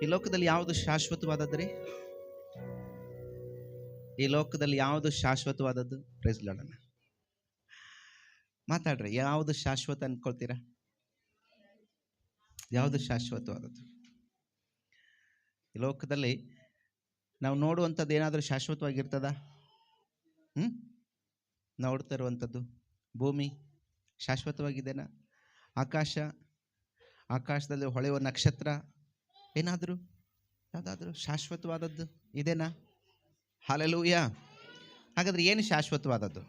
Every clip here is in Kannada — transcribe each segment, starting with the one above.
ಈ ಲೋಕದಲ್ಲಿ ಯಾವುದು ಶಾಶ್ವತವಾದದ್ರಿ? ಈ ಲೋಕದಲ್ಲಿ ಯಾವುದು ಶಾಶ್ವತವಾದದ್ದು? ಪ್ರೈಸ್ ಲಾರ್ಡ್ ಅಣ್ಣ, ಮಾತಾಡ್ರಿ. ಯಾವುದು ಶಾಶ್ವತ ಅನ್ಕೊಳ್ತೀರಾ? ಯಾವುದು ಶಾಶ್ವತವಾದದ್ದು? ಈ ಲೋಕದಲ್ಲಿ ನಾವು ನೋಡುವಂಥದ್ದು ಏನಾದರೂ ಶಾಶ್ವತವಾಗಿರ್ತದ? ನೋಡ್ತಾ ಇರುವಂಥದ್ದು ಭೂಮಿ ಶಾಶ್ವತವಾಗಿದೆನಾ? ಆಕಾಶದಲ್ಲಿ ಹೊಳೆಯುವ ನಕ್ಷತ್ರ ಏನಾದರೂ ಯಾವುದಾದ್ರೂ ಶಾಶ್ವತವಾದದ್ದು ಇದೆನಾ? ಹಲ್ಲೆಲೂಯಾ. ಹಾಗಾದ್ರೆ ಏನು ಶಾಶ್ವತವಾದದ್ದು?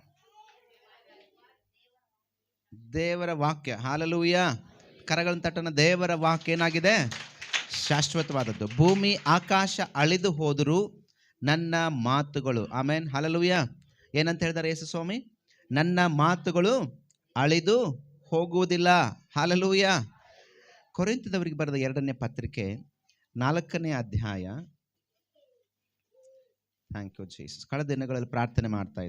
ದೇವರ ವಾಕ್ಯ. ಹಲ್ಲೆಲೂಯಾ. ಕರಗಳನ್ನು ತಟ್ಟನ. ದೇವರ ವಾಕ್ಯ ಏನಾಗಿದೆ? ಶಾಶ್ವತವಾದದ್ದು. ಭೂಮಿ ಆಕಾಶ ಅಳಿದು ಹೋದರೂ ನನ್ನ ಮಾತುಗಳು, ಆಮೇನ್, ಹಲ್ಲೆಲೂಯಾ. ಏನಂತ ಹೇಳಿದಾರೆ ಯೇಸು ಸ್ವಾಮಿ? ನನ್ನ ಮಾತುಗಳು ಅಳಿದು ಹೋಗುವುದಿಲ್ಲ. ಹಲ್ಲೆಲೂಯಾ. ಕೊರಿಂಥದವರಿಗೆ ಬರೆದ 2ನೇ ಪತ್ರಿಕೆ 4ನೇ ಅಧ್ಯಾಯ. Thank you Jesus. ಕಳೆದ ದಿನಗಳಲ್ಲಿ ಪ್ರಾರ್ಥನೆ ಮಾಡ್ತಾ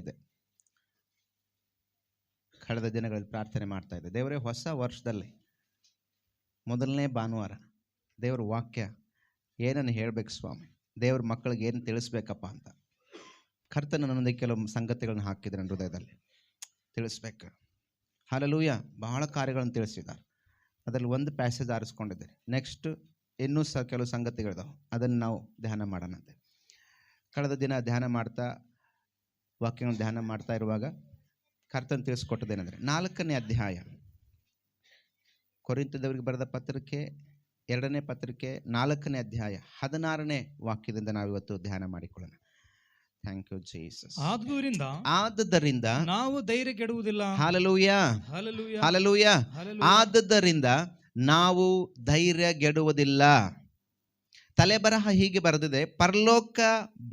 ಇದ್ದೆ. ದೇವರೇ, ಹೊಸ ವರ್ಷದಲ್ಲಿ ಮೊದಲನೇ ಭಾನುವಾರ ದೇವ್ರ ವಾಕ್ಯ ಏನನ್ನು ಹೇಳಬೇಕು ಸ್ವಾಮಿ, ದೇವ್ರ ಮಕ್ಕಳಿಗೆ ಏನು ತಿಳಿಸ್ಬೇಕಪ್ಪ ಅಂತ ಕರ್ತನ ನನ್ನೊಂದಿಗೆ ಕೆಲವು ಸಂಗತಿಗಳನ್ನ ಹಾಕಿದ್ರೆ ನನ್ನ ಹೃದಯದಲ್ಲಿ ತಿಳಿಸ್ಬೇಕು. ಹಲ್ಲೆಲೂಯಾ. ಬಹಳ ಕಾರ್ಯಗಳನ್ನು ತಿಳಿಸಿದ್ದಾರೆ. ಅದರಲ್ಲಿ ಒಂದು ಪ್ಯಾಸೇಜ್ ಆರಿಸ್ಕೊಂಡಿದ್ದಾರೆ. ನೆಕ್ಸ್ಟ್ ಇನ್ನೂ ಕೆಲವು ಸಂಗತಿಗಳಿದಾವೆ, ಅದನ್ನು ನಾವು ಧ್ಯಾನ ಮಾಡೋಣಂತೆ. ಕಳೆದ ದಿನ ವಾಕ್ಯಗಳನ್ನು ಧ್ಯಾನ ಮಾಡ್ತಾ ಇರುವಾಗ ಕರ್ತನ ತಿಳಿಸ್ಕೊಟ್ಟದೇನೆಂದರೆ 4ನೇ ಅಧ್ಯಾಯ ಕೊರಿಂಥದವರಿಗೆ ಬರೆದ ಪತ್ರಿಕೆ 2ನೇ ಪತ್ರಿಕೆ 4ನೇ ಅಧ್ಯಾಯ 16ನೇ ವಾಕ್ಯದಿಂದ ನಾವು ಇವತ್ತು ಧ್ಯಾನ ಮಾಡಿಕೊಳ್ಳೋಣ. Thank you Jesus. ಆದುದರಿಂದ ನಾವು ಧೈರ್ಯಗೆಡುವುದಿಲ್ಲ. Hallelujah, hallelujah. ಆದುದರಿಂದ ನಾವು ಧೈರ್ಯಗೆಡುವುದಿಲ್ಲ. ತಲೆಬರಹ ಹೀಗೆ ಬರೆದಿದೆ: ಪರಲೋಕ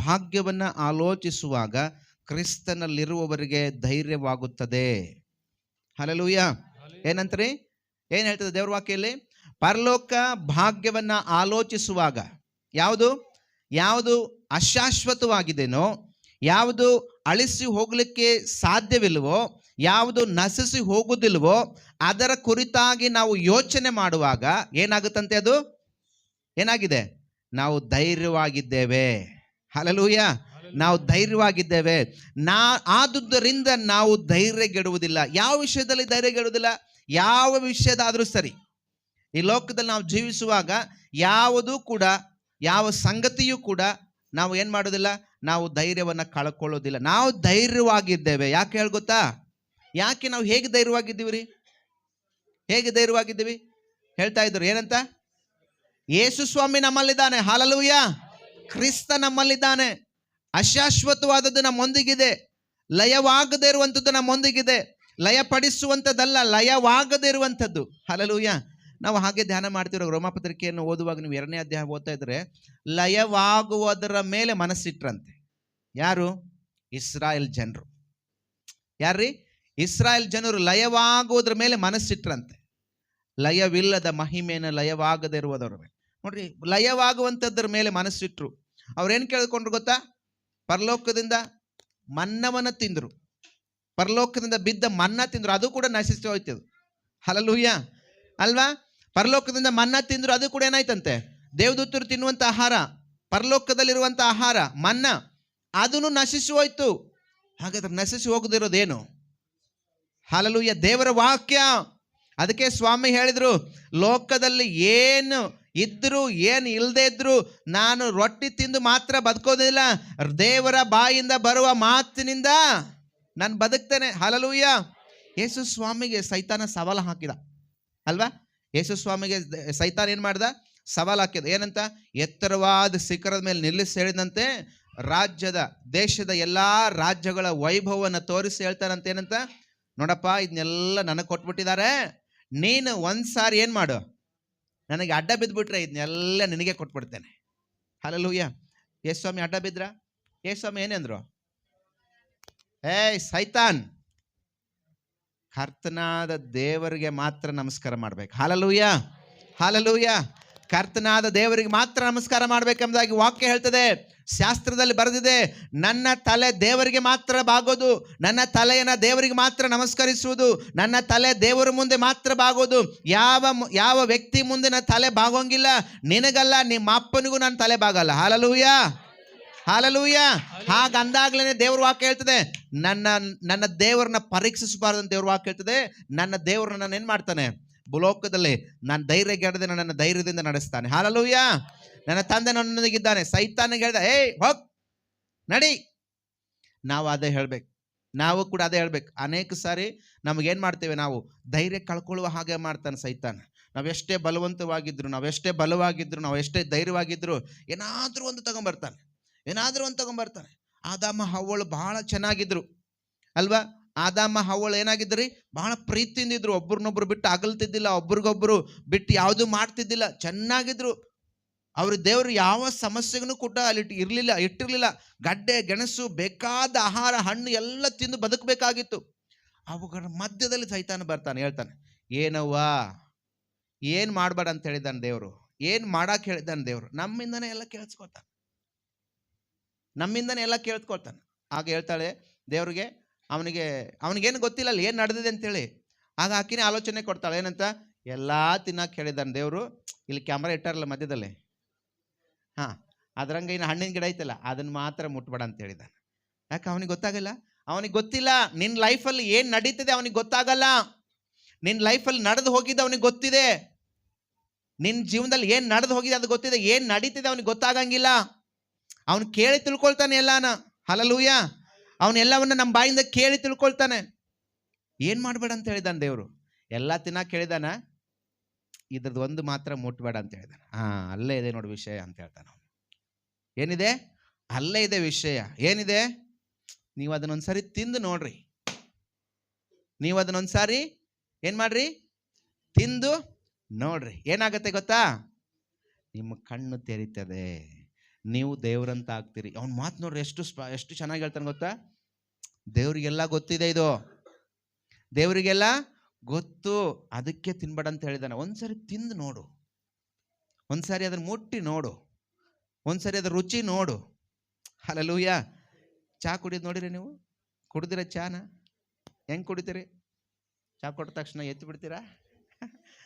ಭಾಗ್ಯವನ್ನು ಆಲೋಚಿಸುವಾಗ ಕ್ರಿಸ್ತನಲ್ಲಿರುವವರಿಗೆ ಧೈರ್ಯವಾಗುತ್ತದೆ. ಹಲ್ಲೆಲೂಯಾ. ಏನಂತ್ರಿ? ಏನು ಹೇಳ್ತದೆ ದೇವ್ರ ವಾಕ್ಯಲ್ಲಿ? ಪರಲೋಕ ಭಾಗ್ಯವನ್ನ ಆಲೋಚಿಸುವಾಗ, ಯಾವುದು ಅಶಾಶ್ವತವಾಗಿದೆನೋ, ಯಾವುದು ಅಳಿಸಿ ಹೋಗಲಿಕ್ಕೆ ಸಾಧ್ಯವಿಲ್ವೋ, ಯಾವುದು ನಶಿಸಿ ಹೋಗುವುದಿಲ್ವೋ ಅದರ ಕುರಿತಾಗಿ ನಾವು ಯೋಚನೆ ಮಾಡುವಾಗ ಏನಾಗುತ್ತಂತೆ? ಅದು ಏನಾಗಿದೆ? ನಾವು ಧೈರ್ಯವಾಗಿದ್ದೇವೆ. ಹಲ್ಲೆಲೂಯಾ. ನಾವು ಧೈರ್ಯವಾಗಿದ್ದೇವೆ. ಆದುದರಿಂದ ನಾವು ಧೈರ್ಯಗೆಡುವುದಿಲ್ಲ. ಯಾವ ವಿಷಯದಲ್ಲಿ ಧೈರ್ಯಗೆಡುವುದಿಲ್ಲ? ಯಾವ ವಿಷಯದಾದರೂ ಸರಿ, ಈ ಲೋಕದಲ್ಲಿ ನಾವು ಜೀವಿಸುವಾಗ ಯಾವ ಸಂಗತಿಯೂ ಕೂಡ ನಾವು ಏನು ಮಾಡೋದಿಲ್ಲ, ನಾವು ಧೈರ್ಯವನ್ನು ಕಳ್ಕೊಳ್ಳೋದಿಲ್ಲ. ನಾವು ಧೈರ್ಯವಾಗಿದ್ದೇವೆ. ಯಾಕೆ ಹೇಳಿ ಗೊತ್ತಾ? ಯಾಕೆ ನಾವು ಹೇಗೆ ಧೈರ್ಯವಾಗಿದ್ದೀವಿ? ಹೇಗೆ ಧೈರ್ಯವಾಗಿದ್ದೀವಿ ಹೇಳ್ತಾ ಇದ್ರು. ಏನಂತ? ಯೇಸು ಸ್ವಾಮಿ ನಮ್ಮಲ್ಲಿದ್ದಾನೆ. ಹಲ್ಲೆಲೂಯಾ. ಕ್ರಿಸ್ತ ನಮ್ಮಲ್ಲಿದ್ದಾನೆ. ಅಶಾಶ್ವತವಾದದ್ದು ನಮ್ಮೊಂದಿಗಿದೆ. ಲಯವಾಗದೇ ಇರುವಂಥದ್ದು ನಮ್ಮೊಂದಿಗಿದೆ. ಲಯಪಡಿಸುವಂಥದ್ದಲ್ಲ, ಲಯವಾಗದೇ ಇರುವಂಥದ್ದು. ಹಲ್ಲೆಲೂಯಾ. ನಾವು ಹಾಗೆ ಧ್ಯಾನ ಮಾಡ್ತಿರೋ ರೋಮಾಪತ್ರಿಕೆಯನ್ನು ಓದುವಾಗ ನೀವು 2ನೇ ಅಧ್ಯಾಯ ಓದ್ತಾ ಇದ್ರೆ, ಲಯವಾಗುವುದರ ಮೇಲೆ ಮನಸ್ಸಿಟ್ರಂತೆ. ಯಾರು? ಇಸ್ರಾಯೇಲ್ ಜನರು. ಯಾರ್ರೀ? ಇಸ್ರಾಯೇಲ್ ಜನರು ಲಯವಾಗುವುದರ ಮೇಲೆ ಮನಸ್ಸಿಟ್ರಂತೆ. ಲಯವಿಲ್ಲದ ಮಹಿಮೆಯನ್ನು ಲಯವಾಗದೇ ಇರುವುದರ ಮೇಲೆ ನೋಡ್ರಿ, ಲಯವಾಗುವಂಥದ್ರ ಮೇಲೆ ಮನಸ್ಸಿಟ್ರು. ಅವ್ರೇನು ಕೇಳ್ಕೊಂಡ್ರು ಗೊತ್ತಾ? ಪರಲೋಕದಿಂದ ಮನ್ನವನ್ನು ತಿಂದರು. ಪರಲೋಕದಿಂದ ಬಿದ್ದ ಮನ್ನ ತಿಂದರು, ಅದು ಕೂಡ ನಶಿಸಿ ಹೋಯ್ತದು. ಹಲ್ಲೆಲೂಯಾ ಅಲ್ವಾ? ಪರಲೋಕದಿಂದ ಮನ್ನ ತಿಂದರು, ಅದು ಕೂಡ ಏನಾಯ್ತಂತೆ? ದೇವದೂತರು ತಿನ್ನುವಂಥ ಆಹಾರ, ಪರಲೋಕದಲ್ಲಿರುವಂಥ ಆಹಾರ ಮನ್ನ, ಅದನ್ನು ನಶಿಸಿ ಹೋಯ್ತು. ಹಾಗಾದ್ರೆ ನಶಿಸಿ ಹೋಗದಿರೋದೇನು? ಹಲ್ಲೆಲೂಯಾ, ದೇವರ ವಾಕ್ಯ. ಅದಕ್ಕೆ ಸ್ವಾಮಿ ಹೇಳಿದ್ರು, ಲೋಕದಲ್ಲಿ ಏನು ಇದ್ರು ಏನು ಇಲ್ಲದೆ ಇದ್ರು ನಾನು ರೊಟ್ಟಿ ತಿಂದು ಮಾತ್ರ ಬದುಕೋದಿಲ್ಲ, ದೇವರ ಬಾಯಿಂದ ಬರುವ ಮಾತಿನಿಂದ ನಾನು ಬದುಕ್ತೇನೆ. ಹಲ್ಲೆಲೂಯಾ. ಯೇಸು ಸ್ವಾಮಿಗೆ ಸೈತಾನ ಸವಾಲು ಹಾಕಿದ ಅಲ್ವಾ? ಯೇಸು ಸ್ವಾಮಿಗೆ ಸೈತಾನ ಏನು ಮಾಡ್ದ? ಸವಾಲು ಹಾಕಿದ. ಏನಂತ? ಎತ್ತರವಾದ ಶಿಖರದ ಮೇಲೆ ನಿಲ್ಲಿಸಿ ಹೇಳಿದಂತೆ ದೇಶದ ಎಲ್ಲ ರಾಜ್ಯಗಳ ವೈಭವವನ್ನು ತೋರಿಸಿ ಹೇಳ್ತಾರಂತ. ಏನಂತ? ನೋಡಪ್ಪ, ಇದನ್ನೆಲ್ಲ ನನಗೆ ಕೊಟ್ಬಿಟ್ಟಿದ್ದಾರೆ, ನೀನು ಒಂದ್ಸಾರಿ ಏನು ಮಾಡು, ನನಗೆ ಅಡ್ಡ ಬಿದ್ದುಬಿಟ್ರೆ ಇದನ್ನೆಲ್ಲ ನಿನಗೆ ಕೊಟ್ಬಿಡ್ತೇನೆ. ಹಲ್ಲೆಲೂಯಾ. ಯೇಸು ಸ್ವಾಮಿ ಅಡ್ಡ ಬಿದ್ರ? ಯೇಸು ಸ್ವಾಮಿ ಏನೇಂದ್ರು? ಸೈತಾನ್, ಕರ್ತನಾದ ದೇವರಿಗೆ ಮಾತ್ರ ನಮಸ್ಕಾರ ಮಾಡ್ಬೇಕು. Hallelujah, hallelujah. ಕರ್ತನಾದ ದೇವರಿಗೆ ಮಾತ್ರ ನಮಸ್ಕಾರ ಮಾಡ್ಬೇಕೆಂಬುದಾಗಿ ವಾಕ್ಯ ಹೇಳ್ತದೆ. ಶಾಸ್ತ್ರದಲ್ಲಿ ಬರೆದಿದೆ, ನನ್ನ ತಲೆ ದೇವರಿಗೆ ಮಾತ್ರ ಬಾಗೋದು, ನನ್ನ ತಲೆಯನ್ನು ದೇವರಿಗೆ ಮಾತ್ರ ನಮಸ್ಕರಿಸುವುದು, ನನ್ನ ತಲೆ ದೇವರ ಮುಂದೆ ಮಾತ್ರ ಬಾಗೋದು. ಯಾವ ವ್ಯಕ್ತಿ ಮುಂದೆ ನನ್ನ ತಲೆ ಬಾಗೋಂಗಿಲ್ಲ. ನಿನಗಲ್ಲ, ನಿಮ್ಮ ಅಪ್ಪನಿಗೂ ನನ್ನ ತಲೆ ಬಾಗಲ್ಲ. Hallelujah, hallelujah. ಹಾಗಂದಾಗ್ಲೇ ದೇವ್ರ ವಾಕ್ಯ ಹೇಳ್ತದೆ, ನನ್ನ ದೇವರನ್ನ ಪರೀಕ್ಷಿಸಬಾರ್ದು ಅಂತ ದೇವ್ರ ವಾಕ್ಯ ಹೇಳ್ತದೆ. ನನ್ನ ದೇವ್ರನ್ನ ನಾನು ಏನು ಮಾಡ್ತಾನೆ, ಭೂಲೋಕದಲ್ಲಿ ನಾನು ಧೈರ್ಯಗೆಡದೆ ನನ್ನ ಧೈರ್ಯದಿಂದ ನಡೆಸ್ತಾನೆ. ಹಾಲೆಲೂಯಾ. ನನ್ನ ತಂದೆ ನನ್ನೊಂದಿಗಿದ್ದಾನೆ. ಸೈತಾನಿಗೆ ಹೇಳ್ದ, ಹೋಗ್ ನಡಿ. ನಾವು ಅದೇ ಹೇಳ್ಬೇಕು, ನಾವು ಕೂಡ ಅದೇ ಹೇಳ್ಬೇಕು. ಅನೇಕ ಸಾರಿ ನಮಗೇನು ಮಾಡ್ತೇವೆ, ನಾವು ಧೈರ್ಯ ಕಳ್ಕೊಳ್ಳುವ ಹಾಗೆ ಮಾಡ್ತಾನೆ ಸೈತಾನ. ನಾವೆಷ್ಟೇ ಬಲವಂತವಾಗಿದ್ರು, ನಾವೆಷ್ಟೇ ಬಲವಾಗಿದ್ರು, ನಾವು ಎಷ್ಟೇ ಧೈರ್ಯವಾಗಿದ್ರು ಏನಾದರೂ ಒಂದು ತಗೊಂಬರ್ತಾನೆ. ಆದಾಮ ಹವ್ವಳು ಬಹಳ ಚೆನ್ನಾಗಿದ್ರು ಅಲ್ವಾ? ಆದಾಮ ಹವ್ವಳು ಏನಾಗಿದ್ರಿ, ಬಹಳ ಪ್ರೀತಿಯಿಂದಿದ್ರು. ಒಬ್ರನ್ನೊಬ್ರು ಬಿಟ್ಟು ಅಗಲ್ತಿದ್ದಿಲ್ಲ, ಒಬ್ರಿಗೊಬ್ರು ಬಿಟ್ಟು ಯಾವುದು ಮಾಡ್ತಿದ್ದಿಲ್ಲ, ಚೆನ್ನಾಗಿದ್ರು. ಅವ್ರ ದೇವರು ಯಾವ ಸಮಸ್ಯೆಗೂ ಕೂಡ ಅಲ್ಲಿ ಇಟ್ಟಿರಲಿಲ್ಲ. ಗಡ್ಡೆ ಗೆಣಸು ಬೇಕಾದ ಆಹಾರ ಹಣ್ಣು ಎಲ್ಲ ತಿಂದು ಬದುಕಬೇಕಾಗಿತ್ತು. ಅವುಗಳ ಮಧ್ಯದಲ್ಲಿ ಸೈತಾನ ಬರ್ತಾನೆ, ಹೇಳ್ತಾನೆ, ಏನವ್ವಾ ಏನು ಮಾಡಬೇಡ ಅಂತ ಹೇಳಿದ್ದಾನೆ ದೇವರು, ಏನು ಮಾಡಕ್ಕೆ ಹೇಳಿದ್ದಾನೆ ದೇವರು. ನಮ್ಮಿಂದನೇ ಎಲ್ಲ ಕೇಳಿಸ್ಕೊಳ್ತಾನೆ. ಆಗ ಹೇಳ್ತಾಳೆ ದೇವ್ರಿಗೆ, ಅವನಿಗೇನು ಗೊತ್ತಿಲ್ಲ ಅಲ್ಲಿ ಏನು ನಡೆದಿದೆ ಅಂತೇಳಿ. ಆಗ ಆಕಿನೇ ಆಲೋಚನೆ ಕೊಡ್ತಾಳೆ, ಏನಂತ, ಎಲ್ಲ ತಿನ್ನಕ್ಕೆ ಹೇಳಿದ್ದಾನೆ ದೇವರು. ಇಲ್ಲಿ ಕ್ಯಾಮ್ರಾ ಇಟ್ಟಾರಲ್ಲ ಮಧ್ಯದಲ್ಲಿ, ಅದ್ರಂಗೆ ಇನ್ನು ಹಣ್ಣಿನ ಗಿಡ ಐತಲ್ಲ, ಅದನ್ನು ಮಾತ್ರ ಮುಟ್ಬೇಡ ಅಂತ ಹೇಳಿದ್ದಾನೆ. ಯಾಕೆ ಅವನಿಗೆ ಗೊತ್ತಾಗಲ್ಲ, ಅವನಿಗೆ ಗೊತ್ತಿಲ್ಲ. ನಿನ್ನ ಲೈಫಲ್ಲಿ ಏನು ನಡೀತಿದೆ ಅವನಿಗೆ ಗೊತ್ತಾಗಲ್ಲ. ನಿನ್ನ ಲೈಫಲ್ಲಿ ನಡೆದು ಹೋಗಿದ್ದೆ ಅವನಿಗೆ ಗೊತ್ತಿದೆ. ನಿನ್ನ ಜೀವನದಲ್ಲಿ ಏನು ನಡೆದು ಹೋಗಿದೆ ಅದು ಗೊತ್ತಿದೆ. ಏನು ನಡೀತಿದೆ ಅವನಿಗೆ ಗೊತ್ತಾಗಂಗಿಲ್ಲ. ಅವನು ಕೇಳಿ ತಿಳ್ಕೊಳ್ತಾನೆ ಎಲ್ಲಾನ. ಹಲ್ಲೆಲೂಯಾ. ಅವನೆಲ್ಲವನ್ನ ನಮ್ಮ ಬಾಯಿಂದ ಕೇಳಿ ತಿಳ್ಕೊಳ್ತಾನೆ. ಏನು ಮಾಡಬೇಡ ಅಂತ ಹೇಳಿದಾನೆ ದೇವರು. ಎಲ್ಲ ತಿನ್ನಕ್ಕೆ ಹೇಳಿದಾನ, ಇದ್ರದ್ದು ಒಂದು ಮಾತ್ರ ಮುಟ್ಬೇಡ ಅಂತ ಹೇಳಿದಾನೆ. ಅಲ್ಲೇ ಇದೆ ನೋಡಿ ವಿಷಯ ಅಂತ ಹೇಳ್ತಾನೆ. ಏನಿದೆ ಅಲ್ಲೇ ಇದೆ ವಿಷಯ. ಏನಿದೆ, ನೀವು ಅದನ್ನೊಂದ್ಸರಿ ತಿಂದು ನೋಡ್ರಿ. ನೀವು ಅದನ್ನೊಂದ್ಸಾರಿ ಏನು ಮಾಡ್ರಿ, ತಿಂದು ನೋಡ್ರಿ. ಏನಾಗತ್ತೆ ಗೊತ್ತಾ, ನಿಮ್ಮ ಕಣ್ಣು ತೆರೀತದೆ, ನೀವು ದೇವ್ರಂತ ಆಗ್ತೀರಿ. ಅವ್ನ ಮಾತು ನೋಡ್ರಿ ಎಷ್ಟು ಚೆನ್ನಾಗಿ ಹೇಳ್ತಾನೆ ಗೊತ್ತಾ. ದೇವ್ರಿಗೆಲ್ಲ ಗೊತ್ತಿದೆ, ಇದು ದೇವರಿಗೆಲ್ಲ ಗೊತ್ತು, ಅದಕ್ಕೆ ತಿನ್ಬೇಡ ಅಂತ ಹೇಳಿದಾನೆ. ಒಂದ್ಸರಿ ತಿಂದು ನೋಡು, ಒಂದ್ಸರಿ ಅದನ್ನ ಮುಟ್ಟಿ ನೋಡು, ಒಂದ್ಸರಿ ಅದ್ರ ರುಚಿ ನೋಡು. ಹಲ್ಲೆಲೂಯಾ. ಚಹಾ ಕುಡಿಯೋದು ನೋಡಿರಿ ನೀವು? ಕುಡಿದಿರ ಚಾನ? ಹೆಂಗೆ ಕುಡಿತೀರಿ? ಚಹಾ ಕೊಟ್ಟ ತಕ್ಷಣ ಎತ್ತಿ ಬಿಡ್ತೀರಾ?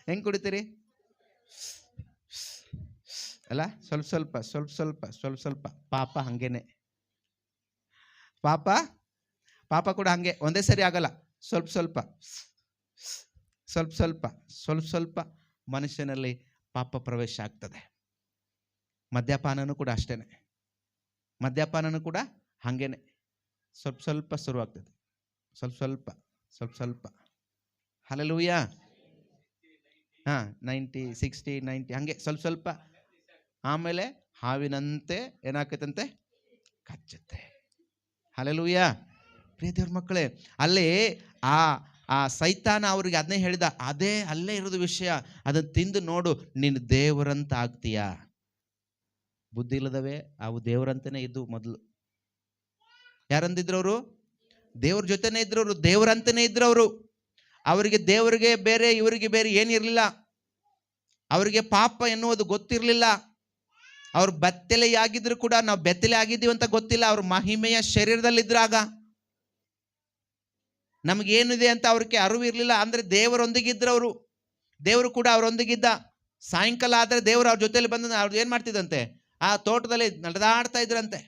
ಹೆಂಗೆ ಕುಡಿತೀರಿ? ಅಲ್ಲ, ಸ್ವಲ್ಪ. ಪಾಪ ಹಂಗೇನೆ, ಪಾಪ ಕೂಡ ಹಂಗೆ ಒಂದೇ ಸರಿ ಆಗಲ್ಲ. ಸ್ವಲ್ಪ ಮನುಷ್ಯನಲ್ಲಿ ಪಾಪ ಪ್ರವೇಶ ಆಗ್ತದೆ. ಮದ್ಯಪಾನನೂ ಕೂಡ ಅಷ್ಟೇನೆ, ಮದ್ಯಪಾನನೂ ಕೂಡ ಹಂಗೇನೆ, ಸ್ವಲ್ಪ ಶುರುವಾಗ್ತದೆ, ಸ್ವಲ್ಪ. ಹಲ್ಲೆಲೂಯಾ. 90, 60, 90 ಹಂಗೆ ಸ್ವಲ್ಪ. ಆಮೇಲೆ ಹಾವಿನಂತೆ ಏನಾಕೈತಂತೆ, ಕಚ್ಚುತ್ತೆ. ಹಲ್ಲೆಲೂಯಾ. ಪ್ರಿಯ ದೇವ್ರ ಮಕ್ಕಳೇ, ಅಲ್ಲಿ ಆ ಸೈತಾನ ಅವ್ರಿಗೆ ಅದನ್ನೇ ಹೇಳಿದ, ಅಲ್ಲೇ ಇರೋದು ವಿಷಯ. ಅದನ್ನು ತಿಂದು ನೋಡು, ನೀನು ದೇವರಂತ ಆಗ್ತೀಯಾ. ಬುದ್ಧಿ ಇಲ್ಲದವೇ ಅವು ದೇವರಂತನೇ ಇದ್ದು ಮೊದಲು. ಯಾರಂದಿದ್ರು ಅವರು? ದೇವ್ರ ಜೊತೆನೇ ಇದ್ರು ಅವರು, ದೇವರಂತನೇ ಇದ್ರು ಅವರು. ದೇವರಿಗೆ ಬೇರೆ ಇವರಿಗೆ ಬೇರೆ ಏನಿರಲಿಲ್ಲ. ಅವರಿಗೆ ಪಾಪ ಎನ್ನುವುದು ಗೊತ್ತಿರಲಿಲ್ಲ. ಅವ್ರು ಬೆತ್ತಲೆಯಾಗಿದ್ರು ಕೂಡ ನಾವು ಬೆತ್ತಲೆ ಆಗಿದ್ದೀವಿ ಅಂತ ಗೊತ್ತಿಲ್ಲ. ಅವ್ರ ಮಹಿಮೆಯ ಶರೀರದಲ್ಲಿದ್ರಾಗ ನಮಗೇನಿದೆ ಅಂತ ಅವ್ರಿಗೆ ಅರಿವು ಇರಲಿಲ್ಲ. ಅಂದರೆ ದೇವರೊಂದಿಗಿದ್ರು ಅವರು, ದೇವರು ಕೂಡ ಅವರೊಂದಿಗಿದ್ದ. ಸಾಯಂಕಾಲ ಆದರೆ ದೇವರು ಅವ್ರ ಜೊತೆಲಿ ಬಂದು ಅವ್ರು ಏನು ಮಾಡ್ತಿದ್ದಂತೆ, ಆ ತೋಟದಲ್ಲಿ ನಡೆದಾಡ್ತಾ ಇದ್ರಂತೆ.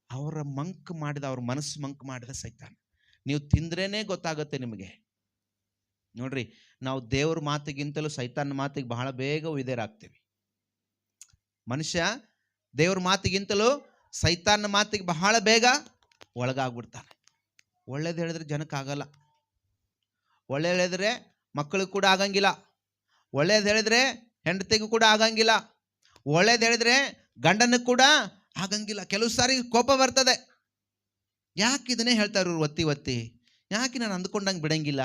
ಅವ್ರ ಮನಸ್ಸು ಮಂಕ್ ಮಾಡಿದ ಸೈತಾನ. ನೀವು ತಿಂದ್ರೇನೆ ಗೊತ್ತಾಗುತ್ತೆ ನಿಮಗೆ. ನೋಡ್ರಿ, ನಾವು ದೇವ್ರ ಮಾತಿಗಿಂತಲೂ ಸೈತಾನ ಮಾತಿಗೆ ಬಹಳ ಬೇಗ ಉಯ್ದೇರಾಗ್ತೀವಿ. ಮನುಷ್ಯ ದೇವ್ರ ಮಾತಿಗಿಂತಲೂ ಸೈತಾನ ಮಾತಿಗೆ ಬಹಳ ಬೇಗ ಒಳಗಾಗ್ಬಿಡ್ತಾನೆ. ಒಳ್ಳೇದು ಹೇಳಿದ್ರೆ ಜನಕ್ಕಾಗಲ್ಲ, ಒಳ್ಳೇದು ಹೇಳಿದ್ರೆ ಮಕ್ಕಳಿಗೆ ಕೂಡ ಆಗಂಗಿಲ್ಲ, ಒಳ್ಳೇದು ಹೇಳಿದ್ರೆ ಹೆಂಡತಿಗೂ ಕೂಡ ಆಗಂಗಿಲ್ಲ, ಒಳ್ಳೇದು ಹೇಳಿದ್ರೆ ಗಂಡನಿಗೆ ಕೂಡ ಆಗಂಗಿಲ್ಲ. ಕೆಲವು ಸಾರಿ ಕೋಪ ಬರ್ತದೆ. ಯಾಕೆ ಇದನ್ನೇ ಹೇಳ್ತಾರೆ ಇವ್ರು ಒತ್ತಿ, ಯಾಕೆ ನಾನು ಅಂದ್ಕೊಂಡಂಗೆ ಬಿಡಂಗಿಲ್ಲ,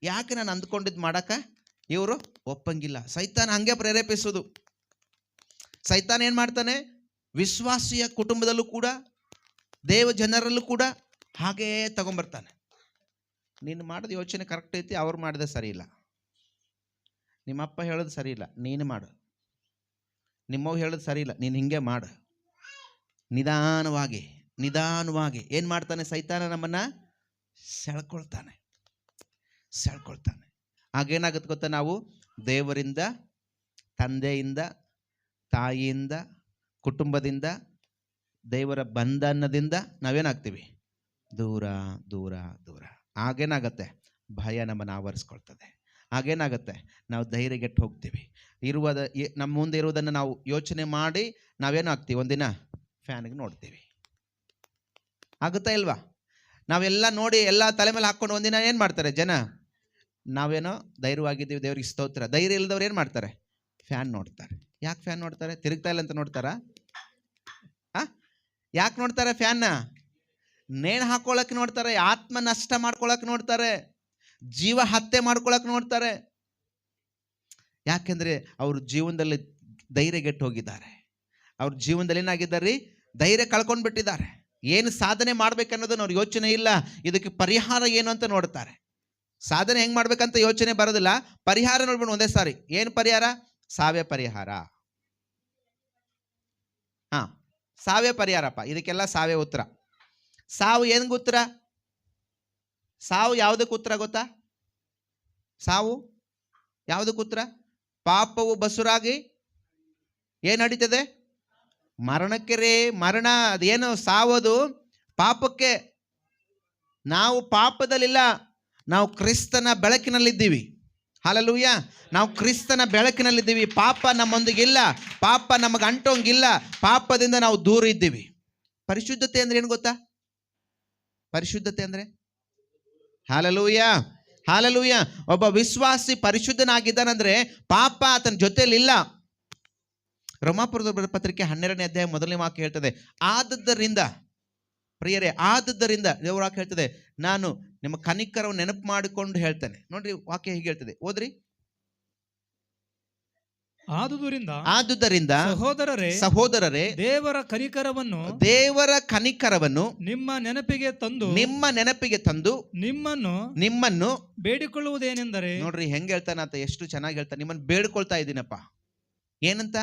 ಯಾಕೆ ನಾನು ಅಂದ್ಕೊಂಡಿದ್ದು ಮಾಡಕ್ಕೆ ಇವರು ಒಪ್ಪಂಗಿಲ್ಲ. ಸೈತಾನ ಹಂಗೆ ಪ್ರೇರೇಪಿಸೋದು. ಸೈತಾನ ಏನು ಮಾಡ್ತಾನೆ, ವಿಶ್ವಾಸಿಯ ಕುಟುಂಬದಲ್ಲೂ ಕೂಡ ದೇವ ಜನರಲ್ಲೂ ಕೂಡ ಹಾಗೇ ತಗೊಂಬರ್ತಾನೆ. ನೀನು ಮಾಡಿದ ಯೋಚನೆ ಕರೆಕ್ಟ್ ಐತಿ, ಅವ್ರು ಮಾಡಿದ ಸರಿ ಇಲ್ಲ. ನಿಮ್ಮಪ್ಪ ಹೇಳೋದು ಸರಿ ಇಲ್ಲ, ನೀನು ಮಾಡು. ನಿಮ್ಮವ್ವ ಹೇಳೋದು ಸರಿ ಇಲ್ಲ, ನೀನು ಹಿಂಗೆ ಮಾಡು. ನಿಧಾನವಾಗಿ ನಿಧಾನವಾಗಿ ಏನು ಮಾಡ್ತಾನೆ ಸೈತಾನ? ನಮ್ಮನ್ನು ಸೆಳ್ಕೊಳ್ತಾನೆ. ಆಗೇನಾಗುತ್ತೆ ಗೊತ್ತಾ? ನಾವು ದೇವರಿಂದ, ತಂದೆಯಿಂದ, ತಾಯಿಯಿಂದ, ಕುಟುಂಬದಿಂದ, ದೇವರ ಬಂಧನದಿಂದ ನಾವೇನಾಗ್ತೀವಿ? ದೂರ ದೂರ ದೂರ. ಆಗೇನಾಗತ್ತೆ? ಭಯ ನಮ್ಮನ್ನು ಆವರಿಸ್ಕೊಳ್ತದೆ. ಆಗೇನಾಗತ್ತೆ? ನಾವು ಧೈರ್ಯಗೆಟ್ಟು ಹೋಗ್ತೀವಿ. ನಮ್ಮ ಮುಂದೆ ಇರುವುದನ್ನು ನಾವು ಯೋಚನೆ ಮಾಡಿ ನಾವೇನಾಗ್ತೀವಿ? ಒಂದಿನ ಫ್ಯಾನಿಗೆ ನೋಡ್ತೀವಿ. ಆಗುತ್ತಾ ಇಲ್ವಾ? ನಾವೆಲ್ಲ ನೋಡಿ ಎಲ್ಲ ತಲೆ ಮೇಲೆ ಹಾಕ್ಕೊಂಡು ಒಂದಿನ ಏನು ಮಾಡ್ತಾರೆ ಜನ? ನಾವೇನೋ ಧೈರ್ಯವಾಗಿದ್ದೀವಿ, ದೇವ್ರಿಗೆ ಸ್ತೋತ್ರ. ಧೈರ್ಯ ಇಲ್ಲದವ್ರು ಏನು ಮಾಡ್ತಾರೆ? ಫ್ಯಾನ್ ನೋಡ್ತಾರೆ. ಯಾಕೆ ಫ್ಯಾನ್ ನೋಡ್ತಾರೆ? ತಿರುಗ್ತಾ ಇಲ್ಲ ಅಂತ ನೋಡ್ತಾರಾ? ಯಾಕೆ ನೋಡ್ತಾರೆ ಫ್ಯಾನ್ನ? ನೇಣು ಹಾಕೊಳ್ಳೋಕೆ ನೋಡ್ತಾರೆ, ಆತ್ಮ ನಷ್ಟ ಮಾಡ್ಕೊಳ್ಳೋಕೆ ನೋಡ್ತಾರೆ, ಜೀವ ಹತ್ಯೆ ಮಾಡ್ಕೊಳ್ಳೋಕೆ ನೋಡ್ತಾರೆ. ಯಾಕೆಂದರೆ ಅವ್ರ ಜೀವನದಲ್ಲಿ ಧೈರ್ಯಗೆಟ್ಟು ಹೋಗಿದ್ದಾರೆ. ಅವ್ರ ಜೀವನದಲ್ಲಿ ಏನಾಗಿದ್ದಾರೆ? ಧೈರ್ಯ ಕಳ್ಕೊಂಡು ಬಿಟ್ಟಿದ್ದಾರೆ. ಏನು ಸಾಧನೆ ಮಾಡ್ಬೇಕನ್ನೋದನ್ನು ಅವ್ರ ಯೋಚನೆ ಇಲ್ಲ. ಇದಕ್ಕೆ ಪರಿಹಾರ ಏನು ಅಂತ ನೋಡ್ತಾರೆ. ಸಾಧನೆ ಹೆಂಗೆ ಮಾಡ್ಬೇಕಂತ ಯೋಚನೆ ಬರೋದಿಲ್ಲ, ಪರಿಹಾರ ನೋಡ್ಬಿಟ್ಟು ಒಂದೇ ಸಾರಿ. ಏನು ಪರಿಹಾರ? ಸಾವೇ ಪರಿಹಾರ. ಸಾವೇ ಪರಿಹಾರಪ್ಪ. ಇದಕ್ಕೆಲ್ಲ ಸಾವೇ ಉತ್ತರ. ಸಾವು ಹೆಂಗೆ ಉತ್ತರ? ಸಾವು ಯಾವುದಕ್ಕೆ ಉತ್ತರ ಗೊತ್ತಾ? ಸಾವು ಯಾವುದಕ್ಕೆ ಉತ್ತರ? ಪಾಪವು ಬಸುರಾಗಿ ಏನು ನಡೀತದೆ? ಮರಣಕ್ಕೆ ರೇ. ಮರಣ ಅದೇನು? ಸಾವೋದು ಪಾಪಕ್ಕೆ. ನಾವು ಪಾಪದಲ್ಲಿಲ್ಲ, ನಾವು ಕ್ರಿಸ್ತನ ಬೆಳಕಿನಲ್ಲಿದ್ದೀವಿ. ಹಲ್ಲೆಲೂಯಾ. ನಾವು ಕ್ರಿಸ್ತನ ಬೆಳಕಿನಲ್ಲಿದ್ದೀವಿ. ಪಾಪ ನಮ್ಮೊಂದಿಗಿಲ್ಲ, ಪಾಪ ನಮಗೆ ಅಂಟೋಂಗಿಲ್ಲ. ಪಾಪದಿಂದ ನಾವು ದೂರ ಇದ್ದೀವಿ. ಪರಿಶುದ್ಧತೆ ಅಂದ್ರೆ ಏನು ಗೊತ್ತಾ? ಪರಿಶುದ್ಧತೆ ಅಂದ್ರೆ ಹಲ್ಲೆಲೂಯಾ, ಹಲ್ಲೆಲೂಯಾ. ಒಬ್ಬ ವಿಶ್ವಾಸಿ ಪರಿಶುದ್ಧನಾಗಿದ್ದಾನಂದ್ರೆ ಪಾಪ ಆತನ ಜೊತೆಯಲ್ಲಿಲ್ಲ. ರೋಮಾಪುರದ ಪತ್ರಿಕೆ 12ನೇ ಅಧ್ಯಾಯ 1ನೇ ವಾಕ್ಯ ಹೇಳ್ತದೆ, ಆದದ್ದರಿಂದ ಪ್ರಿಯರೇ, ಆದದ್ದರಿಂದ ದೇವರ ವಾಕ್ಯ ಹೇಳ್ತದೆ, ನಾನು ನಿಮ್ಮ ಕನಿಕರವನ್ನು ನೆನಪು ಮಾಡಿಕೊಂಡು ಹೇಳ್ತೇನೆ. ನೋಡ್ರಿ ವಾಕ್ಯ ಹೀಗೆ ಹೇಳ್ತದೆ, ಓದ್ರಿ. ಆದುದರಿಂದ ಸಹೋದರರೇ ದೇವರ ಕನಿಕರವನ್ನು ನಿಮ್ಮ ನೆನಪಿಗೆ ತಂದು ನಿಮ್ಮನ್ನು ಬೇಡಿಕೊಳ್ಳುವುದೇನೆಂದರೆ. ನೋಡ್ರಿ ಹೆಂಗೆ ಹೇಳ್ತಾನೆ ಆತ, ಎಷ್ಟು ಚೆನ್ನಾಗಿ ಹೇಳ್ತಾನೆ. ನಿಮ್ಮನ್ನು ಬೇಡ್ಕೊಳ್ತಾ ಇದ್ದೀನಪ್ಪ. ಏನಂತ?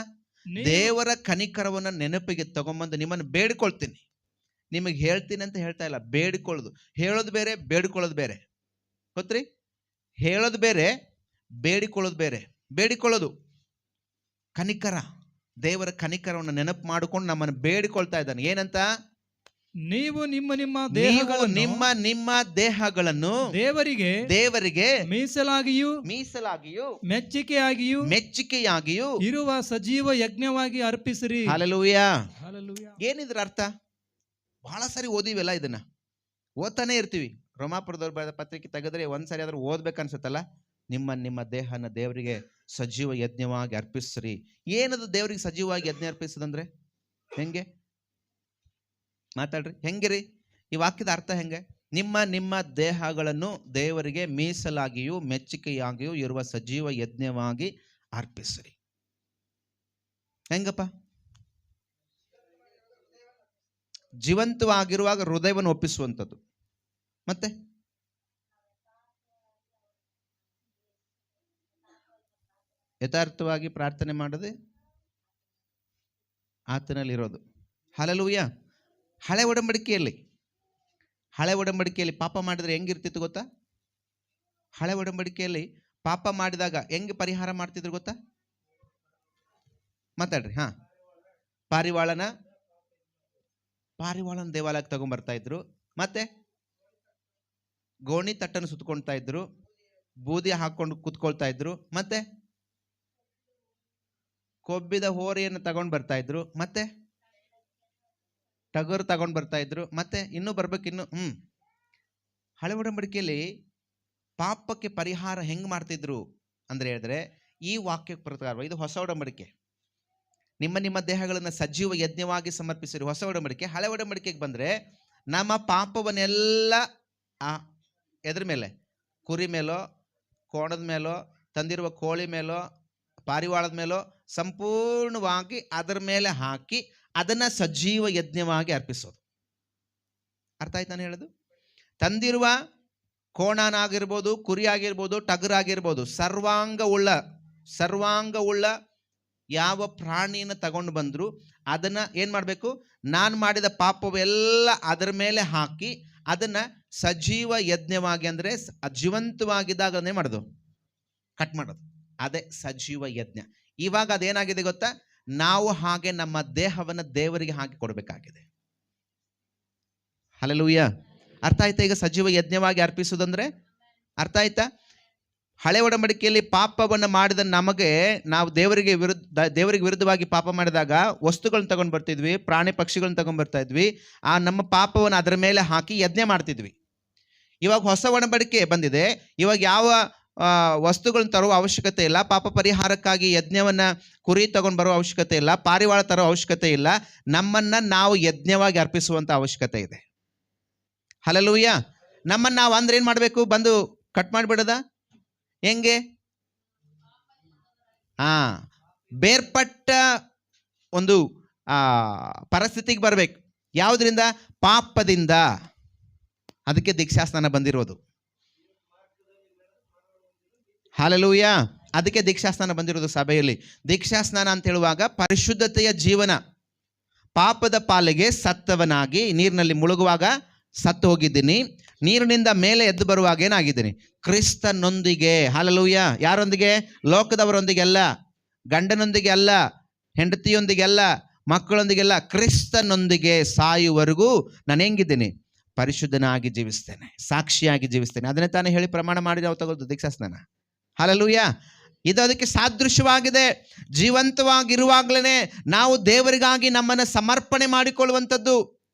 ದೇವರ ಕನಿಕರವನ್ನು ನೆನಪಿಗೆ ತಗೊಂಬಂದು ನಿಮ್ಮನ್ನು ಬೇಡ್ಕೊಳ್ತೀನಿ. ನಿಮಗೆ ಹೇಳ್ತೀನಿ ಅಂತ ಹೇಳ್ತಾ ಇಲ್ಲ, ಬೇಡಿಕೊಳ್ಳೋದು. ಹೇಳೋದು ಬೇರೆ, ಬೇಡಿಕೊಳ್ಳೋದು ಬೇರೆ. ಗೊತ್ತ್ರಿ? ಹೇಳೋದು ಬೇರೆ, ಬೇಡಿಕೊಳ್ಳೋದು ಬೇರೆ. ಬೇಡಿಕೊಳ್ಳೋದು ಕನಿಕರ, ದೇವರ ಕನಿಕರವನ್ನು ನೆನಪು ಮಾಡಿಕೊಂಡು ನಮ್ಮನ್ನು ಬೇಡಿಕೊಳ್ತಾ ಇದ್ದಾನೆ. ಏನಂತ? ನೀವು ನಿಮ್ಮ ದೇಹಗಳನ್ನು ದೇವರಿಗೆ ಮೀಸಲಾಗಿಯೂ ಮೆಚ್ಚುಗೆಯಾಗಿಯೂ ಇರುವ ಸಜೀವ ಯಜ್ಞವಾಗಿ ಅರ್ಪಿಸಿರಿ. ಹಲ್ಲೆಲೂಯಾ. ಏನಿದ್ರ ಅರ್ಥ? ಬಹಳ ಸಾರಿ ಓದಿವೆಲ್ಲ, ಇದನ್ನ ಓದ್ತಾನೆ ಇರ್ತೀವಿ. ರೋಮಾಪುರದವ್ರು ಬರೆದ ಪತ್ರಿಕೆ ತೆಗೆದ್ರೆ ಒಂದ್ಸರಿ ಆದ್ರೂ ಓದ್ಬೇಕನ್ಸುತ್ತಲ್ಲ. ನಿಮ್ಮ ದೇಹನ ದೇವರಿಗೆ ಸಜೀವ ಯಜ್ಞವಾಗಿ ಅರ್ಪಿಸ್ರಿ. ಏನದು ದೇವರಿಗೆ ಸಜೀವವಾಗಿ ಯಜ್ಞ ಅರ್ಪಿಸೋದಂದ್ರೆ? ಹೆಂಗೆ ಮಾತಾಡ್ರಿ, ಹೆಂಗೆ ರೀ? ಈ ವಾಕ್ಯದ ಅರ್ಥ ಹೆಂಗೆ? ನಿಮ್ಮ ದೇಹಗಳನ್ನು ದೇವರಿಗೆ ಮೀಸಲಾಗಿಯೂ ಮೆಚ್ಚುಗೆಯಾಗಿಯೂ ಇರುವ ಸಜೀವ ಯಜ್ಞವಾಗಿ ಅರ್ಪಿಸ್ರಿ. ಹೆಂಗಪ್ಪ? ಜೀವಂತವಾಗಿರುವಾಗ ಹೃದಯವನ್ನು ಒಪ್ಪಿಸುವಂಥದ್ದು. ಮತ್ತೆ ಯಥಾರ್ಥವಾಗಿ ಪ್ರಾರ್ಥನೆ ಮಾಡದೆ ಆತನಲ್ಲಿರೋದು. ಹಲ್ಲೆಲೂಯಾ. ಹಳೆ ಒಡಂಬಡಿಕೆಯಲ್ಲಿ ಪಾಪ ಮಾಡಿದ್ರೆ ಹೆಂಗಿರ್ತಿತ್ತು ಗೊತ್ತಾ? ಹಳೆ ಒಡಂಬಡಿಕೆಯಲ್ಲಿ ಪಾಪ ಮಾಡಿದಾಗ ಹೆಂಗೆ ಪರಿಹಾರ ಮಾಡ್ತಿದ್ರು ಗೊತ್ತಾ? ಮಾತಾಡ್ರಿ. ಪಾರಿವಾಳನ ದೇವಾಲಯಕ್ಕೆ ತಗೊಂಡ್ಬರ್ತಾ ಇದ್ರು. ಮತ್ತೆ ಗೋಣಿ ತಟ್ಟನ್ನು ಸುತ್ತಕೊಳ್ತಾ ಇದ್ರು, ಬೂದಿ ಹಾಕೊಂಡು ಕೂತ್ಕೊಳ್ತಾ ಇದ್ರು. ಮತ್ತೆ ಕೊಬ್ಬಿದ ಹೋರಿಯನ್ನು ತಗೊಂಡು ಬರ್ತಾ ಇದ್ರು. ಮತ್ತೆ ಟಗರು ತಗೊಂಡು ಬರ್ತಾ ಇದ್ರು. ಮತ್ತೆ ಇನ್ನೂ ಬರ್ಬೇಕಿನ್ನು. ಹಳೆ ಒಡಂಬಡಿಕೆಯಲ್ಲಿ ಪಾಪಕ್ಕೆ ಪರಿಹಾರ ಹೆಂಗೆ ಮಾಡ್ತಿದ್ರು ಅಂದ್ರೆ ಹೇಳಿದ್ರೆ ಈ ವಾಕ್ಯಕ್ಕೆ ಪ್ರಕಾರ. ಇದು ಹೊಸ ಒಡಂಬಡಿಕೆ. ನಿಮ್ಮ ದೇಹಗಳನ್ನು ಸಜೀವ ಯಜ್ಞವಾಗಿ ಸಮರ್ಪಿಸಿರಿ, ಹೊಸ ಒಡಂಬಡಿಕೆ. ಹಳೆ ಒಡಂಬಡಿಕೆಗೆ ಬಂದರೆ ನಮ್ಮ ಪಾಪವನ್ನೆಲ್ಲ ಎದ್ರ ಮೇಲೆ? ಕುರಿ ಮೇಲೋ, ಕೋಣದ ಮೇಲೋ, ತಂದಿರುವ ಕೋಳಿ ಮೇಲೋ, ಪಾರಿವಾಳದ ಮೇಲೋ ಸಂಪೂರ್ಣವಾಗಿ ಅದರ ಮೇಲೆ ಹಾಕಿ ಅದನ್ನು ಸಜೀವ ಯಜ್ಞವಾಗಿ ಅರ್ಪಿಸೋದು. ಅರ್ಥ ಆಯ್ತು ನಾನು ಹೇಳೋದು? ತಂದಿರುವ ಕೋಣನಾಗಿರ್ಬೋದು, ಕುರಿ ಆಗಿರ್ಬೋದು, ಟಗರಾಗಿರ್ಬೋದು, ಸರ್ವಾಂಗ ಉಳ್ಳ ಯಾವ ಪ್ರಾಣಿಯನ್ನು ತಗೊಂಡು ಬಂದ್ರು ಅದನ್ನ ಏನ್ ಮಾಡಬೇಕು, ನಾನು ಮಾಡಿದ ಪಾಪವೆಲ್ಲ ಅದರ ಮೇಲೆ ಹಾಕಿ ಅದನ್ನ ಸಜೀವ ಯಜ್ಞವಾಗಿ, ಅಂದ್ರೆ ಜೀವಂತವಾಗಿದ್ದಾಗ ಅದನ್ನೇ ಮಾಡೋದು, ಕಟ್ ಮಾಡೋದು. ಅದೇ ಸಜೀವ ಯಜ್ಞ. ಇವಾಗ ಅದೇನಾಗಿದೆ ಗೊತ್ತಾ, ನಾವು ಹಾಗೆ ನಮ್ಮ ದೇಹವನ್ನು ದೇವರಿಗೆ ಹಾಕಿ ಕೊಡಬೇಕಾಗಿದೆ. ಹಲ್ಲೆಲೂಯ. ಅರ್ಥ ಆಯ್ತಾ? ಈಗ ಸಜೀವ ಯಜ್ಞವಾಗಿ ಅರ್ಪಿಸುವುದಂದ್ರೆ ಅರ್ಥ ಆಯ್ತಾ? ಹಳೆ ಒಡಂಬಡಿಕೆಯಲ್ಲಿ ಪಾಪವನ್ನು ಮಾಡಿದ ನಮಗೆ, ನಾವು ದೇವರಿಗೆ ವಿರುದ್ಧವಾಗಿ ಪಾಪ ಮಾಡಿದಾಗ ವಸ್ತುಗಳನ್ನ ತಗೊಂಡು ಬರ್ತಿದ್ವಿ, ಪ್ರಾಣಿ ಪಕ್ಷಿಗಳನ್ನ ತಗೊಂಡು ಬರ್ತಾ ಇದ್ವಿ. ಆ ನಮ್ಮ ಪಾಪವನ್ನು ಅದರ ಮೇಲೆ ಹಾಕಿ ಯಜ್ಞ ಮಾಡ್ತಿದ್ವಿ. ಇವಾಗ ಹೊಸ ಒಡಂಬಡಿಕೆ ಬಂದಿದೆ. ಇವಾಗ ಯಾವ ವಸ್ತುಗಳನ್ನ ತರುವ ಅವಶ್ಯಕತೆ ಇಲ್ಲ. ಪಾಪ ಪರಿಹಾರಕ್ಕಾಗಿ ಯಜ್ಞವನ್ನ ಕುರಿ ತಗೊಂಡು ಬರುವ ಅವಶ್ಯಕತೆ ಇಲ್ಲ. ಪಾರಿವಾಳ ತರೋ ಅವಶ್ಯಕತೆ ಇಲ್ಲ. ನಮ್ಮನ್ನ ನಾವು ಯಜ್ಞವಾಗಿ ಅರ್ಪಿಸುವಂತ ಅವಶ್ಯಕತೆ ಇದೆ. ಹಲ್ಲೆಲೂಯ. ನಮ್ಮನ್ನ ನಾವು ಅಂದ್ರೆ ಏನ್ ಮಾಡ್ಬೇಕು, ಬಂದು ಕಟ್ ಮಾಡಿಬಿಡದ ಹೆಂಗೆ? ಬೇರ್ಪಟ್ಟ ಒಂದು ಪರಿಸ್ಥಿತಿಗೆ ಬರ್ಬೇಕು. ಯಾವುದರಿಂದ? ಪಾಪದಿಂದ. ಅದಕ್ಕೆ ದೀಕ್ಷಾಸ್ನಾನ ಬಂದಿರೋದು. ಹಲ್ಲೆಲೂಯ. ಅದಕ್ಕೆ ದೀಕ್ಷಾಸ್ನಾನ ಬಂದಿರೋದು ಸಭೆಯಲ್ಲಿ. ದೀಕ್ಷಾಸ್ನಾನ ಅಂತ ಹೇಳುವಾಗ ಪರಿಶುದ್ಧತೆಯ ಜೀವನ. ಪಾಪದ ಪಾಲಿಗೆ ಸತ್ತವನಾಗಿ ನೀರಿನಲ್ಲಿ ಮುಳುಗುವಾಗ ಸತ್ತು ಹೋಗಿದ್ದೀನಿ, ನೀರಿನಿಂದ ಮೇಲೆ ಎದ್ದು ಬರುವಾಗ ಏನಾಗಿದ್ದೀನಿ? ಕ್ರಿಸ್ತನೊಂದಿಗೆ. ಹಲ್ಲೆಲೂಯ. ಯಾರೊಂದಿಗೆ? ಲೋಕದವರೊಂದಿಗೆ ಅಲ್ಲ, ಗಂಡನೊಂದಿಗೆ ಅಲ್ಲ, ಹೆಂಡತಿಯೊಂದಿಗೆ ಅಲ್ಲ, ಮಕ್ಕಳೊಂದಿಗೆಲ್ಲ, ಕ್ರಿಸ್ತನೊಂದಿಗೆ ಸಾಯುವವರೆಗೂ ನಾನು ಹೆಂಗಿದ್ದೀನಿ? ಪರಿಶುದ್ಧನಾಗಿ ಜೀವಿಸ್ತೇನೆ, ಸಾಕ್ಷಿಯಾಗಿ ಜೀವಿಸ್ತೇನೆ. ಅದನ್ನೇ ತಾನೇ ಹೇಳಿ ಪ್ರಮಾಣ ಮಾಡಿ ನಾವು ತಗೊಳ್ದು ದೀಕ್ಷಾಸ್ನಾನ. ಹಲ್ಲೆಲೂಯ. ಇದು ಅದಕ್ಕೆ ಸಾದೃಶ್ಯವಾಗಿದೆ. ಜೀವಂತವಾಗಿರುವಾಗಲೇ ನಾವು ದೇವರಿಗಾಗಿ ನಮ್ಮನ್ನು ಸಮರ್ಪಣೆ ಮಾಡಿಕೊಳ್ಳುವಂಥದ್ದು,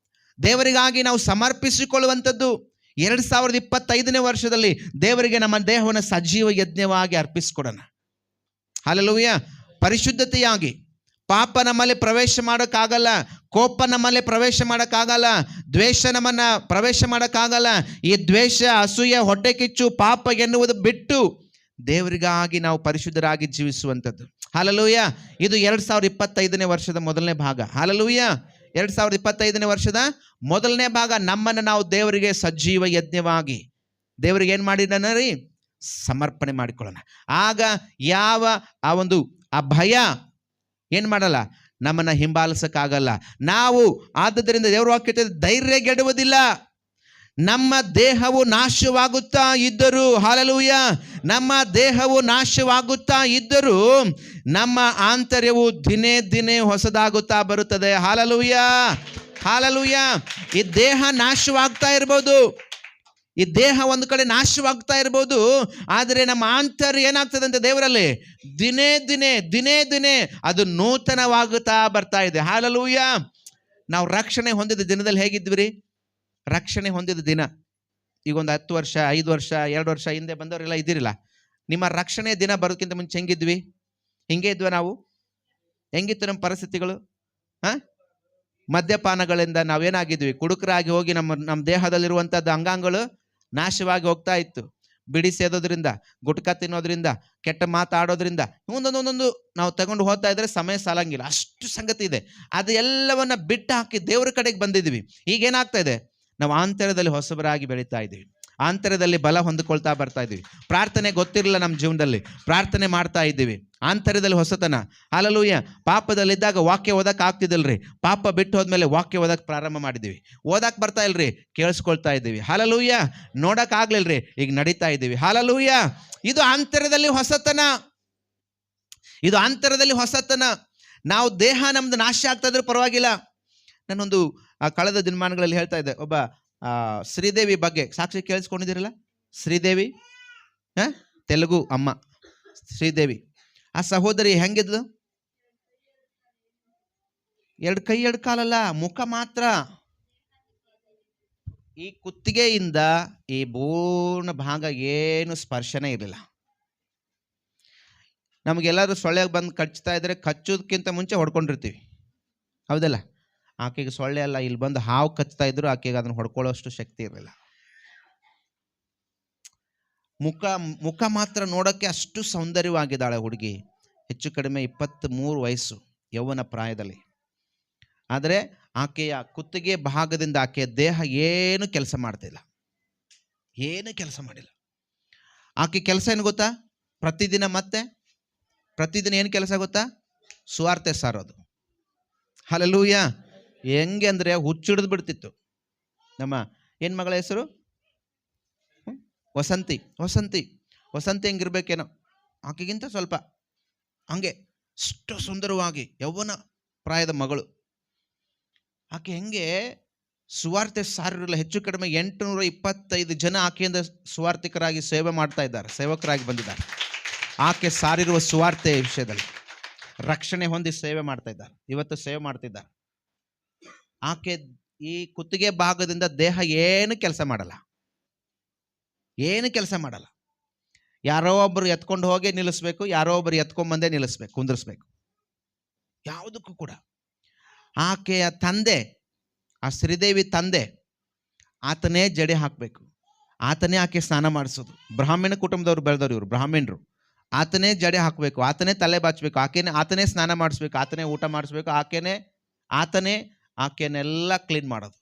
ದೇವರಿಗಾಗಿ ನಾವು ಸಮರ್ಪಿಸಿಕೊಳ್ಳುವಂಥದ್ದು. 2025ನೇ ವರ್ಷದಲ್ಲಿ ದೇವರಿಗೆ ನಮ್ಮ ದೇಹವನ್ನು ಸಜೀವ ಯಜ್ಞವಾಗಿ ಅರ್ಪಿಸಿಕೊಡೋಣ. ಹಲ್ಲೆಲೂಯ. ಪರಿಶುದ್ಧತೆಯಾಗಿ. ಪಾಪ ನಮ್ಮಲ್ಲಿ ಪ್ರವೇಶ ಮಾಡೋಕ್ಕಾಗಲ್ಲ, ಕೋಪ ನಮ್ಮಲ್ಲಿ ಪ್ರವೇಶ ಮಾಡೋಕ್ಕಾಗಲ್ಲ, ದ್ವೇಷ ನಮ್ಮನ್ನು ಪ್ರವೇಶ ಮಾಡೋಕ್ಕಾಗಲ್ಲ. ಈ ದ್ವೇಷ, ಅಸೂಯೆ, ಹೊಟ್ಟೆ ಕಿಚ್ಚು, ಪಾಪ ಎನ್ನುವುದು ಬಿಟ್ಟು ದೇವರಿಗಾಗಿ ನಾವು ಪರಿಶುದ್ಧರಾಗಿ ಜೀವಿಸುವಂಥದ್ದು. ಹಲ್ಲೆಲೂಯ. ಇದು 2025ನೇ ವರ್ಷದ ಮೊದಲನೇ ಭಾಗ. ಹಲ್ಲೆಲೂಯ. 2025ನೇ ವರ್ಷದ ಮೊದಲನೇ ಭಾಗ. ನಮ್ಮನ್ನು ನಾವು ದೇವರಿಗೆ ಸಜೀವ ಯಜ್ಞವಾಗಿ ದೇವರಿಗೆ ಏನು ಮಾಡಿದಾನ ರೀ? ಸಮರ್ಪಣೆ ಮಾಡಿಕೊಳ್ಳೋಣ. ಆಗ ಯಾವ ಆ ಭಯ ಏನು ಮಾಡಲ್ಲ, ನಮ್ಮನ್ನು ಹಿಂಬಾಲಿಸಕ್ಕಾಗಲ್ಲ. ನಾವು ಆದುದರಿಂದ ದೇವರ ವಾಕ್ಯ ಧೈರ್ಯಗೆಡುವುದಿಲ್ಲ. ನಮ್ಮ ದೇಹವು ನಾಶವಾಗುತ್ತಾ ಇದ್ದರೂ, ಹಲ್ಲೆಲೂಯ, ನಮ್ಮ ದೇಹವು ನಾಶವಾಗುತ್ತಾ ಇದ್ದರೂ ನಮ್ಮ ಆಂತರ್ಯವು ದಿನೇ ದಿನೇ ಹೊಸದಾಗುತ್ತಾ ಬರುತ್ತದೆ. ಹಲ್ಲೆಲೂಯ. ಹಲ್ಲೆಲೂಯ. ಈ ದೇಹ ನಾಶವಾಗ್ತಾ ಇರ್ಬೋದು, ಈ ದೇಹ ಒಂದು ಕಡೆ ನಾಶವಾಗ್ತಾ ಇರ್ಬೋದು, ಆದರೆ ನಮ್ಮ ಆಂತರ್ಯ ಏನಾಗ್ತದೆ ಅಂತ ದೇವರಲ್ಲಿ ದಿನೇ ದಿನೇ ದಿನೇ ದಿನೇ ಅದು ನೂತನವಾಗುತ್ತಾ ಬರ್ತಾ ಇದೆ. ಹಲ್ಲೆಲೂಯ. ನಾವು ರಕ್ಷಣೆ ಹೊಂದಿದ ದಿನದಲ್ಲಿ ಹೇಗಿದ್ವಿ ರೀ? ರಕ್ಷಣೆ ಹೊಂದಿದ ದಿನ ಈಗ ಒಂದು 10 ವರ್ಷ, 5 ವರ್ಷ, 2 ವರ್ಷ ಹಿಂದೆ ಬಂದವರೆಲ್ಲ ಇದ್ದೀರಿಲ್ಲ. ನಿಮ್ಮ ರಕ್ಷಣೆ ದಿನ ಬರೋದಕ್ಕಿಂತ ಮುಂಚೆ ಹೆಂಗಿದ್ವಿ? ಹಿಂಗೆ ಇದ್ವಿ ನಾವು? ಹೆಂಗಿತ್ತು ನಮ್ಮ ಪರಿಸ್ಥಿತಿಗಳು? ಮದ್ಯಪಾನಗಳಿಂದ ನಾವೇನಾಗಿದ್ವಿ? ಕುಡುಕರಾಗಿ ಹೋಗಿ ನಮ್ಮ ದೇಹದಲ್ಲಿರುವಂಥದ್ದು ಅಂಗಾಂಗಗಳು ನಾಶವಾಗಿ ಹೋಗ್ತಾ ಇತ್ತು. ಬಿಡಿ ಸೇದೋದ್ರಿಂದ, ಗುಟ್ಕಾ ತಿನ್ನೋದ್ರಿಂದ, ಕೆಟ್ಟ ಮಾತಾಡೋದ್ರಿಂದ, ಒಂದೊಂದೊಂದೊಂದು ನಾವು ತಗೊಂಡು ಹೋಗ್ತಾ ಇದ್ರೆ ಸಮಯ ಸಾಲಂಗಿಲ್ಲ, ಅಷ್ಟು ಸಂಗತಿ ಇದೆ. ಅದು ಎಲ್ಲವನ್ನ ಬಿಟ್ಟು ಹಾಕಿ ದೇವರ ಕಡೆಗೆ ಬಂದಿದ್ವಿ. ಈಗೇನಾಗ್ತಾ ಇದೆ? ನಾವು ಆಂತರ್ಯದಲ್ಲಿ ಹೊಸಬರಾಗಿ ಬೆಳೀತಾ ಇದ್ದೀವಿ, ಆಂತರ್ಯದಲ್ಲಿ ಬಲ ಹೊಂದಿಕೊಳ್ತಾ ಬರ್ತಾ ಇದ್ದೀವಿ. ಪ್ರಾರ್ಥನೆ ಗೊತ್ತಿರಲಿಲ್ಲ ನಮ್ಮ ಜೀವನದಲ್ಲಿ, ಪ್ರಾರ್ಥನೆ ಮಾಡ್ತಾ ಇದ್ದೀವಿ. ಆಂತರ್ಯದಲ್ಲಿ ಹೊಸತನ. ಹಲ್ಲೆಲೂಯ. ಪಾಪದಲ್ಲಿದ್ದಾಗ ವಾಕ್ಯ ಓದಕ್ಕೆ ಆಗ್ತಿದಿಲ್ರಿ, ಪಾಪ ಬಿಟ್ಟು ಹೋದ್ಮೇಲೆ ವಾಕ್ಯ ಓದಕ್ಕೆ ಪ್ರಾರಂಭ ಮಾಡಿದ್ದೀವಿ. ಓದಕ್ಕೆ ಬರ್ತಾ ಇಲ್ರಿ, ಕೇಳಿಸ್ಕೊಳ್ತಾ ಇದ್ದೀವಿ. ಹಲ್ಲೆಲೂಯ. ನೋಡಕ್ ಆಗ್ಲಿಲ್ರಿ, ಈಗ ನಡೀತಾ ಇದ್ದೀವಿ. ಹಲ್ಲೆಲೂಯ. ಇದು ಆಂತರ್ಯದಲ್ಲಿ ಹೊಸತನ. ಇದು ಆಂತರ್ಯದಲ್ಲಿ ಹೊಸತನ. ನಾವು ದೇಹ ನಮ್ದು ನಾಶ ಆಗ್ತಾ ಇದ್ರೂ ಪರವಾಗಿಲ್ಲ. ನಾನೊಂದು ಕಳೆದ ದಿನಮಾನಗಳಲ್ಲಿ ಹೇಳ್ತಾ ಇದ್ದೆ, ಒಬ್ಬ ಶ್ರೀದೇವಿ ಬಗ್ಗೆ ಸಾಕ್ಷಿ ಕೇಳಿಸ್ಕೊಂಡಿದ್ದೀರಲ್ಲ? ಶ್ರೀದೇವಿ, ತೆಲುಗು ಅಮ್ಮ ಶ್ರೀದೇವಿ. ಆ ಸಹೋದರಿ ಹೆಂಗಿದ್ಲು? 2 ಕೈ 2 ಕಾಲಲ್ಲ, ಮುಖ ಮಾತ್ರ. ಈ ಕುತ್ತಿಗೆಯಿಂದ ಈ ಪೂರ್ಣ ಭಾಗ ಏನು ಸ್ಪರ್ಶನೇ ಇರಲಿಲ್ಲ. ನಮಗೆಲ್ಲರೂ ಸೊಳ್ಳೆಗೆ ಬಂದು ಕಚ್ತಾ ಇದ್ರೆ ಕಚ್ಚೋದಕ್ಕಿಂತ ಮುಂಚೆ ಹೊಡ್ಕೊಂಡಿರ್ತೀವಿ, ಹೌದಲ್ಲ? ಆಕೆಗೆ ಸೊಳ್ಳೆ ಅಲ್ಲ, ಇಲ್ಲಿ ಬಂದು ಹಾವು ಕಚ್ತಾ ಇದ್ರು ಆಕೆಗೆ ಅದನ್ನು ಹೊಡ್ಕೊಳ್ಳೋಷ್ಟು ಶಕ್ತಿ ಇರಲಿಲ್ಲ. ಮುಖ ಮಾತ್ರ ನೋಡೋಕ್ಕೆ ಅಷ್ಟು ಸೌಂದರ್ಯವಾಗಿದ್ದಾಳೆ ಹುಡುಗಿ. ಹೆಚ್ಚು ಕಡಿಮೆ 23 ವಯಸ್ಸು, ಯೌವನ ಪ್ರಾಯದಲ್ಲಿ. ಆದರೆ ಆಕೆಯ ಕುತ್ತಿಗೆ ಭಾಗದಿಂದ ಆಕೆಯ ದೇಹ ಏನು ಕೆಲಸ ಮಾಡ್ತಿಲ್ಲ, ಏನು ಕೆಲಸ ಮಾಡಿಲ್ಲ. ಆಕೆ ಕೆಲಸ ಏನು ಗೊತ್ತಾ? ಪ್ರತಿದಿನ ಏನು ಕೆಲಸ ಗೊತ್ತಾ? ಸುವಾರ್ತೆ ಸಾರೋದು. ಹಲ್ಲೆಲೂಯ. ಹೆಂಗೆ ಅಂದರೆ ಹುಚ್ಚಿಡಿದು ಬಿಡ್ತಿತ್ತು. ನಮ್ಮ ಏನು ಮಗಳ ಹೆಸರು? ವಸಂತಿ. ವಸಂತಿ ವಸಂತಿ ಹೆಂಗಿರ್ಬೇಕೇನೋ, ಆಕೆಗಿಂತ ಸ್ವಲ್ಪ ಹಂಗೆ ಅಷ್ಟು ಸುಂದರವಾಗಿ ಯೌವನ ಪ್ರಾಯದ ಮಗಳು. ಆಕೆ ಹೆಂಗೆ ಸುವಾರ್ತೆ ಸಾರಿರಲಿಲ್ಲ. ಹೆಚ್ಚು ಕಡಿಮೆ 825 ಜನ ಆಕೆಯಿಂದ ಸುವಾರ್ತಿಕರಾಗಿ ಸೇವೆ ಮಾಡ್ತಾ ಇದ್ದಾರೆ, ಸೇವಕರಾಗಿ ಬಂದಿದ್ದಾರೆ. ಆಕೆ ಸಾರಿರುವ ಸುವಾರ್ತೆ ವಿಷಯದಲ್ಲಿ ರಕ್ಷಣೆ ಹೊಂದಿ ಸೇವೆ ಮಾಡ್ತಾ ಇದ್ದಾರೆ, ಇವತ್ತು ಸೇವೆ ಮಾಡ್ತಿದ್ದಾರೆ. ಆಕೆ ಈ ಕುತ್ತಿಗೆ ಭಾಗದಿಂದ ದೇಹ ಏನು ಕೆಲಸ ಮಾಡಲ್ಲ, ಏನು ಕೆಲಸ ಮಾಡಲ್ಲ. ಯಾರೋ ಒಬ್ಬರು ಎತ್ಕೊಂಡು ಹೋಗಿ ನಿಲ್ಲಿಸ್ಬೇಕು, ಯಾರೋ ಒಬ್ಬರು ಎತ್ಕೊಂಡ್ಬಂದೇ ನಿಲ್ಲಿಸ್ಬೇಕು, ಕುಂದಿರಿಸ್ಬೇಕು, ಯಾವುದಕ್ಕೂ ಕೂಡ. ಆಕೆಯ ತಂದೆ, ಆ ಶ್ರೀದೇವಿ ತಂದೆ, ಆತನೇ ಜಡೆ ಹಾಕಬೇಕು, ಆತನೇ ಆಕೆ ಸ್ನಾನ ಮಾಡಿಸೋದು. ಬ್ರಾಹ್ಮಣ ಕುಟುಂಬದವ್ರು ಬೆಳೆದವ್ರು ಇವರು, ಬ್ರಾಹ್ಮಣರು. ಆತನೇ ಜಡೆ ಹಾಕಬೇಕು, ಆತನೇ ತಲೆ ಬಾಚಬೇಕು, ಆತನೇ ಸ್ನಾನ ಮಾಡಿಸ್ಬೇಕು, ಆತನೇ ಊಟ ಮಾಡಿಸ್ಬೇಕು, ಆತನೇ ಆಕೆನೆಲ್ಲ ಕ್ಲೀನ್ ಮಾಡೋದು.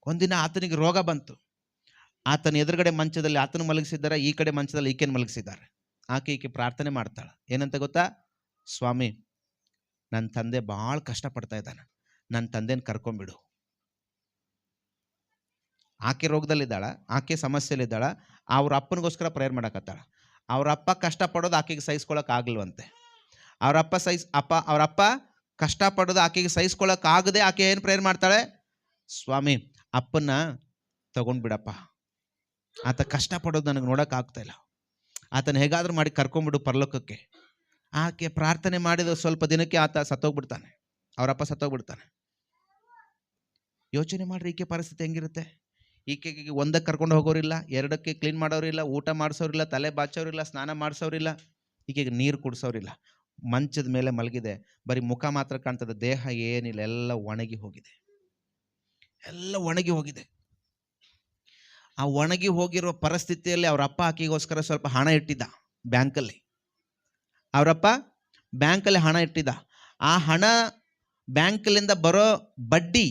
ಒಂದಿನ ಆತನಿಗೆ ರೋಗ ಬಂತು. ಆತನ ಎದುರುಗಡೆ ಮಂಚದಲ್ಲಿ ಆತನ ಮಲಗಿಸಿದ್ದಾರೆ, ಈ ಕಡೆ ಮಂಚದಲ್ಲಿ ಈಕೆನ ಮಲಗಿಸಿದ್ದಾರೆ. ಈಕೆ ಪ್ರಾರ್ಥನೆ ಮಾಡ್ತಾಳೆ. ಏನಂತ ಗೊತ್ತಾ? ಸ್ವಾಮಿ, ನನ್ನ ತಂದೆ ಭಾಳ ಕಷ್ಟಪಡ್ತಾ ಇದ್ದಾನೆ, ನನ್ನ ತಂದೆನ ಕರ್ಕೊಂಡ್ಬಿಡು. ಆಕೆ ರೋಗದಲ್ಲಿದ್ದಾಳ, ಆಕೆ ಸಮಸ್ಯೆಯಲ್ಲಿದ್ದಾಳ. ಅವ್ರ ಅಪ್ಪನಿಗೋಸ್ಕರ ಪ್ರೇಯರ್ ಮಾಡಕತ್ತಾಳ. ಅವ್ರ ಅಪ್ಪ ಕಷ್ಟಪಡೋದು ಆಕೆಗೆ ಸಹಿಸ್ಕೊಳಕ್ ಆಗ್ಲಿವಂತೆ. ಅವ್ರ ಅಪ್ಪ ಕಷ್ಟಪಡೋದು ಆಕೆಗೆ ಸಹಿಸ್ಕೊಳಕ್ ಆಗದೆ ಆಕೆ ಏನು ಪ್ರೇಯರ್ ಮಾಡ್ತಾಳೆ? ಸ್ವಾಮಿ, ಅಪ್ಪನ್ನ ತಗೊಂಡ್ಬಿಡಪ್ಪ, ಆತ ಕಷ್ಟಪಡೋದು ನನಗೆ ನೋಡಕ್ ಆಗ್ತಾ ಇಲ್ಲ, ಆತನ ಹೇಗಾದ್ರೂ ಮಾಡಿ ಕರ್ಕೊಂಡ್ಬಿಡು ಪರಲೋಕಕ್ಕೆ. ಆಕೆ ಪ್ರಾರ್ಥನೆ ಮಾಡಿದ ಸ್ವಲ್ಪ ದಿನಕ್ಕೆ ಆತ ಸತ್ತೋಗ್ಬಿಡ್ತಾನೆ, ಅವರಪ್ಪ ಸತ್ತೋಗ್ಬಿಡ್ತಾನೆ. ಯೋಚನೆ ಮಾಡ್ರಿ, ಈಕೆ ಪರಿಸ್ಥಿತಿ ಹೆಂಗಿರುತ್ತೆ. ಈಕೆಗೆ ಒಂದಕ್ಕೆ ಕರ್ಕೊಂಡು ಹೋಗೋರಿಲ್ಲ, ಎರಡಕ್ಕೆ ಕ್ಲೀನ್ ಮಾಡೋರಿಲ್ಲ, ಊಟ ಮಾಡಿಸೋರಿಲ್ಲ, ತಲೆ ಬಾಚೋರಿಲ್ಲ, ಸ್ನಾನ ಮಾಡಿಸೋರಿಲ್ಲ, ಈಕೆಗೆ ನೀರು ಕುಡಿಸೋರಿಲ್ಲ. ಮಂಚದ ಮೇಲೆ ಮಲಗಿದೆ, ಬರೀ ಮುಖ ಮಾತ್ರ ಕಾಣ್ತದೆ, ದೇಹ ಏನಿಲ್ಲ, ಎಲ್ಲ ಒಣಗಿ ಹೋಗಿದೆ, ಎಲ್ಲ ಒಣಗಿ ಹೋಗಿದೆ. ಆ ಒಣಗಿ ಹೋಗಿರೋ ಪರಿಸ್ಥಿತಿಯಲ್ಲಿ ಅವರಪ್ಪ ಆಕೆಗೋಸ್ಕರ ಸ್ವಲ್ಪ ಹಣ ಇಟ್ಟಿದ್ದ ಬ್ಯಾಂಕಲ್ಲಿ. ಅವರಪ್ಪ ಬ್ಯಾಂಕಲ್ಲಿ ಹಣ ಇಟ್ಟಿದ್ದ. ಆ ಹಣ ಬ್ಯಾಂಕಲ್ಲಿಂದ ಬರೋ ಬಡ್ಡಿ,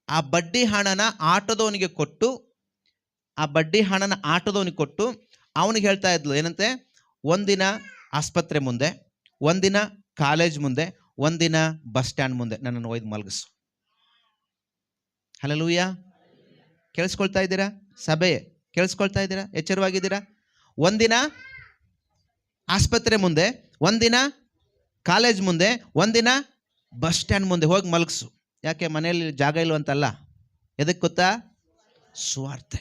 ಆ ಬಡ್ಡಿ ಹಣನ ಆಟೋದವನಿಗೆ ಕೊಟ್ಟು, ಅವನಿಗೆ ಹೇಳ್ತಾ ಇದ್ಲು ಏನಂತೆ, ಒಂದಿನ ಆಸ್ಪತ್ರೆ ಮುಂದೆ, ಒಂದಿನ ಕಾಲೇಜ್ ಮುಂದೆ, ಒಂದಿನ ಬಸ್ ಸ್ಟ್ಯಾಂಡ್ ಮುಂದೆ ನನ್ನನ್ನು ಒಯ್ದು ಮಲಗಿಸು. ಹಲ್ಲೆಲೂಯ. ಕೇಳಿಸ್ಕೊಳ್ತಾ ಇದ್ದೀರಾ ಸಭೆ? ಕೇಳಿಸ್ಕೊಳ್ತಾ ಇದ್ದೀರಾ? ಎಚ್ಚರವಾಗಿದ್ದೀರಾ? ಒಂದಿನ ಆಸ್ಪತ್ರೆ ಮುಂದೆ, ಒಂದಿನ ಕಾಲೇಜ್ ಮುಂದೆ, ಒಂದಿನ ಬಸ್ ಸ್ಟ್ಯಾಂಡ್ ಮುಂದೆ ಹೋಗಿ ಮಲಗಿಸು. ಯಾಕೆ? ಮನೆಯಲ್ಲಿ ಜಾಗ ಇಲ್ವಂತಲ್ಲ. ಎದಕ್ಕೆ ಗೊತ್ತಾ? ಸುವಾರ್ತೆ.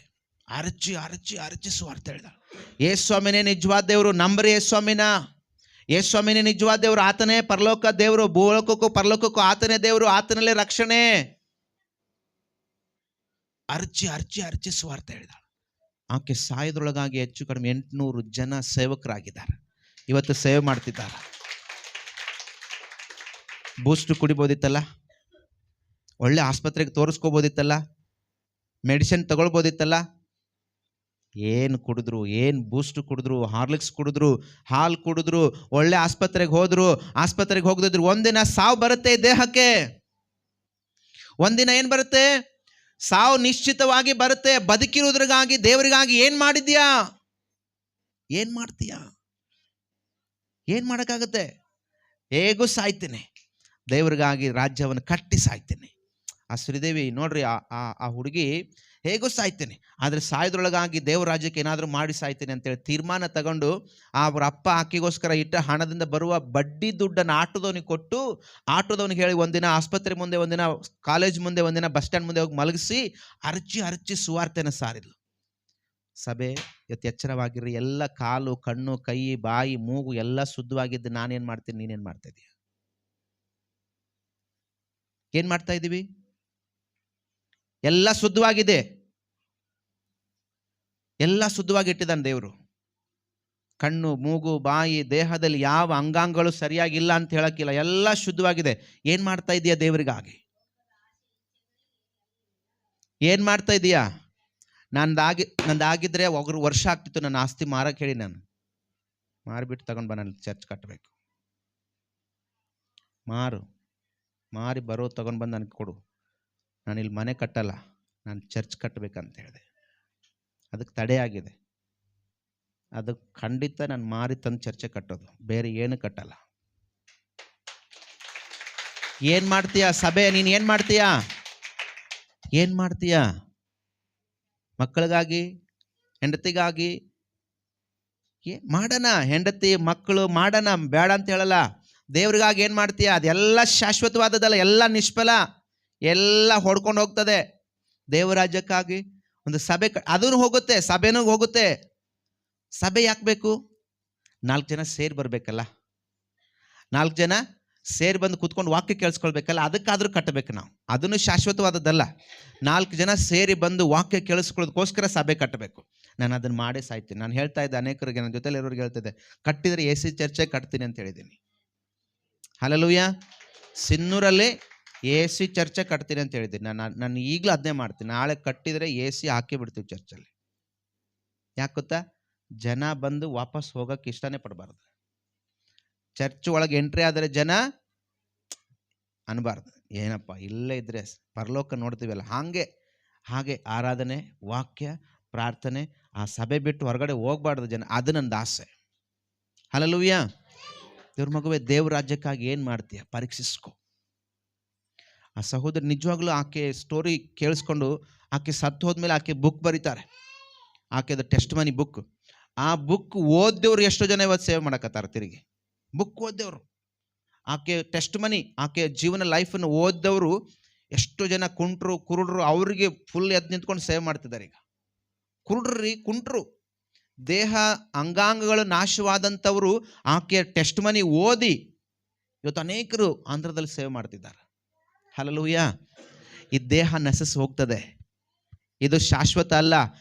ಅರಚಿ ಅರಚಿ ಅರಚಿ ಸುವಾರ್ತೆ ಹೇಳಿದ. ಯೇಸ್ವಾಮಿನೇ ನಿಜವಾದ ದೇವರು, ನಂಬರಿ ಯೇಸ್ವಾಮಿನ. ಯೇಸ್ವಾಮಿನೇ ನಿಜವಾದ ದೇವರು, ಆತನೇ ಪರಲೋಕ ದೇವರು, ಭೂಲೋಕಕ್ಕೂ ಪರಲೋಕಕ್ಕೂ ಆತನೇ ದೇವರು, ಆತನಲ್ಲೇ ರಕ್ಷಣೆ. ಅರ್ಚಿ ಅರ್ಚಿ ಅರ್ಚಿ ಸುವಾರ್ತೆ ಹೇಳಿದ. ಆಕೆ ಸಾಯದ್ರೊಳಗಾಗಿ ಹೆಚ್ಚು ಕಡಿಮೆ 800 ಜನ ಸೇವಕರಾಗಿದ್ದಾರೆ, ಇವತ್ತು ಸೇವೆ ಮಾಡ್ತಿದ್ದಾರೆ. ಬೂಸ್ಟ್ ಕುಡಿಬೋದಿತ್ತಲ್ಲ, ಒಳ್ಳೆ ಆಸ್ಪತ್ರೆಗೆ ತೋರಿಸ್ಕೋಬೋದಿತ್ತಲ್ಲ, ಮೆಡಿಸಿನ್ ತಗೊಳ್ಬೋದಿತ್ತಲ್ಲ. ಏನು ಕುಡಿದ್ರು, ಏನು ಬೂಸ್ಟ್ ಕುಡಿದ್ರು, ಹಾರ್ಲಿಕ್ಸ್ ಕುಡಿದ್ರು, ಹಾಲು ಕುಡಿದ್ರು, ಒಳ್ಳೆ ಆಸ್ಪತ್ರೆಗೆ ಹೋಗದಿದ್ರು ಒಂದಿನ ಸಾವು ಬರುತ್ತೆ ಈ ದೇಹಕ್ಕೆ. ಒಂದಿನ ಏನು ಬರುತ್ತೆ? ಸಾವು ನಿಶ್ಚಿತವಾಗಿ ಬರುತ್ತೆ. ಬದುಕಿರುವುದ್ರಿಗಾಗಿ ದೇವರಿಗಾಗಿ ಏನು ಮಾಡಿದ್ಯಾ? ಏನು ಮಾಡ್ತೀಯಾ? ಏನು ಮಾಡೋಕ್ಕಾಗುತ್ತೆ? ಹೇಗೂ ಸಾಯ್ತೀನಿ, ದೇವರಿಗಾಗಿ ರಾಜ್ಯವನ್ನು ಕಟ್ಟಿ ಸಾಯ್ತೀನಿ. ಆ ಶ್ರೀದೇವಿ ನೋಡ್ರಿ, ಆ ಹುಡುಗಿ ಹೇಗೂ ಸಾಯ್ತೀನಿ, ಆದರೆ ಸಾಯ್ದ್ರೊಳಗಾಗಿ ದೇವ್ರ ರಾಜ್ಯಕ್ಕೆ ಏನಾದರೂ ಮಾಡಿ ಸಾಯ್ತೀನಿ ಅಂತೇಳಿ ತೀರ್ಮಾನ ತಗೊಂಡು ಅವ್ರ ಅಪ್ಪ ಆಕೆಗೋಸ್ಕರ ಇಟ್ಟ ಹಣದಿಂದ ಬರುವ ಬಡ್ಡಿ ದುಡ್ಡನ್ನು ಆಟೋದವನಿಗೆ ಕೊಟ್ಟು, ಆಟೋದವನಿಗೆ ಹೇಳಿ ಒಂದಿನ ಆಸ್ಪತ್ರೆ ಮುಂದೆ, ಒಂದಿನ ಕಾಲೇಜ್ ಮುಂದೆ, ಒಂದಿನ ಬಸ್ ಸ್ಟ್ಯಾಂಡ್ ಮುಂದೆ ಹೋಗಿ ಮಲಗಿಸಿ ಅರಚಿ ಅರಚಿ ಸುವಾರ್ತೆನ ಸಾರಿದ್ಲು. ಸಭೆ, ಇವತ್ತು ಎಚ್ಚರವಾಗಿರ್ರಿ. ಎಲ್ಲ ಕಾಲು, ಕಣ್ಣು, ಕೈ, ಬಾಯಿ, ಮೂಗು ಎಲ್ಲ ಶುದ್ಧವಾಗಿದ್ದು ನಾನೇನು ಮಾಡ್ತೀನಿ, ನೀನೇನು ಮಾಡ್ತಾ ಇದೀಯ? ಏನು ಮಾಡ್ತಾ ಇದ್ದೀವಿ? ಎಲ್ಲ ಶುದ್ಧವಾಗಿದೆ, ಎಲ್ಲ ಶುದ್ಧವಾಗಿ ಇಟ್ಟಿದ್ದಾನೆ ದೇವರು. ಕಣ್ಣು, ಮೂಗು, ಬಾಯಿ, ದೇಹದಲ್ಲಿ ಯಾವ ಅಂಗಾಂಗಗಳು ಸರಿಯಾಗಿಲ್ಲ ಅಂತ ಹೇಳಕ್ಕಿಲ್ಲ, ಎಲ್ಲ ಶುದ್ಧವಾಗಿದೆ. ಏನು ಮಾಡ್ತಾ ಇದೀಯಾ ದೇವರಿಗಾಗಿ? ಏನು ಮಾಡ್ತಾ ಇದೀಯಾ? ನಂದಾಗಿದ್ರೆ ವರ್ಷ ಆಗ್ತಿತ್ತು ನನ್ನ ಆಸ್ತಿ ಮಾರಕ್ಕೆ ಹೇಳಿ, ನಾನು ಮಾರಿಬಿಟ್ಟು ತಗೊಂಡು ಬಾ, ನಾನು ಚರ್ಚ್ ಕಟ್ಟಬೇಕು. ಮಾರಿ ಬರೋ ತಗೊಂಡು ಬಂದು ನನಗೆ ಕೊಡು, ನಾನು ಇಲ್ಲಿ ಮನೆ ಕಟ್ಟಲ್ಲ, ನಾನು ಚರ್ಚ್ ಕಟ್ಟಬೇಕಂತ ಹೇಳಿದೆ. ಅದಕ್ಕೆ ತಡೆ ಆಗಿದೆ. ಅದಕ್ಕೆ ಖಂಡಿತ ನಾನು ಮಾರಿ ತಂದು ಚರ್ಚೆ ಕಟ್ಟೋದು, ಬೇರೆ ಏನು ಕಟ್ಟಲ್ಲ. ಏನ್ ಮಾಡ್ತೀಯ ಸಭೆ? ನೀನ್ ಏನ್ ಮಾಡ್ತೀಯ? ಏನ್ ಮಾಡ್ತೀಯ? ಮಕ್ಕಳಿಗಾಗಿ, ಹೆಂಡತಿಗಾಗಿ ಮಾಡೋಣ. ಹೆಂಡತಿ ಮಕ್ಕಳು ಮಾಡೋಣ, ಬೇಡ ಅಂತ ಹೇಳಲ್ಲ. ದೇವ್ರಿಗಾಗಿ ಏನ್ ಮಾಡ್ತೀಯ? ಅದೆಲ್ಲ ಶಾಶ್ವತವಾದದಲ್ಲ, ಎಲ್ಲ ನಿಷ್ಫಲ, ಎಲ್ಲ ಹೊಡ್ಕೊಂಡು ಹೋಗ್ತದೆ. ದೇವರಾಜ್ಯಕ್ಕಾಗಿ ಒಂದು ಸಭೆ ಅದೂ ಹೋಗುತ್ತೆ, ಸಭೆನೂ ಹೋಗುತ್ತೆ. ಸಭೆ ಯಾಕೆ ಬೇಕು? 4 ಜನ ಸೇರಿ ಬರ್ಬೇಕಲ್ಲ, 4 ಜನ ಸೇರಿ ಬಂದು ಕೂತ್ಕೊಂಡು ವಾಕ್ಯ ಕೇಳಿಸ್ಕೊಳ್ಬೇಕಲ್ಲ, ಅದಕ್ಕಾದ್ರೂ ಕಟ್ಟಬೇಕು ನಾವು. ಅದನ್ನು ಶಾಶ್ವತವಾದದ್ದಲ್ಲ. 4 ಜನ ಸೇರಿ ಬಂದು ವಾಕ್ಯ ಕೇಳಿಸ್ಕೊಳ್ಳೋದಕ್ಕೋಸ್ಕರ ಸಭೆ ಕಟ್ಟಬೇಕು. ನಾನು ಅದನ್ನು ಮಾಡೇ ಸಾಯ್ತೀನಿ. ನಾನು ಹೇಳ್ತಾ ಇದ್ದೆ ಅನೇಕರಿಗೆ, ನನ್ನ ಜೊತೆಲಿ ಇರೋರಿಗೆ ಹೇಳ್ತಿದ್ದೆ, ಕಟ್ಟಿದರೆ AC ಚರ್ಚೆ ಕಟ್ತೀನಿ ಅಂತ ಹೇಳಿದ್ದೀನಿ. ಹಲ್ಲೆಲೂಯ. ಸಿನ್ನೂರಲ್ಲಿ AC ಚರ್ಚೆ ಕಟ್ತೀನಿ ಅಂತ ಹೇಳಿದ್ದೀನಿ. ನಾನು ಈಗಲೂ ಅದನ್ನೇ ಮಾಡ್ತೀನಿ. ನಾಳೆ ಕಟ್ಟಿದರೆ AC ಹಾಕಿ ಬಿಡ್ತೀವಿ ಚರ್ಚಲ್ಲಿ. ಯಾಕೆ ಗೊತ್ತಾ? ಜನ ಬಂದು ವಾಪಸ್ ಹೋಗಕ್ಕೆ ಇಷ್ಟನೇ ಪಡಬಾರ್ದು. ಚರ್ಚ್ ಒಳಗೆ ಎಂಟ್ರಿ ಆದರೆ ಜನ ಅನ್ಬಾರ್ದು, ಏನಪ್ಪ ಇಲ್ಲೇ ಇದ್ರೆ ಪರಲೋಕ ನೋಡ್ತೀವಲ್ಲ, ಹಾಗೆ ಆರಾಧನೆ, ವಾಕ್ಯ, ಪ್ರಾರ್ಥನೆ, ಆ ಸಭೆ ಬಿಟ್ಟು ಹೊರಗಡೆ ಹೋಗ್ಬಾರ್ದು ಜನ. ಅದು ನನ್ನ ಆಸೆ. ಹಲ್ಲೆಲೂಯಾ. ದೇವ್ರ ಮಗುವೆ, ದೇವ್ರ ರಾಜ್ಯಕ್ಕಾಗಿ ಏನು ಮಾಡ್ತೀಯ ಪರೀಕ್ಷಿಸ್ಕೊ. ಆ ಸಹೋದರಿ ನಿಜವಾಗ್ಲೂ ಆಕೆ ಸ್ಟೋರಿ ಕೇಳಿಸ್ಕೊಂಡು, ಆಕೆ ಸತ್ತು ಹೋದ್ಮೇಲೆ ಆಕೆ ಬುಕ್ ಬರೀತಾರೆ, ಆಕೆದ ಟೆಸ್ಟ್ ಮನಿ ಬುಕ್. ಆ ಬುಕ್ ಓದ್ದವ್ರು ಎಷ್ಟೋ ಜನ ಇವತ್ತು ಸೇವ್ ಮಾಡಕತ್ತಾರೆ. ತಿರುಗಿ ಬುಕ್ ಓದ್ದವ್ರು, ಆಕೆ ಟೆಸ್ಟ್ ಮನಿ, ಆಕೆ ಜೀವನ ಲೈಫನ್ನು ಓದ್ದವರು ಎಷ್ಟೋ ಜನ ಕುಂಟ್ರು, ಕುರುಡ್ರು, ಅವ್ರಿಗೆ ಫುಲ್ ಎದ್ದು ನಿಂತ್ಕೊಂಡು ಸೇವ್ ಮಾಡ್ತಿದ್ದಾರೆ. ಈಗ ಕುಂಟ್ರು ದೇಹ ಅಂಗಾಂಗಗಳು ನಾಶವಾದಂಥವರು ಆಕೆ ಟೆಸ್ಟ್ ಮನಿ ಓದಿ ಇವತ್ತು ಅನೇಕರು ಆಂಧ್ರದಲ್ಲಿ ಸೇವ್ ಮಾಡ್ತಿದ್ದಾರೆ. ಹಲ್ಲೆಲೂಯಾ. ಈ ದೇಹ ನಶಿಸಿ ಹೋಗ್ತದೆ, ಇದು ಶಾಶ್ವತ ಅಲ್ಲ.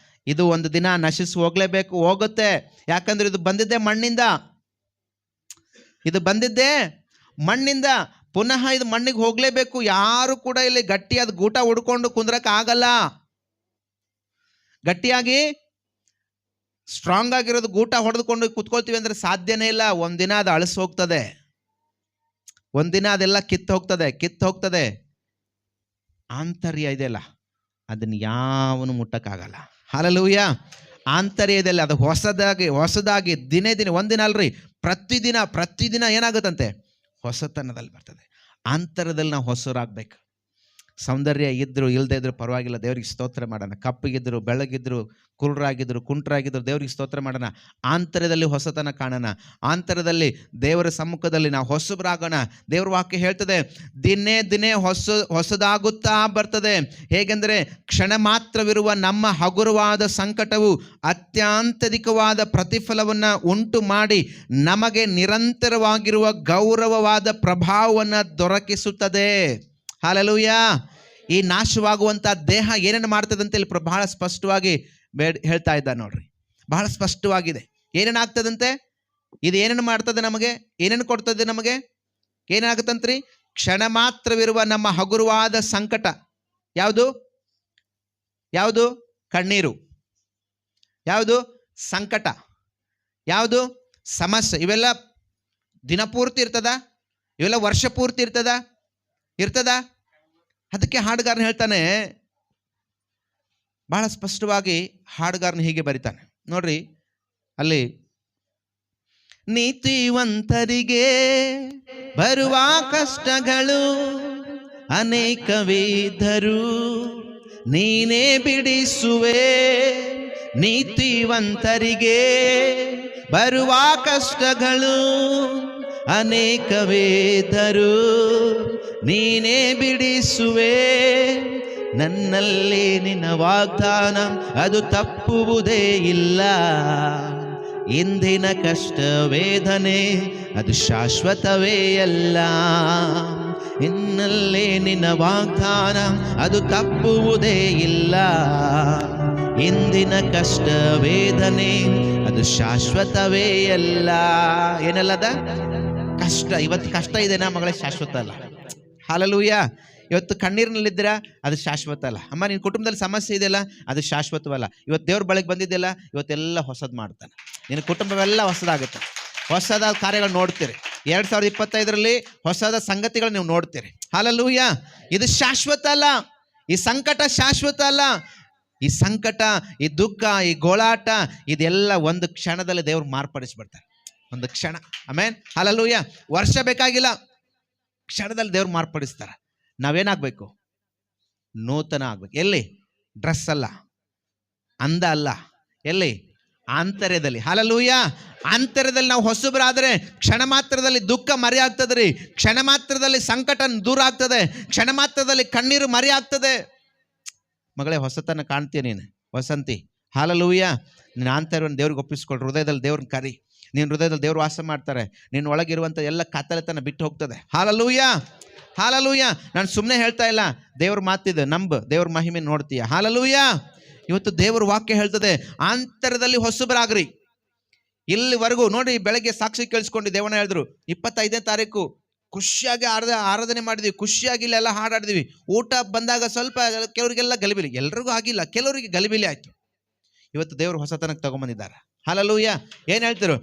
ಇದು ಒಂದು ದಿನ ನಶಿಸಿ ಹೋಗ್ಲೇಬೇಕು, ಹೋಗುತ್ತೆ. ಯಾಕಂದ್ರೆ ಇದು ಬಂದಿದ್ದೇ ಮಣ್ಣಿಂದ, ಪುನಃ ಇದು ಮಣ್ಣಿಗೆ ಹೋಗ್ಲೇಬೇಕು. ಯಾರು ಕೂಡ ಇಲ್ಲಿ ಗಟ್ಟಿಯಾದ ಗೂಟ ಹುಡ್ಕೊಂಡು ಕುಂದ್ರಕ್ಕೆ ಆಗಲ್ಲ. ಗಟ್ಟಿಯಾಗಿ ಸ್ಟ್ರಾಂಗ್ ಆಗಿರೋದು ಗೂಟ ಹೊಡೆದುಕೊಂಡು ಕೂತ್ಕೊಳ್ತೀವಿ ಅಂದ್ರೆ ಸಾಧ್ಯನೇ ಇಲ್ಲ. ಒಂದಿನ ಅದು ಅಳಿಸಿ ಹೋಗ್ತದೆ, ಒಂದಿನ ಅದೆಲ್ಲ ಕಿತ್ತು ಹೋಗ್ತದೆ. ಆಂತರ್ಯ ಇದೆಯಲ್ಲ, ಅದನ್ನ ಯಾವನು ಮುಟ್ಟಕ್ಕಾಗಲ್ಲ. ಹಲ್ಲೆಲೂಯ. ಆಂತರ್ಯ ಇದೆಯಲ್ಲ, ಅದು ಹೊಸದಾಗಿ ದಿನೇ ಒಂದಿನ ಅಲ್ರಿ, ಪ್ರತಿದಿನ ಏನಾಗುತ್ತಂತೆ? ಹೊಸತನದಲ್ಲಿ ಬರ್ತದೆ. ಆಂತರ್ಯದಲ್ಲಿ ನಾವು ಹೊಸರಾಗಬೇಕು. ಸೌಂದರ್ಯ ಇದ್ರು ಇಲ್ಲದೆ ಇದ್ರು ಪರವಾಗಿಲ್ಲ, ದೇವ್ರಿಗೆ ಸ್ತೋತ್ರ ಮಾಡೋಣ. ಕಪ್ಪಗಿದ್ರು, ಬೆಳಗಿದ್ರು, ಕುರುಡರಾಗಿದ್ರು, ಕುಂಟರಾಗಿದ್ರು, ದೇವ್ರಿಗೆ ಸ್ತೋತ್ರ ಮಾಡೋಣ. ಆಂತರ್ಯದಲ್ಲಿ ಹೊಸತನ ಕಾಣೋಣ. ಆಂತರ್ಯದಲ್ಲಿ ದೇವರ ಸಮ್ಮುಖದಲ್ಲಿ ನಾವು ಹೊಸಬರಾಗೋಣ. ದೇವ್ರ ವಾಕ್ಯ ಹೇಳ್ತದೆ, ದಿನೇ ಹೊಸದಾಗುತ್ತಾ ಬರ್ತದೆ. ಹೇಗೆಂದರೆ, ಕ್ಷಣ ಮಾತ್ರವಿರುವ ನಮ್ಮ ಹಗುರವಾದ ಸಂಕಟವು ಅತ್ಯಂತಧಿಕವಾದ ಪ್ರತಿಫಲವನ್ನು ಉಂಟು ಮಾಡಿ ನಮಗೆ ನಿರಂತರವಾಗಿರುವ ಗೌರವವಾದ ಪ್ರಭಾವವನ್ನು ದೊರಕಿಸುತ್ತದೆ. ಹಲ್ಲೆಲೂಯಾ. ಈ ನಾಶವಾಗುವಂಥ ದೇಹ ಏನೇನು ಮಾಡ್ತದೆ ಅಂತ ಇಲ್ಲಿ ಬಹಳ ಸ್ಪಷ್ಟವಾಗಿ ಹೇಳ್ತಾ ಇದ್ದ ನೋಡ್ರಿ. ಬಹಳ ಸ್ಪಷ್ಟವಾಗಿದೆ. ಏನೇನಾಗ್ತದಂತೆ? ಇದು ಏನೇನು ಮಾಡ್ತದೆ ನಮಗೆ? ಏನೇನು ಕೊಡ್ತದೆ ನಮಗೆ? ಏನಾಗುತ್ತಂತ್ರಿ? ಕ್ಷಣ ಮಾತ್ರವಿರುವ ನಮ್ಮ ಹಗುರವಾದ ಸಂಕಟ. ಯಾವುದು? ಕಣ್ಣೀರು. ಯಾವುದು? ಸಂಕಟ. ಯಾವುದು? ಸಮಸ್ಯೆ. ಇವೆಲ್ಲ ದಿನಪೂರ್ತಿ ಇರ್ತದ? ಇವೆಲ್ಲ ವರ್ಷ ಪೂರ್ತಿ ಇರ್ತದ? ಅದಕ್ಕೆ ಹಾಡುಗಾರನ ಹೇಳ್ತಾನೆ, ಬಹಳ ಸ್ಪಷ್ಟವಾಗಿ ಹಾಡುಗಾರನ ಹೀಗೆ ಬರಿತಾನೆ ನೋಡ್ರಿ. ಅಲ್ಲಿ ನೀತಿವಂತರಿಗೆ ಬರುವ ಕಷ್ಟಗಳು ಅನೇಕವಿದ್ದರೂ ನೀನೇ ಬಿಡಿಸುವೆ. ನೀತಿವಂತರಿಗೆ ಬರುವ ಕಷ್ಟಗಳು ಅನೇಕವಿದ್ದರೂ ನೀನೇ ಬಿಡಿಸುವೆ. ನನ್ನಲ್ಲಿ ನಿನ್ನ ವಾಗ್ದಾನ ಅದು ತಪ್ಪುವುದೇ ಇಲ್ಲ. ಇಂದಿನ ಕಷ್ಟ ವೇದನೆ ಅದು ಶಾಶ್ವತವೇ ಅಲ್ಲ. ಇನ್ನಲ್ಲೇ ನಿನ್ನ ವಾಗ್ದಾನ ಅದು ತಪ್ಪುವುದೇ ಇಲ್ಲ. ಇಂದಿನ ಕಷ್ಟ ವೇದನೆ ಅದು ಶಾಶ್ವತವೇ ಅಲ್ಲ. ಏನಲ್ಲದ ಕಷ್ಟ. ಇವತ್ತು ಕಷ್ಟ ಇದೆನಾ ಮಗಳೇ? ಶಾಶ್ವತ ಅಲ್ಲ. ಹಲ್ಲೆಲೂಯಾ. ಇವತ್ತು ಕಣ್ಣೀರಿನಲ್ಲಿದ್ದೀರಾ? ಅದು ಶಾಶ್ವತ ಅಲ್ಲ. ಅಮ್ಮ, ನಿನ್ನ ಕುಟುಂಬದಲ್ಲಿ ಸಮಸ್ಯೆ ಇದೆಯಲ್ಲ, ಅದು ಶಾಶ್ವತವಲ್ಲ. ಇವತ್ತು ದೇವ್ರ ಬಳಿಗೆ ಬಂದಿದ್ದೆಲ್ಲ, ಇವತ್ತೆಲ್ಲ ಹೊಸದು ಮಾಡ್ತಾನೆ. ನಿನ್ನ ಕುಟುಂಬವೆಲ್ಲ ಹೊಸದಾಗುತ್ತೆ. ಹೊಸದಾದ ಕಾರ್ಯಗಳು ನೋಡ್ತೀರಿ. 2025ರಲ್ಲಿ ಹೊಸದಾದ ಸಂಗತಿಗಳು ನೀವು ನೋಡ್ತೀರಿ. ಹಲ್ಲೆಲೂಯಾ. ಇದು ಶಾಶ್ವತ ಅಲ್ಲ. ಈ ಸಂಕಟ ಶಾಶ್ವತ ಅಲ್ಲ. ಈ ಸಂಕಟ, ಈ ದುಃಖ, ಈ ಗೋಳಾಟ, ಇದೆಲ್ಲ ಒಂದು ಕ್ಷಣದಲ್ಲಿ ದೇವ್ರು ಮಾರ್ಪಡಿಸ್ಬಿಡ್ತಾರೆ. ಒಂದು ಕ್ಷಣ. ಆಮೆನ್. ಹಲ್ಲೆಲೂಯಾ. ವರ್ಷ ಬೇಕಾಗಿಲ್ಲ, ಕ್ಷಣದಲ್ಲಿ ದೇವ್ರು ಮಾರ್ಪಡಿಸ್ತಾರೆ. ನಾವೇನಾಗಬೇಕು? ನೂತನ ಆಗ್ಬೇಕು. ಎಲ್ಲಿ? ಡ್ರೆಸ್ ಅಲ್ಲ, ಅಂದ ಅಲ್ಲ, ಎಲ್ಲಿ? ಆಂತರ್ಯದಲ್ಲಿ. ಹಲ್ಲೆಲೂಯ. ಆಂತರ್ಯದಲ್ಲಿ ನಾವು ಹೊಸಬರಾದರೆ ಕ್ಷಣ ಮಾತ್ರದಲ್ಲಿ ದುಃಖ ಮರೆ ಆಗ್ತದೆ ರೀ. ಕ್ಷಣ ಮಾತ್ರದಲ್ಲಿ ಸಂಕಟ ದೂರ ಆಗ್ತದೆ. ಕ್ಷಣ ಮಾತ್ರದಲ್ಲಿ ಕಣ್ಣೀರು ಮರೆ ಆಗ್ತದೆ. ಮಗಳೇ, ಹೊಸತನ ಕಾಣ್ತೀಯ ನೀನು, ವಸಂತಿ. ಹಲ್ಲೆಲೂಯ. ನಿನ್ನ ಆಂತರ್ಯವನ್ನು ದೇವ್ರಿಗೆ ಒಪ್ಪಿಸ್ಕೊಳ್ರಿ. ಹೃದಯದಲ್ಲಿ ದೇವ್ರನ್ನ ಕರಿ. ನಿನ್ನ ಹೃದಯದಲ್ಲಿ ದೇವ್ರು ವಾಸ ಮಾಡ್ತಾರೆ. ನಿನ್ನ ಒಳಗಿರುವಂಥ ಎಲ್ಲ ಕತ್ತಲೆತನ ಬಿಟ್ಟು ಹೋಗ್ತದೆ. Hallelujah, hallelujah. ನಾನು ಸುಮ್ಮನೆ ಹೇಳ್ತಾ ಇಲ್ಲ, ದೇವ್ರ ಮಾತಿದೆ, ನಂಬು, ದೇವ್ರ ಮಹಿಮೆ ನೋಡ್ತೀಯ. ಹಲ್ಲೆಲೂಯ. ಇವತ್ತು ದೇವ್ರ ವಾಕ್ಯ ಹೇಳ್ತದೆ, ಆಂತರ್ಯದಲ್ಲಿ ಹೊಸಬರಾಗ್ರಿ. ಇಲ್ಲಿವರೆಗೂ ನೋಡಿ, ಬೆಳಗ್ಗೆ ಸಾಕ್ಷಿ ಕೇಳಿಸ್ಕೊಂಡು ದೇವನ ಹೇಳಿದ್ರು, 25ನೇ ತಾರೀಕು ಖುಷಿಯಾಗಿ ಆರಾಧನೆ ಮಾಡಿದ್ವಿ, ಖುಷಿಯಾಗಿ ಇಲ್ಲೆಲ್ಲ ಹಾಡಾಡಿದ್ವಿ. ಊಟ ಬಂದಾಗ ಸ್ವಲ್ಪ ಕೆಲವರಿಗೆಲ್ಲ ಗಲಿಬಿಲಿ, ಎಲ್ರಿಗೂ ಆಗಿಲ್ಲ, ಕೆಲವರಿಗೆ ಗಲಿಬಿಲಿ ಆಯ್ತು. ಇವತ್ತು ದೇವರು ಹೊಸತನಕ್ಕೆ ತಗೊಂಬಂದಿದ್ದಾರೆ. ಹಲ್ಲೆಲೂಯ. ಏನು ಹೇಳ್ತಿರು?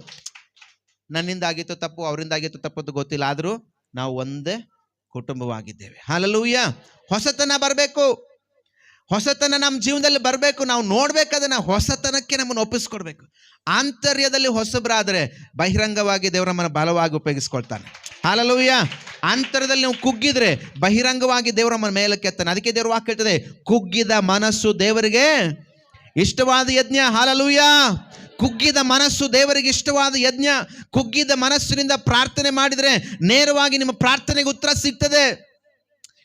ನನ್ನಿಂದ ಆಗಿತ್ತು ತಪ್ಪು, ಅವರಿಂದ ಆಗಿತ್ತು ತಪ್ಪು ಗೊತ್ತಿಲ್ಲ, ಆದರೂ ನಾವು ಒಂದೇ ಕುಟುಂಬವಾಗಿದ್ದೇವೆ. ಹಲ್ಲೆಲೂಯ. ಹೊಸತನ ಬರಬೇಕು. ಹೊಸತನ ನಮ್ಮ ಜೀವನದಲ್ಲಿ ಬರಬೇಕು. ನಾವು ನೋಡ್ಬೇಕಾದ್ರೆ ಹೊಸತನಕ್ಕೆ ನಮ್ಮನ್ನು ಒಪ್ಪಿಸ್ಕೊಡ್ಬೇಕು. ಆಂತರ್ಯದಲ್ಲಿ ಹೊಸಬರಾದರೆ ಬಹಿರಂಗವಾಗಿ ದೇವರ ನಮ್ಮನ್ನು ಬಲವಾಗಿ ಉಪಯೋಗಿಸ್ಕೊಳ್ತಾನೆ. ಹಲ್ಲೆಲೂಯ. ಆಂತರ್ಯದಲ್ಲಿ ನಾವು ಕುಗ್ಗಿದ್ರೆ ಬಹಿರಂಗವಾಗಿ ದೇವರ ನಮ್ಮ ಮೇಲಕ್ಕೆ ಎತ್ತಾನೆ. ಅದಕ್ಕೆ ದೇವರು ವಾಕ್ಯ ಹೇಳ್ತದೆ, ಕುಗ್ಗಿದ ಮನಸ್ಸು ದೇವರಿಗೆ ಇಷ್ಟವಾದ ಯಜ್ಞ. ಹಲ್ಲೆಲೂಯ. ಕುಗ್ಗಿದ ಮನಸ್ಸು ದೇವರಿಗೆ ಇಷ್ಟವಾದ ಯಜ್ಞ. ಕುಗ್ಗಿದ ಮನಸ್ಸಿನಿಂದ ಪ್ರಾರ್ಥನೆ ಮಾಡಿದರೆ ನೇರವಾಗಿ ನಿಮ್ಮ ಪ್ರಾರ್ಥನೆಗೆ ಉತ್ತರ ಸಿಗ್ತದೆ.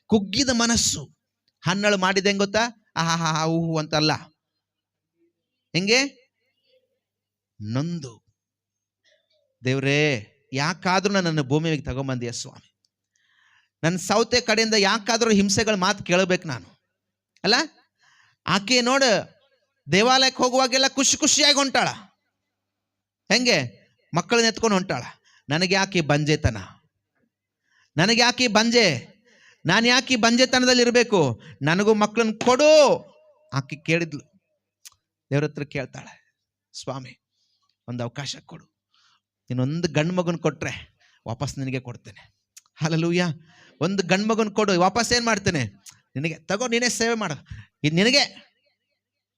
ಕುಗ್ಗಿದ ಮನಸ್ಸು ಹನ್ನಳು ಮಾಡಿದೆ ಹೆಂಗೆ ಗೊತ್ತಾ? ಆಹಾ ಊಹು ಅಂತಲ್ಲ, ಹೆಂಗೆ? ನೊಂದು, ದೇವ್ರೇ ಯಾಕಾದ್ರೂ ನನ್ನನ್ನು ಭೂಮಿಗೆ ತಗೊಂಬಂದಿಯ ಸ್ವಾಮಿ, ನನ್ನ ಸೌತೆ ಕಡೆಯಿಂದ ಯಾಕಾದ್ರೂ ಹಿಂಸೆಗಳ ಮಾತು ಕೇಳಬೇಕು ನಾನು ಅಲ್ಲ. ಆಕೆ ನೋಡು, ದೇವಾಲಯಕ್ಕೆ ಹೋಗುವಾಗೆಲ್ಲ ಖುಷಿಯಾಗಿ ಹೊಂಟಾಳ. ಹೆಂಗೆ? ಮಕ್ಕಳನ್ನ ಎತ್ಕೊಂಡು ಹೊಂಟಾಳ. ನನಗೆ ಯಾಕೆ ಬಂಜೆತನ? ನನಗೆ ಯಾಕೆ ಬಂಜೆ? ನಾನು ಯಾಕೆ ಬಂಜೆತನದಲ್ಲಿ ಇರಬೇಕು? ನನಗೂ ಮಕ್ಕಳನ್ನ ಕೊಡು. ಆಕೆ ಕೇಳಿದ್ಲು, ದೇವ್ರ ಹತ್ರ ಕೇಳ್ತಾಳೆ, ಸ್ವಾಮಿ ಒಂದು ಅವಕಾಶ ಕೊಡು, ಇನ್ನೊಂದು ಗಂಡು ಮಗನ ಕೊಟ್ಟರೆ ವಾಪಸ್ ನಿನಗೆ ಕೊಡ್ತೇನೆ. ಹಲ್ಲೆಲೂಯ. ಒಂದು ಗಂಡು ಮಗನ ಕೊಡು, ವಾಪಸ್ ಏನು ಮಾಡ್ತೇನೆ? ನಿನಗೆ ತಗೋ, ನೀನೇ ಸೇವೆ ಮಾಡು, ಇದು ನಿನಗೆ.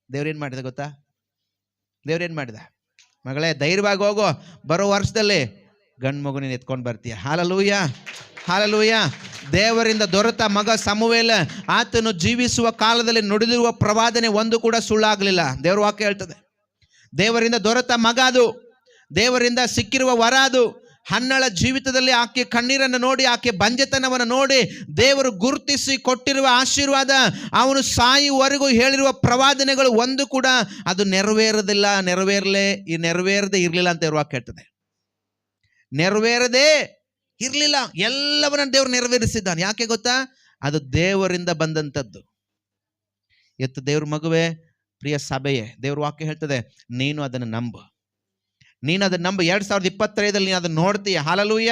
ದೇವ್ರೇನು ಮಾಡಿದ ಗೊತ್ತಾ? ದೇವ್ರೇನು ಮಾಡಿದ? ಮಗಳೇ ಧೈರ್ಯವಾಗಿ ಹೋಗೋ, ಬರೋ ವರ್ಷದಲ್ಲಿ ಗಂಡು ಮಗು ನೀನು ಎತ್ಕೊಂಡು ಬರ್ತೀಯ. Hallelujah, hallelujah. ದೇವರಿಂದ ದೊರೆತ ಮಗ ಸಮುವೇಲ, ಆತನು ಜೀವಿಸುವ ಕಾಲದಲ್ಲಿ ನುಡಿದಿರುವ ಪ್ರವಾದನೆ ಒಂದು ಕೂಡ ಸುಳ್ಳಾಗಲಿಲ್ಲ. ದೇವ್ರ ವಾಕ್ಯ ಹೇಳ್ತದೆ, ದೇವರಿಂದ ದೊರೆತ ಮಗ ಅದು, ದೇವರಿಂದ ಸಿಕ್ಕಿರುವ ವರ ಅದು. ಹನ್ನಳ ಜೀವಿತದಲ್ಲಿ ಆಕೆ ಕಣ್ಣೀರನ್ನು ನೋಡಿ, ಆಕೆ ಬಂಜೆತನವನ್ನು ನೋಡಿ ದೇವರು ಗುರುತಿಸಿ ಕೊಟ್ಟಿರುವ ಆಶೀರ್ವಾದ, ಅವನು ಸಾಯುವವರೆಗೂ ಹೇಳಿರುವ ಪ್ರವಾದನೆಗಳು ಒಂದು ಕೂಡ ಅದು ನೆರವೇರದಿಲ್ಲ, ನೆರವೇರದೇ ಇರಲಿಲ್ಲ ಅಂತ ದೇವ್ರ ವಾಕ್ಯ ಹೇಳ್ತದೆ. ನೆರವೇರದೇ ಇರಲಿಲ್ಲ, ಎಲ್ಲವನ್ನ ದೇವರು ನೆರವೇರಿಸಿದ್ದಾನೆ. ಯಾಕೆ ಗೊತ್ತಾ? ಅದು ದೇವರಿಂದ ಬಂದಂಥದ್ದು. ಎತ್ತು ದೇವ್ರ ಮಗುವೆ, ಪ್ರಿಯ ಸಭೆಯೇ, ದೇವ್ರ ವಾಕ್ಯ ಹೇಳ್ತದೆ, ನೀನು ಅದನ್ನು ನಂಬು, ನೀನು ಅದನ್ನು ನಂಬು. 2025 ನೀನು ಅದನ್ನು ನೋಡ್ತೀಯ. ಹಲ್ಲೆಲೂಯ.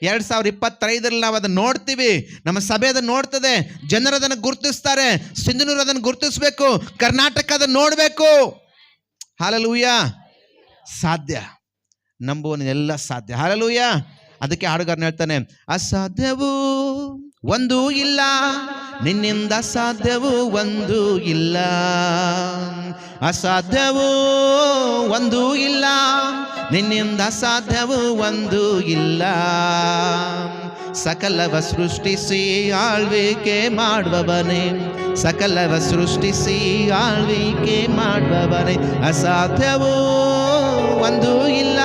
2025 ನಾವು ಅದನ್ನು ನೋಡ್ತೀವಿ. ನಮ್ಮ ಸಭೆ ಅದನ್ನು ನೋಡ್ತದೆ, ಜನರು ಅದನ್ನು ಗುರುತಿಸ್ತಾರೆ. ಸಿಂಧನೂರು ಅದನ್ನು ಗುರುತಿಸ್ಬೇಕು, ಕರ್ನಾಟಕ ಅದನ್ನು ನೋಡಬೇಕು. ಹಲ್ಲೆಲೂಯ. ಸಾಧ್ಯ, ನಂಬುವನೆಲ್ಲ ಸಾಧ್ಯ. ಹಲ್ಲೆಲೂಯ. ಅದಕ್ಕೆ ಹಾಡುಗಾರನ ಹೇಳ್ತಾನೆ, ಅಸಾಧ್ಯವೂ ಒಂದೂ ಇಲ್ಲ, ನಿನ್ನಿಂದ ಸಾಧ್ಯವೂ ಒಂದೂ ಇಲ್ಲ. ಅಸಾಧ್ಯವೂ ಒಂದೂ ಇಲ್ಲ, ನಿನ್ನಿಂದ ಸಾಧ್ಯವೂ ಒಂದೂ ಇಲ್ಲ. ಸಕಲವ ಸೃಷ್ಟಿಸಿ ಆಳ್ವಿಕೆ ಮಾಡುವವನೇ, ಸಕಲವ ಸೃಷ್ಟಿಸಿ ಆಳ್ವಿಕೆ ಮಾಡುವವನೇ. ಅಸಾಧ್ಯವೂ ಒಂದೂ ಇಲ್ಲ,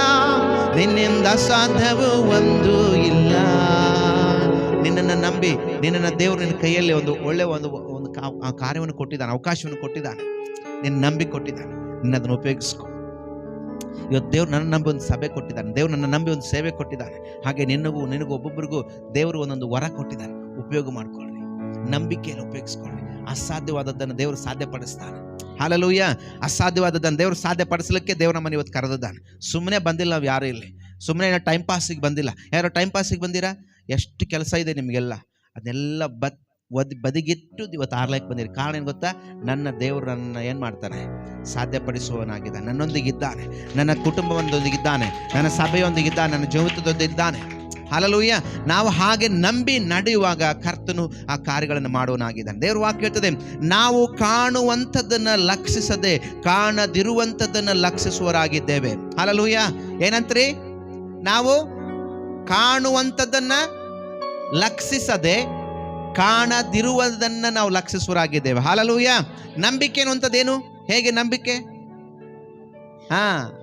ನಿನ್ನಿಂದ ಸಾಧ್ಯವೂ ಒಂದೂ ಇಲ್ಲ. ನಿನ್ನನ್ನು ನಂಬಿ, ನಿನ್ನನ್ನು ದೇವರು ನಿನ್ನ ಕೈಯಲ್ಲಿ ಒಂದು ಒಳ್ಳೆ ಒಂದು ಕಾರ್ಯವನ್ನು ಕೊಟ್ಟಿದ್ದಾನೆ, ಅವಕಾಶವನ್ನು ಕೊಟ್ಟಿದ್ದಾನೆ, ನಿನ್ನ ನಂಬಿ ಕೊಟ್ಟಿದ್ದಾನೆ. ನಿನ್ನದನ್ನು ಉಪಯೋಗಿಸ್ಕೊ. ಇವತ್ತು ದೇವ್ರು ನನ್ನ ನಂಬಿ ಒಂದು ಸಭೆ ಕೊಟ್ಟಿದ್ದಾನೆ, ದೇವ್ರು ನನ್ನ ನಂಬಿ ಒಂದು ಸೇವೆ ಕೊಟ್ಟಿದ್ದಾನೆ. ಹಾಗೆ ನಿನಗೂ ಒಬ್ಬೊಬ್ಬರಿಗೂ ದೇವರು ಒಂದೊಂದು ವರ ಕೊಟ್ಟಿದ್ದಾನೆ. ಉಪಯೋಗ ಮಾಡ್ಕೊಳ್ಳಿ, ನಂಬಿಕೆಯನ್ನು ಉಪಯೋಗಿಸ್ಕೊಳ್ಳಿ. ಅಸಾಧ್ಯವಾದದ್ದನ್ನು ದೇವರು ಸಾಧ್ಯಪಡಿಸ್ತಾನೆ. ಹಲ್ಲೆಲೂಯ. ಅಸಾಧ್ಯವಾದದ್ದನ್ನು ದೇವರು ಸಾಧ್ಯಪಡಿಸಲಿಕ್ಕೆ ದೇವ್ರ ನಮ್ಮನ್ನು ಇವತ್ತು ಕರೆದಿದ್ದಾನೆ. ಸುಮ್ಮನೆ ಬಂದಿಲ್ಲ ನಾವು ಯಾರು ಇಲ್ಲಿ, ಸುಮ್ಮನೆ ಟೈಮ್ ಪಾಸಿಗೆ ಬಂದಿಲ್ಲ. ಯಾರೋ ಟೈಮ್ ಪಾಸಿಗೆ ಬಂದಿರಾ? ಎಷ್ಟು ಕೆಲಸ ಇದೆ ನಿಮಗೆಲ್ಲ, ಅದನ್ನೆಲ್ಲ ಬದಿಗಿಟ್ಟು ಇವತ್ತು ಆರ್ಲೈಕ್ ಬಂದಿರಿ. ಕಾರಣ ಏನು ಗೊತ್ತಾ? ನನ್ನ ದೇವರು ನನ್ನ ಏನು ಮಾಡ್ತಾನೆ? ಸಾಧ್ಯಪಡಿಸುವವನಾಗಿದ್ದಾನೆ. ನನ್ನೊಂದಿಗಿದ್ದಾನೆ, ನನ್ನ ಕುಟುಂಬವೊಂದಿಗಿದ್ದಾನೆ, ನನ್ನ ಸಭೆಯೊಂದಿಗಿದ್ದಾನೆ, ನನ್ನ ಜೀವಿತದೊಂದಿಗಿದ್ದಾನೆ. ಹಲ್ಲೆಲೂಯ. ನಾವು ಹಾಗೆ ನಂಬಿ ನಡೆಯುವಾಗ ಕರ್ತನು ಆ ಕಾರ್ಯಗಳನ್ನು ಮಾಡುವನಾಗಿದ್ದಾನೆ. ದೇವ್ರ ವಾಕ್ಯ ಹೇಳ್ತದೆ, ನಾವು ಕಾಣುವಂಥದ್ದನ್ನು ಲಕ್ಷಿಸದೆ ಕಾಣದಿರುವಂಥದ್ದನ್ನು ಲಕ್ಷಿಸುವರಾಗಿದ್ದೇವೆ. ಹಲ್ಲೆಲೂಯ. ಏನಂತ್ರಿ? ನಾವು ಕಾಣುವಂಥದ್ದನ್ನು ಲಕ್ಷಿಸದೆ ಕಾಣದಿರುವುದನ್ನ ನಾವು ಲಕ್ಷಿಸುವರಾಗಿದ್ದೇವೆ. ಹಲ್ಲೆಲೂಯಾ. ನಂಬಿಕೆ ಅನ್ನುವಂಥದ್ದೇನು? ಹೇಗೆ ನಂಬಿಕೆ?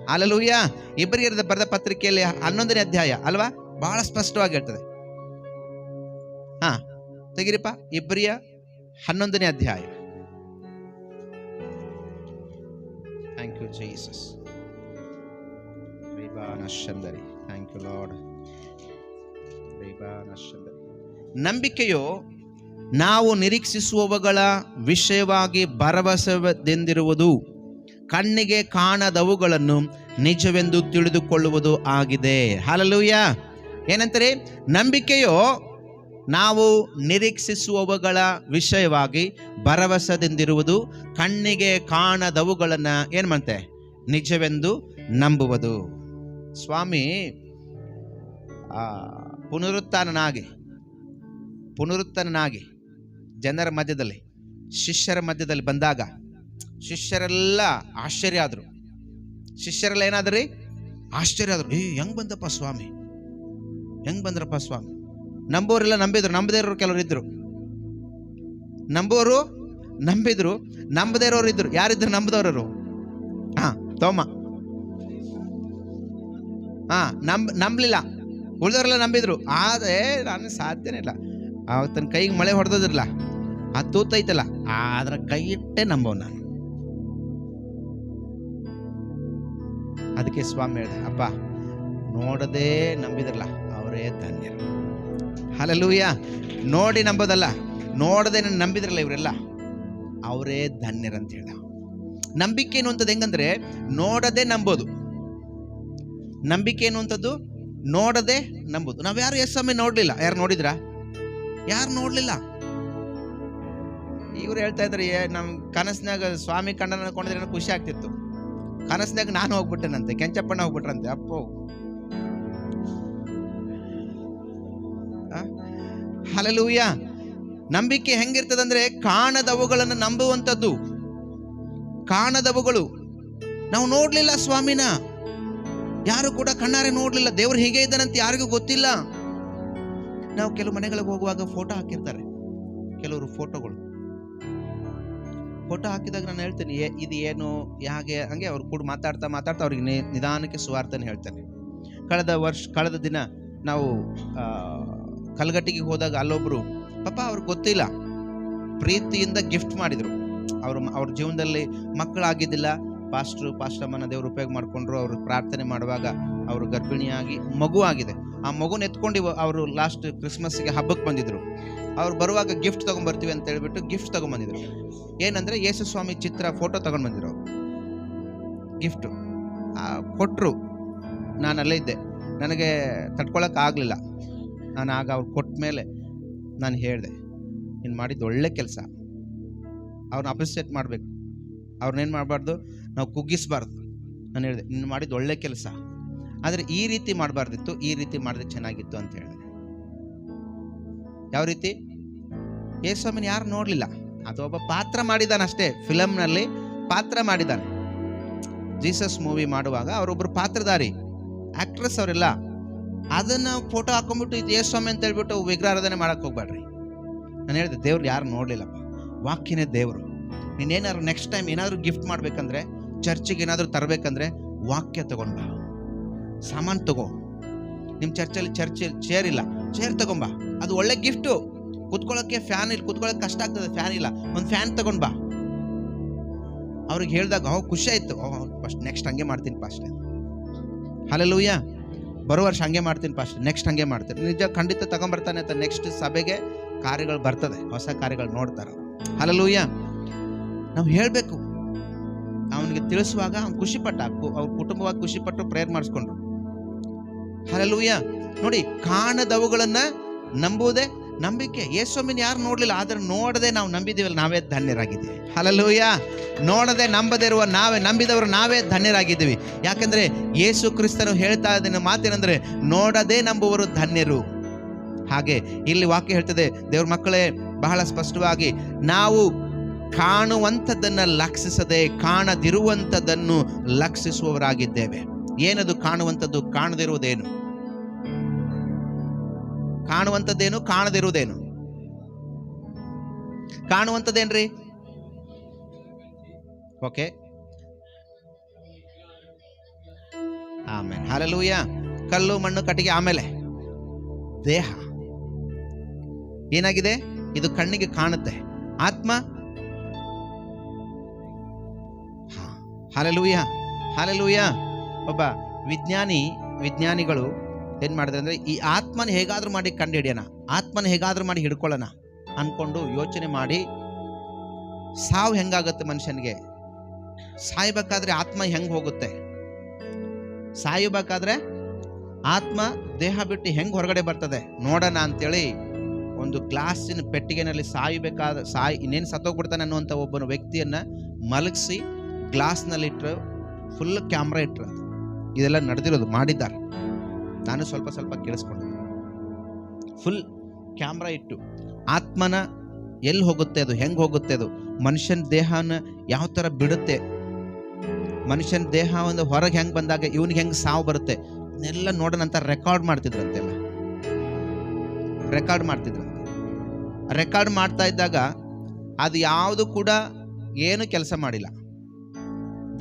ಹಲ್ಲೆಲೂಯಾ. ಇಬ್ರಿಯರ ಬರೆದ ಪತ್ರಿಕೆಯಲ್ಲಿ 11ನೇ ಅಧ್ಯಾಯ ಅಲ್ವಾ, ಬಹಳ ಸ್ಪಷ್ಟವಾಗಿ ಹೇಳ್ತದೆ. ತೆಗಿರಿಪ್ಪ, ಇಬ್ರಿಯ 11ನೇ ಅಧ್ಯಾಯ. Thank you Jesus. Thank you lord. ನಂಬಿಕೆಯು ನಾವು ನಿರೀಕ್ಷಿಸುವವುಗಳ ವಿಷಯವಾಗಿ ಭರವಸೆದಿಂದಿರುವುದು, ಕಣ್ಣಿಗೆ ಕಾಣದವುಗಳನ್ನು ನಿಜವೆಂದು ತಿಳಿದುಕೊಳ್ಳುವುದು ಆಗಿದೆ. ಹಲ್ಲೆಲೂಯಾ. ಏನಂತಾರೆ? ನಂಬಿಕೆಯು ನಾವು ನಿರೀಕ್ಷಿಸುವವುಗಳ ವಿಷಯವಾಗಿ ಭರವಸೆದಿಂದಿರುವುದು, ಕಣ್ಣಿಗೆ ಕಾಣದವುಗಳನ್ನು ಏನು ಮಾಡ್ತೆ? ನಿಜವೆಂದು ನಂಬುವುದು. ಸ್ವಾಮಿ ಪುನರುತ್ಥಾನನಾಗಿ ಜನರ ಮಧ್ಯದಲ್ಲಿ, ಶಿಷ್ಯರ ಮಧ್ಯದಲ್ಲಿ ಬಂದಾಗ ಶಿಷ್ಯರೆಲ್ಲ ಆಶ್ಚರ್ಯ ಆದರು. ಶಿಷ್ಯರೆಲ್ಲ ಏನಾದ್ರಿ? ಆಶ್ಚರ್ಯ ಆದರು. ಹೆಂಗ್ ಬಂದಪ್ಪ ಸ್ವಾಮಿ, ಹೆಂಗ್ ಬಂದ್ರಪ್ಪ ಸ್ವಾಮಿ? ನಂಬೋರೆಲ್ಲ ನಂಬಿದ್ರು, ನಂಬದೇ ಇರೋರು ಕೆಲವರು ಇದ್ರು. ನಂಬೋರು ನಂಬಿದ್ರು, ನಂಬದೇ ಇರೋರು ಇದ್ರು. ಯಾರಿದ್ರು ನಂಬದವರು? ತೋಮ ನಂಬಲಿಲ್ಲ. ಉಳಿದವರೆಲ್ಲ ನಂಬಿದ್ರು. ಆದರೆ ನಾನು ಸಾಧ್ಯನೇ ಇಲ್ಲ. ತನ್ನ ಕೈಗೆ ಮಳೆ ಹೊಡೆದಿರಲ್ಲ, ಅದು ತೂತೈತಲ್ಲ, ಅದರ ಕೈ ಇಟ್ಟೆ ನಂಬವ್ ನಾನು. ಅದಕ್ಕೆ ಸ್ವಾಮಿ ಹೇಳಿದೆ, ಅಪ್ಪ ನೋಡದೇ ನಂಬಿದ್ರಲ್ಲ ಅವರೇ ಧನ್ಯರು. ಹಲ್ಲೆಲೂಯಾ. ನೋಡಿ ನಂಬೋದಲ್ಲ, ನೋಡದೆ ನಂಬಿದ್ರಲ್ಲ ಇವರೆಲ್ಲ ಅವರೇ ಧನ್ಯರಂತ ಹೇಳ. ನಂಬಿಕೆ ಅನ್ನುವಂಥದ್ದು ಹೆಂಗಂದ್ರೆ ನೋಡದೆ ನಂಬೋದು. ನಂಬಿಕೆ ಅನ್ನುವಂಥದ್ದು ನೋಡದೆ ನಂಬೋದು. ನಾವ್ಯಾರು ಯೇಸುಸ್ವಾಮಿ ನೋಡ್ಲಿಲ್ಲ. ಯಾರು ನೋಡಿದ್ರ? ಯಾರು ನೋಡ್ಲಿಲ್ಲ. ಇವ್ರು ಹೇಳ್ತಾ ಇದ್ರೆ ನಮ್ ಕನಸಿನಾಗ ಸ್ವಾಮಿ ಕಂಡನ ಅನ್ಕೊಂಡಿದ್ರೆ ಖುಷಿ ಆಗ್ತಿತ್ತು. ಕನಸಿನಾಗ ನಾನು ಹೋಗ್ಬಿಟ್ಟೆನಂತೆ, ಕೆಂಚಪ್ಪಣ್ಣ ಹೋಗ್ಬಿಟ್ರಂತೆ. ಅಪ್ಪೋ, ಹಲ್ಲೆಲೂಯಾ. ನಂಬಿಕೆ ಹೆಂಗಿರ್ತದಂದ್ರೆ ಕಾಣದವುಗಳನ್ನು ನಂಬುವಂಥದ್ದು. ಕಾಣದವುಗಳು ನಾವು ನೋಡ್ಲಿಲ್ಲ ಸ್ವಾಮಿನ, ಯಾರು ಕೂಡ ಕಣ್ಣಾರೆ ನೋಡ್ಲಿಲ್ಲ. ದೇವ್ರು ಹೀಗೆ ಇದ್ದಾನಂತ ಯಾರಿಗೂ ಗೊತ್ತಿಲ್ಲ. ನಾವು ಕೆಲವು ಮನೆಗಳಿಗೆ ಹೋಗುವಾಗ ಫೋಟೋ ಹಾಕಿರ್ತಾರೆ, ಕೆಲವರು ಫೋಟೋ ಹಾಕಿದಾಗ ನಾನು ಹೇಳ್ತೇನೆ, ಇದು ಏನು ಹೇಗೆ ಹಂಗೆ ಅವ್ರು ಕೂಡ ಮಾತಾಡ್ತಾ ಅವ್ರಿಗೆ ನಿಧಾನಕ್ಕೆ ಸುವಾರ್ತನೆ ಹೇಳ್ತೇನೆ. ಕಳೆದ ದಿನ ನಾವು ಕಲ್ಗಟ್ಟಿಗೆ ಹೋದಾಗ ಅಲ್ಲೊಬ್ರು ಪಾಪ ಅವ್ರಿಗೆ ಗೊತ್ತಿಲ್ಲ, ಪ್ರೀತಿಯಿಂದ ಗಿಫ್ಟ್ ಮಾಡಿದ್ರು. ಅವ್ರ ಜೀವನದಲ್ಲಿ ಮಕ್ಕಳಾಗಿದ್ದಿಲ್ಲ. ಪಾಸ್ಟಮ್ಮನ ದೇವ್ರು ಉಪಯೋಗ ಮಾಡ್ಕೊಂಡ್ರು. ಅವರು ಪ್ರಾರ್ಥನೆ ಮಾಡುವಾಗ ಅವರು ಗರ್ಭಿಣಿಯಾಗಿ ಮಗು ಆಗಿದೆ. ಆ ಮಗುನ ಎತ್ಕೊಂಡು ಅವರು ಲಾಸ್ಟ್ ಕ್ರಿಸ್ಮಸ್ಗೆ ಹಬ್ಬಕ್ಕೆ ಬಂದಿದ್ರು. ಅವ್ರು ಬರುವಾಗ ಗಿಫ್ಟ್ ತಗೊಂಡ್ಬರ್ತೀವಿ ಅಂತ ಹೇಳ್ಬಿಟ್ಟು ಗಿಫ್ಟ್ ತಗೊಂಡ್ಬಂದಿದ್ರು. ಏನಂದ್ರೆ ಯೇಸು ಸ್ವಾಮಿ ಚಿತ್ರ ಫೋಟೋ ತಗೊಂಡ್ಬಂದಿದ್ರು. ಗಿಫ್ಟು ಕೊಟ್ಟರು. ನಾನು ಅಲ್ಲೇ ಇದ್ದೆ, ನನಗೆ ತಡ್ಕೊಳಕ್ಕೆ ಆಗಲಿಲ್ಲ. ನಾನು ಆಗ ಅವ್ರು ಕೊಟ್ಟ ಮೇಲೆ ನಾನು ಹೇಳಿದೆ, ನೀನು ಮಾಡಿದ್ದು ಒಳ್ಳೆ ಕೆಲಸ. ಅವ್ರನ್ನ ಅಪ್ರಿಸಿಯೇಟ್ ಮಾಡಬೇಕು, ಅವ್ರನ್ನೇನು ಮಾಡಬಾರ್ದು, ನಾವು ಕುಗ್ಗಿಸಬಾರ್ದು. ನಾನು ಹೇಳಿದೆ, ನೀನು ಮಾಡಿದ್ದು ಒಳ್ಳೆ ಕೆಲಸ, ಆದರೆ ಈ ರೀತಿ ಮಾಡಬಾರ್ದಿತ್ತು, ಈ ರೀತಿ ಮಾಡಿದ್ರೆ ಚೆನ್ನಾಗಿತ್ತು ಅಂತ ಹೇಳಿದೆ. ಯಾವ ರೀತಿ? ಯೇಸುಸ್ವಾಮಿನ ಯಾರು ನೋಡಲಿಲ್ಲ. ಅದು ಒಬ್ಬ ಪಾತ್ರ ಮಾಡಿದ್ದಾನೆ ಅಷ್ಟೇ. ಫಿಲಮ್ನಲ್ಲಿ ಪಾತ್ರ ಮಾಡಿದ್ದಾನೆ. ಜೀಸಸ್ ಮೂವಿ ಮಾಡುವಾಗ ಅವರೊಬ್ಬರು ಪಾತ್ರಧಾರಿ, ಆಕ್ಟ್ರೆಸ್ ಅವರೆಲ್ಲ. ಅದನ್ನು ಫೋಟೋ ಹಾಕೊಂಡ್ಬಿಟ್ಟು ಇದು ಯೇಸುಸ್ವಾಮಿ ಅಂತ ಹೇಳ್ಬಿಟ್ಟು ವಿಗ್ರಹಾರಾಧನೆ ಮಾಡಕ್ಕೆ ಹೋಗ್ಬೇಡ್ರಿ. ನಾನು ಹೇಳಿದೆ, ದೇವ್ರು ಯಾರು ನೋಡಲಿಲ್ಲಪ್ಪ, ವಾಕ್ಯನೇ ದೇವರು. ನೀನೇನಾದ್ರು ನೆಕ್ಸ್ಟ್ ಟೈಮ್ ಏನಾದರೂ ಗಿಫ್ಟ್ ಮಾಡ್ಬೇಕಂದ್ರೆ, ಚರ್ಚಿಗೆ ಏನಾದರೂ ತರಬೇಕಂದ್ರೆ ವಾಕ್ಯ ತಗೊಂಡ್ಬಾ, ಸಾಮಾನು ತಗೋ. ನಿಮ್ಮ ಚರ್ಚಲ್ಲಿ ಚೇರ್ ಇಲ್ಲ, ಚೇರ್ ತಗೊಂಬ. ಅದು ಒಳ್ಳೆ ಗಿಫ್ಟು. ಕುತ್ಕೊಳ್ಳೋಕ್ಕೆ ಫ್ಯಾನ್ ಇಲ್ಲ, ಕುತ್ಕೊಳ್ಳೋಕೆ ಕಷ್ಟ ಆಗ್ತದೆ, ಫ್ಯಾನ್ ಇಲ್ಲ, ಒಂದು ಫ್ಯಾನ್ ತಗೊಂಡ್ಬಾ. ಅವ್ರಿಗೆ ಹೇಳಿದಾಗ ಖುಷಿ ಆಯ್ತು. ಫಸ್ಟ್ ನೆಕ್ಸ್ಟ್ ಹಂಗೆ ಮಾಡ್ತೀನಿ ಪಾಸ್ಟ್. ಹಲ್ಲೆಲೂಯಾ. ಬರೋ ವರ್ಷ ಹಂಗೆ ಮಾಡ್ತೀನಿ ಪಾಸ್ಟ್, ನೆಕ್ಸ್ಟ್ ಹಂಗೆ ಮಾಡ್ತೀನಿ. ನಿಜ, ಖಂಡಿತ ತಗೊಂಬರ್ತಾನೆ ಅಂತ ನೆಕ್ಸ್ಟ್ ಸಭೆಗೆ ಕಾರ್ಯಗಳು ಬರ್ತದೆ, ಹೊಸ ಕಾರ್ಯಗಳು ನೋಡ್ತಾರೆ. ಹಲ್ಲೆಲೂಯಾ. ನಾವು ಹೇಳಬೇಕು, ಅವನಿಗೆ ತಿಳಿಸುವಾಗ ಅವ್ನು ಖುಷಿಪಟ್ಟ, ಅವ್ರ ಕುಟುಂಬವಾಗಿ ಖುಷಿಪಟ್ಟು ಪ್ರೇಯರ್ ಮಾಡಿಸ್ಕೊಂಡ್ರು. ಹಲ್ಲೆಲೂಯಾ. ನೋಡಿ, ಕಾಣದವುಗಳನ್ನ ನಂಬುವುದೇ ನಂಬಿಕೆ. ಯೇಸುಸ್ವಾಮಿನ ಯಾರು ನೋಡ್ಲಿಲ್ಲ, ಆದ್ರೆ ನೋಡದೆ ನಾವು ನಂಬಿದೀವಲ್ಲ, ನಾವೇ ಧನ್ಯರಾಗಿದ್ದೀವಿ. ಹಲ್ಲೆಲೂಯಾ. ನೋಡದೆ ನಂಬದೇ ಇರುವ ನಂಬಿದವರು ನಾವೇ ಧನ್ಯರಾಗಿದ್ದೀವಿ. ಯಾಕಂದ್ರೆ ಯೇಸು ಕ್ರಿಸ್ತನು ಹೇಳ್ತಾ ಇದ್ದಾನೆ ಮಾತೇನೆಂದ್ರೆ, ನೋಡದೆ ನಂಬುವರು ಧನ್ಯರು. ಹಾಗೆ ಇಲ್ಲಿ ವಾಕ್ಯ ಹೇಳ್ತದೆ, ದೇವ್ರ ಮಕ್ಕಳೇ, ಬಹಳ ಸ್ಪಷ್ಟವಾಗಿ, ನಾವು ಕಾಣುವಂಥದ್ದನ್ನು ಲಕ್ಷಿಸದೆ ಕಾಣದಿರುವಂಥದ್ದನ್ನು ಲಕ್ಷಿಸುವವರಾಗಿದ್ದೇವೆ. ಏನದು ಕಾಣುವಂಥದ್ದು? ಕಾಣದಿರುವುದೇನು? ಕಾಣುವಂಥದ್ದೇನು, ಕಾಣದಿರುವುದೇನು? ಕಾಣುವಂಥದ್ದೇನ್ರಿ? ಓಕೆ, ಆಮೇಲೆ ಹಲ್ಲೆಲೂಯ. ಕಲ್ಲು ಮಣ್ಣು ಕಟ್ಟಿಗೆ, ಆಮೇಲೆ ದೇಹ ಏನಾಗಿದೆ? ಇದು ಕಣ್ಣಿಗೆ ಕಾಣುತ್ತೆ. ಆತ್ಮ, ಹಲ್ಲೆಲೂಯ ಹಲ್ಲೆಲೂಯ. ಒಬ್ಬ ವಿಜ್ಞಾನಿಗಳು ಏನ್ ಮಾಡಿದ್ರೆ ಅಂದ್ರೆ, ಈ ಆತ್ಮನ ಹೇಗಾದ್ರೂ ಮಾಡಿ ಕಂಡು ಹಿಡಿಯೋಣ, ಆತ್ಮನ ಹೇಗಾದ್ರೂ ಮಾಡಿ ಹಿಡ್ಕೊಳ್ಳೋಣ ಅನ್ಕೊಂಡು ಯೋಚನೆ ಮಾಡಿ, ಸಾವು ಹೆಂಗಾಗುತ್ತೆ ಮನುಷ್ಯನಿಗೆ, ಸಾಯ್ಬೇಕಾದ್ರೆ ಆತ್ಮ ಹೆಂಗ್ ಹೋಗುತ್ತೆ, ಸಾಯಬೇಕಾದ್ರೆ ಆತ್ಮ ದೇಹ ಬಿಟ್ಟು ಹೆಂಗ್ ಹೊರಗಡೆ ಬರ್ತದೆ ನೋಡೋಣ ಅಂತೇಳಿ ಒಂದು ಗ್ಲಾಸಿನ ಪೆಟ್ಟಿಗೆನಲ್ಲಿ ಇನ್ನೇನು ಸತ್ತೋಗ್ಬಿಡ್ತಾನೆ ಅನ್ನುವಂಥ ಒಬ್ಬನ ವ್ಯಕ್ತಿಯನ್ನ ಮಲಗಿಸಿ ಗ್ಲಾಸ್ನಲ್ಲಿಟ್ಟರು, ಫುಲ್ ಕ್ಯಾಮ್ರಾ ಇಟ್ಟರು. ಇದೆಲ್ಲ ನಡೆದಿರೋದು, ಮಾಡಿದ್ದಾರೆ. ನಾನು ಸ್ವಲ್ಪ ಕೇಳಿಸ್ಕೊಂಡೆ. ಫುಲ್ ಕ್ಯಾಮ್ರಾ ಇಟ್ಟು ಆತ್ಮನ ಎಲ್ಲಿ ಹೋಗುತ್ತೆ, ಅದು ಹೆಂಗೆ ಹೋಗುತ್ತೆ, ಅದು ಮನುಷ್ಯನ ದೇಹನ ಯಾವ ಥರ ಬಿಡುತ್ತೆ, ಮನುಷ್ಯನ ದೇಹ ಒಂದು ಹೊರಗೆ ಹೆಂಗೆ ಬಂದಾಗ ಇವನಿಗೆ ಹೆಂಗೆ ಸಾವು ಬರುತ್ತೆ, ಇದನ್ನೆಲ್ಲ ನೋಡೋಣ ಅಂತ ರೆಕಾರ್ಡ್ ಮಾಡ್ತಿದ್ರಂತೆಲ್ಲ. ರೆಕಾರ್ಡ್ ಮಾಡ್ತಾ ಇದ್ದಾಗ ಅದು ಯಾವುದು ಕೂಡ ಏನು ಕೆಲಸ ಮಾಡಿಲ್ಲ.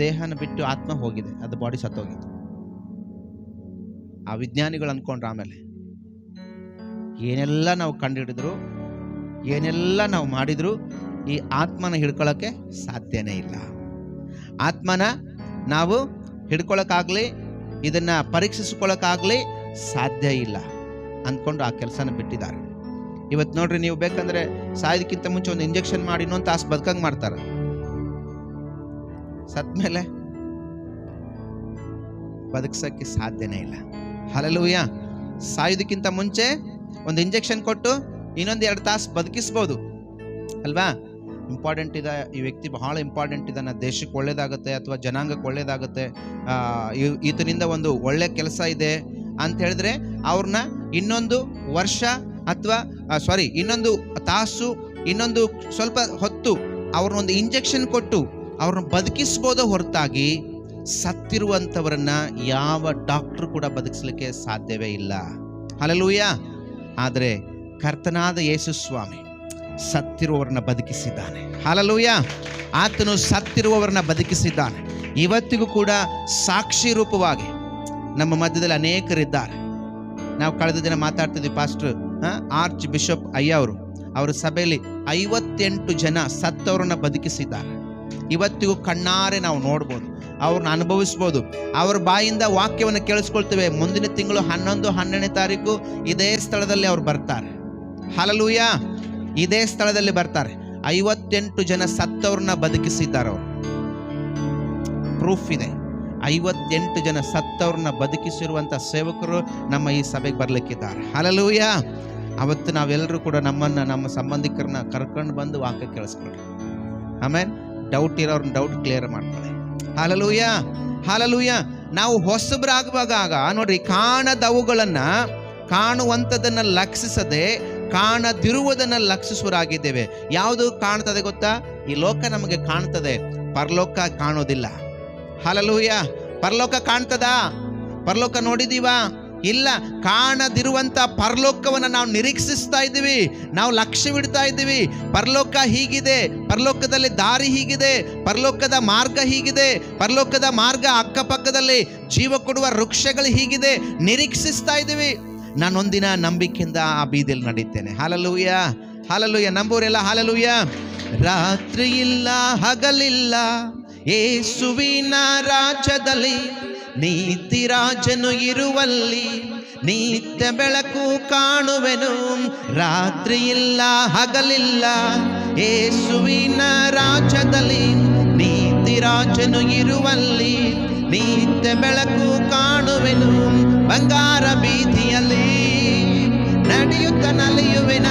ದೇಹನ ಬಿಟ್ಟು ಆತ್ಮ ಹೋಗಿದೆ, ಅದು ಬಾಡಿ ಸತ್ತೋಗಿತ್ತು. ಆ ವಿಜ್ಞಾನಿಗಳು ಅನ್ಕೊಂಡ್ರು ಆಮೇಲೆ, ಏನೆಲ್ಲ ನಾವು ಕಂಡುಹಿಡಿದ್ರು, ಏನೆಲ್ಲ ನಾವು ಮಾಡಿದ್ರು, ಈ ಆತ್ಮನ ಹಿಡ್ಕೊಳ್ಳೋಕ್ಕೆ ಸಾಧ್ಯನೇ ಇಲ್ಲ. ಆತ್ಮನ ನಾವು ಹಿಡ್ಕೊಳ್ಳೋಕ್ಕಾಗಲಿ, ಇದನ್ನ ಪರೀಕ್ಷಿಸ್ಕೊಳ್ಳೋಕ್ಕಾಗಲಿ ಸಾಧ್ಯ ಇಲ್ಲ ಅಂದ್ಕೊಂಡು ಆ ಕೆಲಸನ ಬಿಟ್ಟಿದ್ದಾರೆ. ಇವತ್ತು ನೋಡ್ರಿ, ನೀವು ಬೇಕಂದ್ರೆ ಸಾಯೋದಕ್ಕಿಂತ ಮುಂಚೆ ಒಂದು ಇಂಜೆಕ್ಷನ್ ಮಾಡಿ ಇನ್ನೊಂದು ತಾಸು ಬದುಕಂಗೆ ಮಾಡ್ತಾರೆ. ಸತ್ಮೇಲೆ ಬದುಕ್ಸಕ್ಕೆ ಸಾಧ್ಯನೇ ಇಲ್ಲ. ಹಲ್ಲೆಲೂಯ. ಸಾಯೋದಕ್ಕಿಂತ ಮುಂಚೆ ಒಂದು ಇಂಜೆಕ್ಷನ್ ಕೊಟ್ಟು ಇನ್ನೊಂದು 2 ತಾಸು ಬದುಕಿಸ್ಬೋದು ಅಲ್ವಾ? ಇಂಪಾರ್ಟೆಂಟ್ ಇದೆ, ಈ ವ್ಯಕ್ತಿ ಬಹಳ ಇಂಪಾರ್ಟೆಂಟ್ ಇದ್ದಾನೆ, ದೇಶಕ್ಕೆ ಒಳ್ಳೇದಾಗುತ್ತೆ ಅಥವಾ ಜನಾಂಗಕ್ಕೆ ಒಳ್ಳೇದಾಗುತ್ತೆ, ಈತನಿಂದ ಒಂದು ಒಳ್ಳೆ ಕೆಲಸ ಇದೆ ಅಂತ ಹೇಳಿದ್ರೆ ಅವ್ರನ್ನ ಇನ್ನೊಂದು ವರ್ಷ ಅಥವಾ ಇನ್ನೊಂದು ತಾಸು, ಇನ್ನೊಂದು ಸ್ವಲ್ಪ ಹೊತ್ತು ಅವ್ರನ್ನೊಂದು ಇಂಜೆಕ್ಷನ್ ಕೊಟ್ಟು ಅವ್ರನ್ನ ಬದುಕಿಸ್ಬೋದೋ ಹೊರತಾಗಿ ಸತ್ತಿರುವಂಥವರನ್ನ ಯಾವ ಡಾಕ್ಟರ್ ಕೂಡ ಬದುಕಿಸ್ಲಿಕ್ಕೆ ಸಾಧ್ಯವೇ ಇಲ್ಲ. ಹಲ್ಲೆಲೂಯ. ಆದರೆ ಕರ್ತನಾದ ಯೇಸು ಸ್ವಾಮಿ ಸತ್ತಿರುವವರನ್ನ ಬದುಕಿಸಿದ್ದಾನೆ. ಹಲ್ಲೆಲೂಯ. ಆತನು ಸತ್ತಿರುವವರನ್ನ ಬದುಕಿಸಿದ್ದಾನೆ. ಇವತ್ತಿಗೂ ಕೂಡ ಸಾಕ್ಷಿ ರೂಪವಾಗಿ ನಮ್ಮ ಮಧ್ಯದಲ್ಲಿ ಅನೇಕರಿದ್ದಾರೆ. ನಾವು ಕಳೆದ ದಿನ ಮಾತಾಡ್ತಿದ್ವಿ, ಪಾಸ್ಟರ್ ಆರ್ಚ್ ಬಿಷಪ್ ಅಯ್ಯ ಅವರ ಸಭೆಯಲ್ಲಿ 58 ಜನ ಸತ್ತವರನ್ನ ಬದುಕಿಸಿದ್ದಾರೆ. ಇವತ್ತಿಗೂ ಕಣ್ಣಾರೆ ನಾವು ನೋಡ್ಬೋದು, ಅವ್ರನ್ನ ಅನುಭವಿಸ್ಬೋದು. ಅವ್ರ ಬಾಯಿಂದ ವಾಕ್ಯವನ್ನು ಕೇಳಿಸ್ಕೊಳ್ತೇವೆ. ಮುಂದಿನ ತಿಂಗಳು 11, 12ನೇ ತಾರೀಕು ಇದೇ ಸ್ಥಳದಲ್ಲಿ ಅವ್ರು ಬರ್ತಾರೆ. ಹಲ್ಲೆಲೂಯ. ಇದೇ ಸ್ಥಳದಲ್ಲಿ ಬರ್ತಾರೆ. 58 ಜನ ಸತ್ತವ್ರನ್ನ ಬದುಕಿಸಿದ್ದಾರೆ. ಅವರು ಪ್ರೂಫ್ ಇದೆ. 58 ಜನ ಸತ್ತವ್ರನ್ನ ಬದುಕಿಸಿರುವಂತ ಸೇವಕರು ನಮ್ಮ ಈ ಸಭೆಗೆ ಬರ್ಲಿಕ್ಕಿದ್ದಾರೆ. ಹಲ್ಲೆಲೂಯ. ಅವತ್ತು ನಾವೆಲ್ಲರೂ ಕೂಡ ನಮ್ಮ ಸಂಬಂಧಿಕರನ್ನ ಕರ್ಕೊಂಡು ಬಂದು ವಾಕ್ಯ ಕೇಳಿಸ್ಕೊಳ್ರಿ. ಆಮೇಲೆ ಡೌಟ್ ಇರೋರ್ನ ಡೌಟ್ ಕ್ಲಿಯರ್ ಮಾಡ್ಕೊಳ್ಳಿ. ಹಲ್ಲೆಲೂಯ. ಹಲ್ಲೆಲೂಯ. ನಾವು ಹೊಸಬರಾಗುವಾಗ ನೋಡ್ರಿ, ಕಾಣದವುಗಳನ್ನ ಕಾಣುವಂಥದ್ದನ್ನ ಲಕ್ಷಿಸದೆ ಕಾಣದಿರುವುದನ್ನ ಲಕ್ಷಿಸುವರಾಗಿದ್ದೇವೆ. ಯಾವುದು ಕಾಣ್ತದೆ ಗೊತ್ತಾ? ಈ ಲೋಕ ನಮಗೆ ಕಾಣ್ತದೆ, ಪರಲೋಕ ಕಾಣೋದಿಲ್ಲ. ಹಲ್ಲೆಲೂಯ. ಪರಲೋಕ ಕಾಣ್ತದಾ? ಪರಲೋಕ ನೋಡಿದೀವಾ? ಇಲ್ಲ. ಕಾಣದಿರುವಂತ ಪರಲೋಕವನ್ನ ನಾವು ನಿರೀಕ್ಷಿಸ್ತಾ ಇದ್ದೀವಿ, ನಾವು ಲಕ್ಷ್ಯವಿಡ್ತಾ ಇದ್ದೀವಿ. ಪರಲೋಕ ಹೀಗಿದೆ, ಪರಲೋಕದಲ್ಲಿ ದಾರಿ ಹೀಗಿದೆ, ಪರಲೋಕದ ಮಾರ್ಗ ಹೀಗಿದೆ, ಪರಲೋಕದ ಮಾರ್ಗ ಅಕ್ಕಪಕ್ಕದಲ್ಲಿ ಜೀವ ಕೊಡುವ ವೃಕ್ಷಗಳು ಹೀಗಿದೆ, ನಿರೀಕ್ಷಿಸ್ತಾ ಇದ್ದೀವಿ. ನಾನೊಂದಿನ ನಂಬಿಕೆಯಿಂದ ಆ ಬೀದಿಯಲ್ಲಿ ನಡೀತೇನೆ. ಹಲ್ಲೆಲೂಯ. ಹಲ್ಲೆಲೂಯ. ನಂಬೋರೆಲ್ಲ ಹಲ್ಲೆಲೂಯ. ರಾತ್ರಿ ಇಲ್ಲ ಹಗಲಿಲ್ಲ ಯೇಸುವಿನ ರಾಜ್ಯದಲ್ಲಿ, ನೀತಿ ರಾಜನು ಇರುವಲ್ಲಿ ನಿತ್ಯ ಬೆಳಕು ಕಾಣುವೆನು. ರಾತ್ರಿ ಇಲ್ಲ ಹಗಲಿಲ್ಲ ಯೇಸುವಿನ ರಾಜ್ಯದಲ್ಲಿ, ನೀತಿ ರಾಜನು ಇರುವಲ್ಲಿ ನಿತ್ಯ ಬೆಳಕು ಕಾಣುವೆನು. ಬಂಗಾರ ಬೀದಿಯಲ್ಲಿ ನಡೆಯುತ್ತ ನಲಿಯುವೆನ,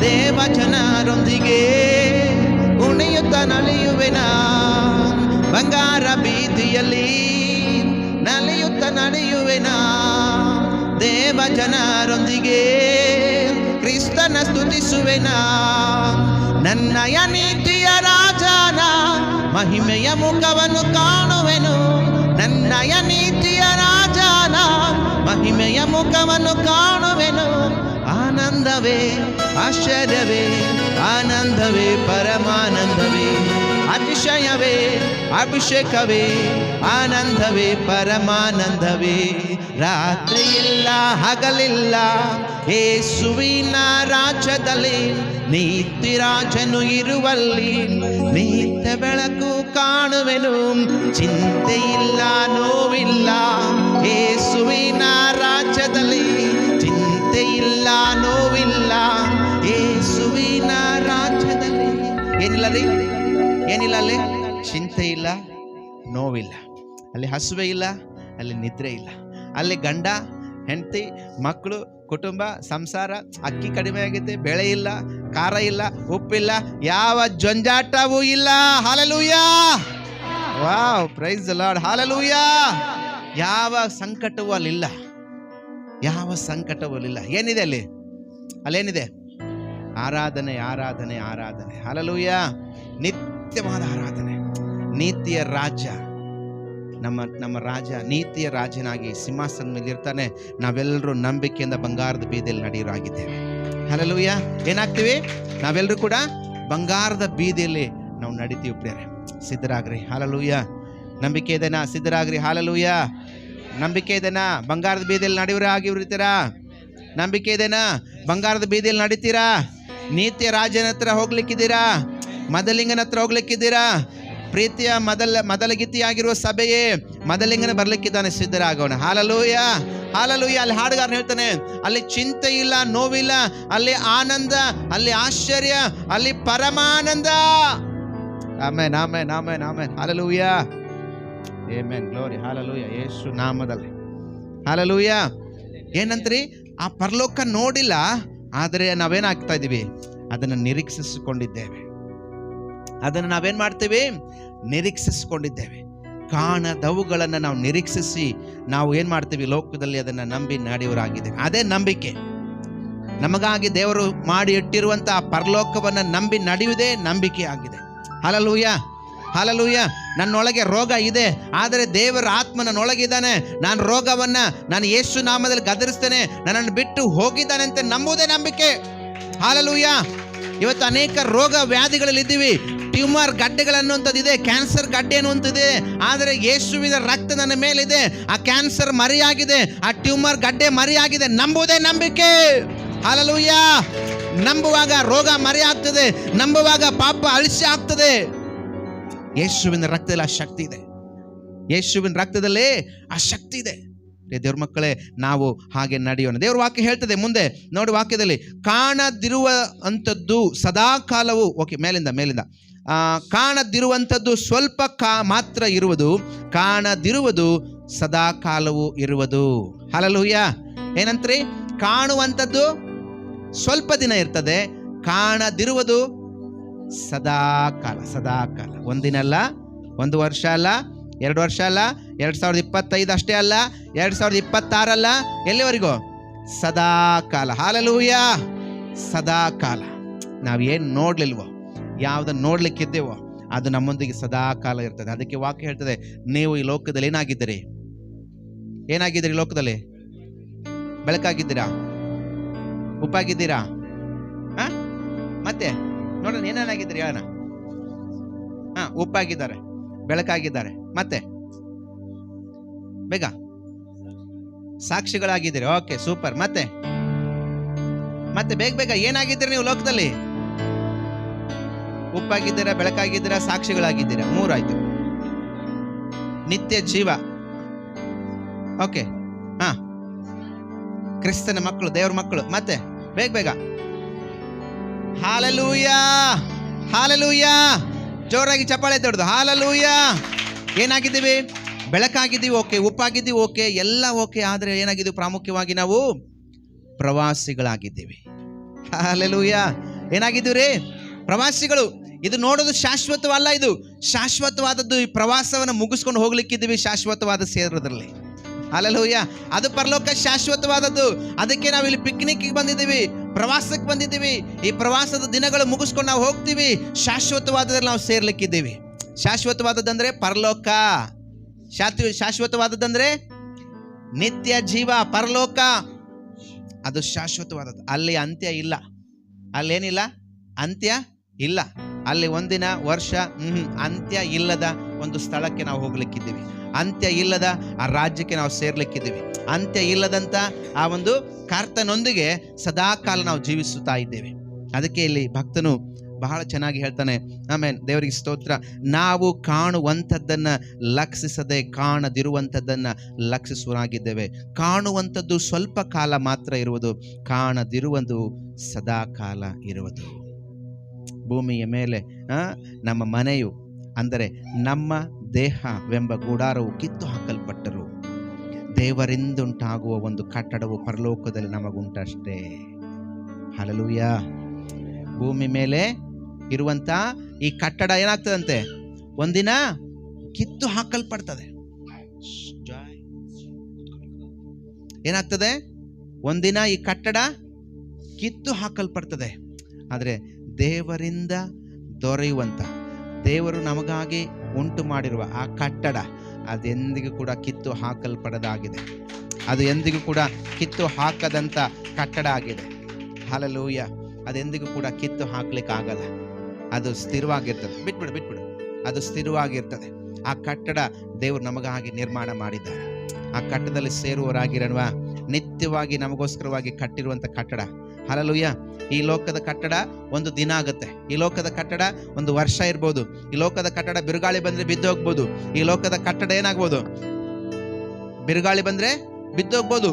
ದೇವ ಜನರೊಂದಿಗೆ ಕುಣಿಯುತ್ತ ನಲಿಯುವೆನ. ಬಂಗಾರ ಬೀದಿಯಲ್ಲಿ ನಲಿಯುತ್ತ ನಡೆಯುವೆನ, ದೇವ ಜನರೊಂದಿಗೆ ಕ್ರಿಸ್ತನ ಸ್ತುತಿಸುವೆನ. ನನ್ನಯ ನೀತಿಯ ರಾಜನ ಮಹಿಮೆಯ ಮುಖವನ್ನು ಕಾಣುವೆನು. ನನ್ನಯ ನೀತಿಯ ರಾಜನ ಮಹಿಮೆಯ ಮುಖವನ್ನು ಕಾಣುವೆನು. ಆನಂದವೇ ಆಶ್ಚರ್ಯವೇ ಆನಂದವೇ ಪರಮಾನಂದವೇ ಅತಿಶಯವೇ ಅಭಿಷೇಕವೇ ಆನಂದವೇ ಪರಮಾನಂದವೇ. ರಾತ್ರಿ ಇಲ್ಲ ಹಗಲಿಲ್ಲ ಯೇಸುವಿನ ರಾಜ್ಯದಲ್ಲಿ ನಿತ್ಯ ರಾಜನು ಇರುವಲ್ಲಿ ನಿತ್ಯ ಬೆಳಕು ಕಾಣುವೆನು. ಚಿಂತೆ ಇಲ್ಲ ನೋವಿಲ್ಲ ಯೇಸುವಿನ ರಾಜ್ಯದಲ್ಲಿ ಚಿಂತೆ ಇಲ್ಲ ನೋವಿಲ್ಲ ಯೇಸುವಿನ ರಾಜ್ಯದಲ್ಲಿ. ಏನಿಲ್ಲ ರೀ, ಏನಿಲ್ಲ ಅಲ್ಲಿ? ಚಿಂತೆ ಇಲ್ಲ ನೋವಿಲ್ಲ. ಅಲ್ಲಿ ಹಸುವೆ ಇಲ್ಲ, ಅಲ್ಲಿ ನಿದ್ರೆ ಇಲ್ಲ. ಅಲ್ಲಿ ಗಂಡ ಹೆಂಡತಿ ಮಕ್ಕಳು ಕುಟುಂಬ ಸಂಸಾರ, ಅಕ್ಕಿ ಕಡಿಮೆ ಆಗಿದೆ, ಬೆಳೆ ಇಲ್ಲ, ಖಾರ ಇಲ್ಲ, ಉಪ್ಪಿಲ್ಲ, ಯಾವ ಜಂಜಾಟವೂ ಇಲ್ಲ. Hallelujah, wow, praise the lord, hallelujah. ಯಾವ ಸಂಕಟವೂ ಅಲ್ಲಿಲ್ಲ, ಯಾವ ಸಂಕಟವೂ ಅಲ್ಲಿಲ್ಲ. ಏನಿದೆ ಅಲ್ಲಿ? ಅಲ್ಲೇನಿದೆ? ಆರಾಧನೆ ಆರಾಧನೆ ಆರಾಧನೆ. ಹಲ್ಲೆಲೂಯಾ, ನಿತ್ಯವಾದ ಆರಾಧನೆ. ನೀತಿಯ ರಾಜ, ನಮ್ಮ ರಾಜ ನೀತಿಯ ರಾಜನಾಗಿ ಸಿಂಹಾಸನ ಮೇಲೆ ಇರ್ತಾನೆ. ನಾವೆಲ್ಲರೂ ನಂಬಿಕೆಯಿಂದ ಬಂಗಾರದ ಬೀದಿಯಲ್ಲಿ ನಡೆಯೋರಾಗಿದ್ದೇವೆ. ಹಲ್ಲೆಲೂಯಾ. ಏನಾಗ್ತೀವಿ? ನಾವೆಲ್ಲರೂ ಕೂಡ ಬಂಗಾರದ ಬೀದಿಯಲ್ಲಿ ನಾವು ನಡಿತೀವಿ. ಪ್ರಿಯರೇ, ಸಿದ್ಧರಾಗ್ರಿ. ಹಲ್ಲೆಲೂಯಾ. ನಂಬಿಕೆ ಇದೆನಾ? ಸಿದ್ಧರಾಗ್ರಿ. ಹಲ್ಲೆಲೂಯಾ. ನಂಬಿಕೆ ಇದೆನಾ? ಬಂಗಾರದ ಬೀದಿಯಲ್ಲಿ ನಡೆಯೋರೇ ಆಗಿರ್ತೀರಾ? ನಂಬಿಕೆ ಇದೆನಾ? ಬಂಗಾರದ ಬೀದಿಯಲ್ಲಿ ನಡೀತೀರಾ? ನೀತಿಯ ರಾಜನ ಹತ್ರ ಹೋಗ್ಲಿಕ್ಕಿದ್ದೀರಾ? ಮದಲಿಂಗನ ಹತ್ರ ಹೋಗ್ಲಿಕ್ಕಿದ್ದೀರಾ? ಪ್ರೀತಿಯ ಮೊದಲ ಗೀತಿಯಾಗಿರುವ ಸಭೆಯೇ, ಮದಲಿಂಗನ ಬರ್ಲಿಕ್ಕಿದ್ದಾನೆ. ಸಿದ್ಧರಾಗೋಣ. Hallelujah, hallelujah. ಅಲ್ಲಿ ಹಾಡುಗಾರನು ಹೇಳ್ತಾನೆ, ಅಲ್ಲಿ ಚಿಂತೆ ಇಲ್ಲ ನೋವಿಲ್ಲ, ಅಲ್ಲಿ ಆನಂದ, ಅಲ್ಲಿ ಆಶ್ಚರ್ಯ, ಅಲ್ಲಿ ಪರಮಾನಂದ. Amen, amen, amen, amen. Hallelujah, amen, glory, hallelujah, Yesu ನಾಮದಲ್ಲಿ. ಹಲ್ಲೆಲೂಯಾ. ಏನಂತ್ರಿ? ಆ ಪರಲೋಕ ನೋಡಿಲ್ಲ, ಆದರೆ ನಾವೇನಾಗ್ತಾ ಇದ್ದೀವಿ? ಅದನ್ನು ನಿರೀಕ್ಷಿಸಿಕೊಂಡಿದ್ದೇವೆ. ಅದನ್ನು ನಾವೇನ್ ಮಾಡ್ತೀವಿ? ನಿರೀಕ್ಷಿಸಿಕೊಂಡಿದ್ದೇವೆ. ಕಾಣದವುಗಳನ್ನು ನಾವು ನಿರೀಕ್ಷಿಸಿ ನಾವು ಏನ್ ಮಾಡ್ತೀವಿ? ಲೋಕದಲ್ಲಿ ಅದನ್ನು ನಂಬಿ ನಡೆಯವರಾಗಿದ್ದೇವೆ. ಅದೇ ನಂಬಿಕೆ. ನಮಗಾಗಿ ದೇವರು ಮಾಡಿ ಇಟ್ಟಿರುವಂತಹ ಪರಲೋಕವನ್ನು ನಂಬಿ ನಡೆಯುವುದೇ ನಂಬಿಕೆ ಆಗಿದೆ. Hallelujah, hallelujah. ನನ್ನೊಳಗೆ ರೋಗ ಇದೆ, ಆದರೆ ದೇವರ ಆತ್ಮ ನನ್ನೊಳಗಿದ್ದಾನೆ. ನಾನು ರೋಗವನ್ನು ನಾನು ಯೇಸು ನಾಮದಲ್ಲಿ ಗದರಿಸ್ತೇನೆ, ನನ್ನನ್ನು ಬಿಟ್ಟು ಹೋಗಿದ್ದಾನೆ ಅಂತ ನಂಬುವುದೇ ನಂಬಿಕೆ. ಹಲ್ಲೆಲೂಯಾ. ಇವತ್ತು ಅನೇಕ ರೋಗ ವ್ಯಾಧಿಗಳಲ್ಲಿದ್ದೀವಿ. ಟ್ಯೂಮರ್ ಗಡ್ಡೆಗಳನ್ನುವಂಥದ್ದಿದೆ, ಕ್ಯಾನ್ಸರ್ ಗಡ್ಡೆ ಅನ್ನುವಂಥದ್ದಿದೆ. ಆದರೆ ಯೇಸುವಿನ ರಕ್ತ ನನ್ನ ಮೇಲಿದೆ. ಆ ಕ್ಯಾನ್ಸರ್ ಮರಿಯಾಗಿದೆ, ಆ ಟ್ಯೂಮರ್ ಗಡ್ಡೆ ಮರಿಯಾಗಿದೆ. ನಂಬುವುದೇ ನಂಬಿಕೆ. ಹಲ್ಲೆಲೂಯಾ. ನಂಬುವಾಗ ರೋಗ ಮರಿ ಆಗ್ತದೆ, ನಂಬುವಾಗ ಪಾಪ ಅಳಿಸಿ ಆಗ್ತದೆ. ಯೇಸುವಿನ ರಕ್ತದಲ್ಲಿ ಆ ಶಕ್ತಿ ಇದೆ. ಯೇಸುವಿನ ರಕ್ತದಲ್ಲಿ ಆ ಶಕ್ತಿ ಇದೆ. ದೇವ್ರ ಮಕ್ಕಳೇ, ನಾವು ಹಾಗೆ ನಡೆಯೋಣ. ದೇವ್ರ ವಾಕ್ಯ ಹೇಳ್ತದೆ ಮುಂದೆ ನೋಡಿ, ವಾಕ್ಯದಲ್ಲಿ ಕಾಣದಿರುವ ಅಂಥದ್ದು ಸದಾ ಕಾಲವು, ಓಕೆ, ಮೇಲಿಂದ ಕಾಣದಿರುವಂಥದ್ದು ಸ್ವಲ್ಪ ಮಾತ್ರ ಇರುವುದು, ಕಾಣದಿರುವುದು ಸದಾ ಕಾಲವು ಇರುವುದು. ಹಲ್ಲೆಲೂಯಾ. ಏನಂತ್ರಿ? ಕಾಣುವಂಥದ್ದು ಸ್ವಲ್ಪ ದಿನ ಇರ್ತದೆ, ಕಾಣದಿರುವುದು ಸದಾ ಕಾಲ. ಸದಾ ಕಾಲ. ಒಂದಿನ ಅಲ್ಲ, ಒಂದು ವರ್ಷ ಅಲ್ಲ, 2 ವರ್ಷ ಅಲ್ಲ, 2025 ಅಷ್ಟೇ ಅಲ್ಲ, 2026 ಅಲ್ಲ, ಎಲ್ಲಿವರೆಗೂ? ಸದಾ ಕಾಲ. ಹಲ್ಲೆಲೂಯಾ. ಸದಾ ಕಾಲ. ನಾವೇನು ನೋಡ್ಲಿಲ್ವೋ, ಯಾವುದನ್ನು ನೋಡ್ಲಿಕ್ಕಿದ್ದೇವೋ ಅದು ನಮ್ಮೊಂದಿಗೆ ಸದಾ ಕಾಲ ಇರ್ತದೆ. ಅದಕ್ಕೆ ವಾಕ್ಯ ಹೇಳ್ತದೆ, ನೀವು ಈ ಲೋಕದಲ್ಲಿ ಏನಾಗಿದ್ದೀರಿ? ಏನಾಗಿದ್ದೀರಿ? ಲೋಕದಲ್ಲಿ ಬೆಳಕಾಗಿದ್ದೀರಾ? ಉಪ್ಪಾಗಿದ್ದೀರಾ? ಮತ್ತೆ ನೋಡೋಣ, ಏನೇನಾಗಿದ್ದೀರಿ ಹೇಳೋಣ. ಉಪ್ಪಾಗಿದ್ದಾರೆ, ಬೆಳಕಾಗಿದ್ದಾರೆ, ಮತ್ತೆ ಬೇಗ ಸಾಕ್ಷಿಗಳಾಗಿದ್ದೀರಿ. Okay, super. ಮತ್ತೆ ಬೇಗ ಬೇಗ ಏನಾಗಿದ್ದೀರಿ ನೀವು ಲೋಕದಲ್ಲಿ? ಉಪ್ಪಾಗಿದ್ದೀರಾ, ಬೆಳಕಾಗಿದ್ದೀರಾ, ಸಾಕ್ಷಿಗಳಾಗಿದ್ದೀರಾ. 3 ಆಯ್ತು. ನಿತ್ಯ ಜೀವ. ಓಕೆ, ಕ್ರಿಸ್ತನ ಮಕ್ಕಳು, ದೇವ್ರ ಮಕ್ಕಳು. ಮತ್ತೆ ಬೇಗ ಹಲ್ಲೆಲೂಯಾ, ಹಲ್ಲೆಲೂಯಾ. ಜೋರಾಗಿ ಚಪ್ಪಾಳೆ ದೊಡ್ಡದು. ಹಲ್ಲೆಲೂಯಾ. ಏನಾಗಿದ್ದೀವಿ? ಬೆಳಕಾಗಿದ್ದೀವಿ, ಓಕೆ. ಉಪ್ಪಾಗಿದ್ದೀವಿ, ಓಕೆ. ಎಲ್ಲ ಓಕೆ. ಆದರೆ ಏನಾಗಿದ್ದೀವಿ? ಪ್ರಾಮುಖ್ಯವಾಗಿ ನಾವು ಪ್ರವಾಸಿಗಳಾಗಿದ್ದೀವಿ. ಹಲ್ಲೆಲೂಯಾ. ಏನಾಗಿದ್ದೀವಿ ರೀ? ಪ್ರವಾಸಿಗಳು. ಇದು ನೋಡೋದು ಶಾಶ್ವತವಲ್ಲ, ಇದು ಶಾಶ್ವತವಾದದ್ದು. ಈ ಪ್ರವಾಸವನ್ನು ಮುಗಿಸ್ಕೊಂಡು ಹೋಗ್ಲಿಕ್ಕಿದ್ದೀವಿ ಶಾಶ್ವತವಾದ ಸೇರೋದ್ರಲ್ಲಿ. ಹಲ್ಲೆಲೂಯಾ. ಅದು ಪರಲೋಕ ಶಾಶ್ವತವಾದದ್ದು. ಅದಕ್ಕೆ ನಾವು ಇಲ್ಲಿ ಪಿಕ್ನಿಕ್ಗೆ ಬಂದಿದ್ದೀವಿ, ಪ್ರವಾಸಕ್ಕೆ ಬಂದಿದ್ದೀವಿ. ಈ ಪ್ರವಾಸದ ದಿನಗಳು ಮುಗಿಸ್ಕೊಂಡು ನಾವು ಹೋಗ್ತೀವಿ. ಶಾಶ್ವತವಾದದಲ್ಲಿ ನಾವು ಸೇರ್ಲಿಕ್ಕಿದ್ದೀವಿ. ಶಾಶ್ವತವಾದದ್ದಂದ್ರೆ ಪರಲೋಕ. ಶಾಶ್ವತವಾದದ್ದಂದ್ರೆ ನಿತ್ಯ ಜೀವ, ಪರಲೋಕ, ಅದು ಶಾಶ್ವತವಾದದ್ದು. ಅಲ್ಲಿ ಅಂತ್ಯ ಇಲ್ಲ. ಅಲ್ಲೇನಿಲ್ಲ, ಅಂತ್ಯ ಇಲ್ಲ. ಅಲ್ಲಿ ಒಂದಿನ, ವರ್ಷ, ಅಂತ್ಯ ಇಲ್ಲದ ಒಂದು ಸ್ಥಳಕ್ಕೆ ನಾವು ಹೋಗ್ಲಿಕ್ಕಿದ್ದೀವಿ. ಅಂತ್ಯ ಇಲ್ಲದ ಆ ರಾಜ್ಯಕ್ಕೆ ನಾವು ಸೇರ್ಲಿಕ್ಕಿದ್ದೀವಿ. ಅಂತ್ಯ ಇಲ್ಲದಂತ ಆ ಒಂದು ಕರ್ತನೊಂದಿಗೆ ಸದಾಕಾಲ ನಾವು ಜೀವಿಸುತ್ತಾ ಇದ್ದೇವೆ. ಅದಕ್ಕೆ ಇಲ್ಲಿ ಭಕ್ತನು ಬಹಳ ಚೆನ್ನಾಗಿ ಹೇಳ್ತಾನೆ. ಆಮೇಲೆ ದೇವರಿಗೆ ಸ್ತೋತ್ರ. ನಾವು ಕಾಣುವಂಥದ್ದನ್ನ ಲಕ್ಷಿಸದೆ ಕಾಣದಿರುವಂಥದ್ದನ್ನ ಲಕ್ಷಿಸುವರಾಗಿದ್ದೇವೆ. ಕಾಣುವಂಥದ್ದು ಸ್ವಲ್ಪ ಕಾಲ ಮಾತ್ರ ಇರುವುದು, ಕಾಣದಿರುವುದು ಸದಾಕಾಲ ಇರುವುದು. ಭೂಮಿಯ ಮೇಲೆ ನಮ್ಮ ಮನೆಯು, ಅಂದರೆ ನಮ್ಮ ದೇಹವೆಂಬ ಗುಡಾರವು ಕಿತ್ತು ಹಾಕಲ್ಪಟ್ಟರು. ದೇವರಿಂದುಂಟಾಗುವ ಒಂದು ಕಟ್ಟಡವು ಪರಲೋಕದಲ್ಲಿ ನಮಗುಂಟಷ್ಟೇ. ಹಲ್ಲೆಲೂಯಾ. ಭೂಮಿ ಮೇಲೆ ಇರುವಂತ ಈ ಕಟ್ಟಡ ಏನಾಗ್ತದಂತೆ, ಒಂದಿನ ಕಿತ್ತು ಹಾಕಲ್ಪಡ್ತದೆ. ಏನಾಗ್ತದೆ? ಒಂದಿನ ಈ ಕಟ್ಟಡ ಕಿತ್ತು ಹಾಕಲ್ಪಡ್ತದೆ. ಆದರೆ ದೇವರಿಂದ ದೊರೆಯುವಂತ, ದೇವರು ನಮಗಾಗಿ ಉಂಟು ಮಾಡಿರುವ ಆ ಕಟ್ಟಡ ಅದೆಂದಿಗೂ ಕೂಡ ಕಿತ್ತು ಹಾಕಲ್ಪಡದಾಗಿದೆ. ಅದು ಎಂದಿಗೂ ಕೂಡ ಕಿತ್ತು ಹಾಕದಂತ ಕಟ್ಟಡ ಆಗಿದೆ. ಹಲ್ಲೆಲೂಯಾ. ಅದೆಂದಿಗೂ ಕೂಡ ಕಿತ್ತು ಹಾಕ್ಲಿಕ್ಕೆ ಆಗಲ್ಲ. ಅದು ಸ್ಥಿರವಾಗಿರ್ತದೆ. ಬಿಟ್ಬಿಡು, ಅದು ಸ್ಥಿರವಾಗಿರ್ತದೆ. ಆ ಕಟ್ಟಡ ದೇವರು ನಮಗಾಗಿ ನಿರ್ಮಾಣ ಮಾಡಿದ್ದಾರೆ. ಆ ಕಟ್ಟಡದಲ್ಲಿ ಸೇರುವವರಾಗಿರುವ, ನಿತ್ಯವಾಗಿ ನಮಗೋಸ್ಕರವಾಗಿ ಕಟ್ಟಿರುವಂಥ ಕಟ್ಟಡ. ಹಲ್ಲೆಲೂಯಾ. ಈ ಲೋಕದ ಕಟ್ಟಡ ಒಂದು ದಿನ ಆಗುತ್ತೆ. ಈ ಲೋಕದ ಕಟ್ಟಡ ಒಂದು ವರ್ಷ ಇರ್ಬೋದು. ಈ ಲೋಕದ ಕಟ್ಟಡ ಬಿರುಗಾಳಿ ಬಂದ್ರೆ ಬಿದ್ದೋಗ್ಬೋದು. ಈ ಲೋಕದ ಕಟ್ಟಡ ಏನಾಗ್ಬೋದು? ಬಿರುಗಾಳಿ ಬಂದ್ರೆ ಬಿದ್ದೋಗ್ಬೋದು,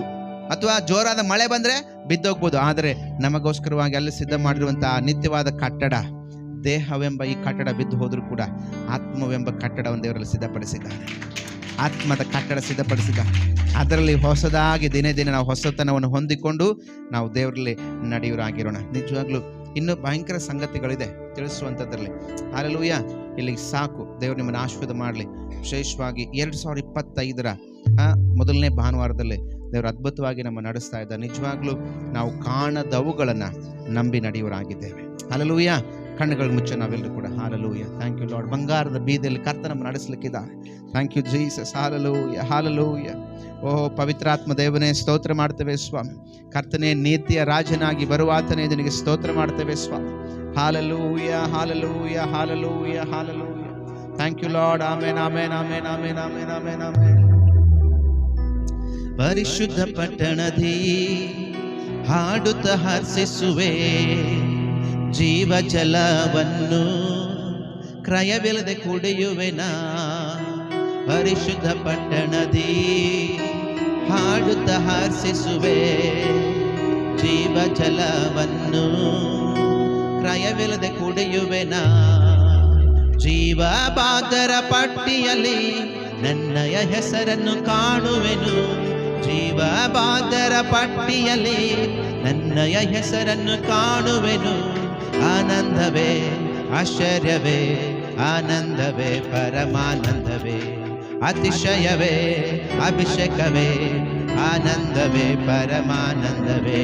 ಅಥವಾ ಜೋರಾದ ಮಳೆ ಬಂದ್ರೆ ಬಿದ್ದೋಗ್ಬೋದು. ಆದರೆ ನಮಗೋಸ್ಕರವಾಗಿ ಅಲ್ಲಿ ಸಿದ್ಧ ಮಾಡಿರುವಂತಹ ನಿತ್ಯವಾದ ಕಟ್ಟಡ, ದೇಹವೆಂಬ ಈ ಕಟ್ಟಡ ಬಿದ್ದು ಹೋದ್ರೂ ಕೂಡ ಆತ್ಮವೆಂಬ ಕಟ್ಟಡವನ್ನು ದೇವರಲ್ಲಿ ಸಿದ್ಧಪಡಿಸಿದ್ದಾರೆ. ಆತ್ಮದ ಕಟ್ಟಡ ಸಿದ್ಧಪಡಿಸಿದ್ದಾರೆ. ಅದರಲ್ಲಿ ಹೊಸದಾಗಿ ದಿನೇ ದಿನೇ ನಾವು ಹೊಸತನವನ್ನು ಹೊಂದಿಕೊಂಡು ನಾವು ದೇವರಲ್ಲಿ ನಡೆಯುವರಾಗಿರೋಣ. ನಿಜವಾಗ್ಲೂ ಇನ್ನೂ ಭಯಂಕರ ಸಂಗತಿಗಳಿದೆ ತಿಳಿಸುವಂಥದ್ರಲ್ಲಿ. ಹಲ್ಲೆಲೂಯಾ. ಇಲ್ಲಿಗೆ ಸಾಕು. ದೇವರು ನಿಮ್ಮನ್ನು ಆಶೀರ್ವಾದ ಮಾಡಲಿ. ವಿಶೇಷವಾಗಿ 2025 ಮೊದಲನೇ ಭಾನುವಾರದಲ್ಲಿ ದೇವರು ಅದ್ಭುತವಾಗಿ ನಮ್ಮ ನಡೆಸ್ತಾ ಇದ್ದಾರೆ. ನಿಜವಾಗ್ಲೂ ನಾವು ಕಾಣದವುಗಳನ್ನು ನಂಬಿ ನಡೆಯುವರಾಗಿದ್ದೇವೆ. ಹಲ್ಲೆಲೂಯಾ. ಕಣ್ಣುಗಳು ಮುಚ್ಚ ನಾವೆಲ್ಲರೂ ಕೂಡ. ಹಲ್ಲೆಲೂಯಾ. Thank you lord. ಬಂಗಾರದ ಬೀದಿಯಲ್ಲಿ ಕರ್ತನನ್ನು ನಡೆಸಲಿಕ್ಕಿದ್ದಾರೆ. Thank you Jesus. Hallelujah, hallelujah. ಓಹೋ ಪವಿತ್ರಾತ್ಮ ದೇವನೇ ಸ್ತೋತ್ರ ಮಾಡ್ತೇವೆ ಸ್ವಾಮಿ. ಕರ್ತನೇ, ನೀತಿಯ ರಾಜನಾಗಿ ಬರುವಾತನೇ ನಿನಗೆ ಸ್ತೋತ್ರ ಮಾಡ್ತೇವೆ ಸ್ವಾಮಿ. Hallelujah, hallelujah, hallelujah, hallelujah. Thank you lord. Amen, amen, amen, amen, amen, amen, amen. ಪರಿಶುದ್ಧ ಪಟ್ಟಣದಿ ಹಾಡುತ್ತ ಹರ್ಷಿಸುವೆ, ಜೀವ ಜಲವನ್ನು ಕ್ರಯವಿಲ್ಲದೆ ಕುಡಿಯುವೆನಾ. ಪರಿಶುದ್ಧ ಪಟ್ಟಣದಿ ಹಾಡುತ್ತ ಹರ್ಷಿಸುವೆ, ಜೀವ ಜಲವನ್ನು ಕ್ರಯವಿಲ್ಲದೆ ಕುಡಿಯುವೆನಾ. ಜೀವ ಬಾದರ ಪಟ್ಟಿಯಲ್ಲಿ ನನ್ನಯ ಹೆಸರನ್ನು ಕಾಣುವೆನು. ಜೀವ ಬಾದರ ಪಟ್ಟಿಯಲ್ಲಿ ನನ್ನಯ ಹೆಸರನ್ನು ಕಾಣುವೆನು. ಆನಂದವೇ, ಆಶ್ಚರ್ಯವೇ, ಆನಂದವೇ, ಪರಮಾನಂದವೇ, ಅತಿಶಯವೇ, ಅಭಿಷೇಕವೇ, ಆನಂದವೇ, ಪರಮಾನಂದವೇ.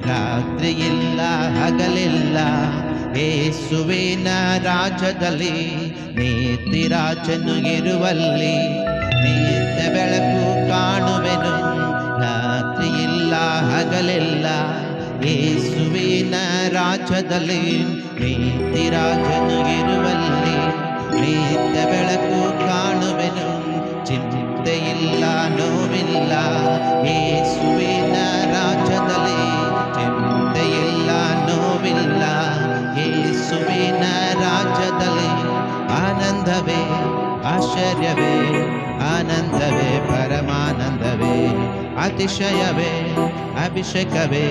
ರಾತ್ರಿಯಿಲ್ಲ ಹಗಲಿಲ್ಲ ಯೇಸುವಿನ ರಾಜ್ಯದಲ್ಲಿ, ನೀತಿ ರಾಜನು ಇರುವಲ್ಲಿ ನಿತ್ಯ ಬೆಳಕು ಕಾಣುವೆನು. ರಾತ್ರಿಯಿಲ್ಲ ಹಗಲಿಲ್ಲ ಯೇಸುವಿನ ರಾಜ್ಯದಲ್ಲಿ, ನೀತಿ ರಾಜನು ಇರುವಲ್ಲಿ ನಿತ್ಯ ಬೆಳಕು ಕಾಣುವೆನು. ಚಿಂತೆಯಿಲ್ಲ, ನೋವಿಲ್ಲ ಯೇಸುವಿನ ರಾಜ್ಯದಲ್ಲಿ, ಚಿಂತೆಯಿಲ್ಲ, ನೋವಿಲ್ಲ ಯೇಸುವಿನ ರಾಜ್ಯದಲ್ಲಿ. ಆನಂದವೇ, ಆಶ್ಚರ್ಯವೇ, ಆನಂದವೇ, ಪರಮಾನಂದವೇ, ಅತಿಶಯವೇ, ಅಭಿಷೇಕವೇ,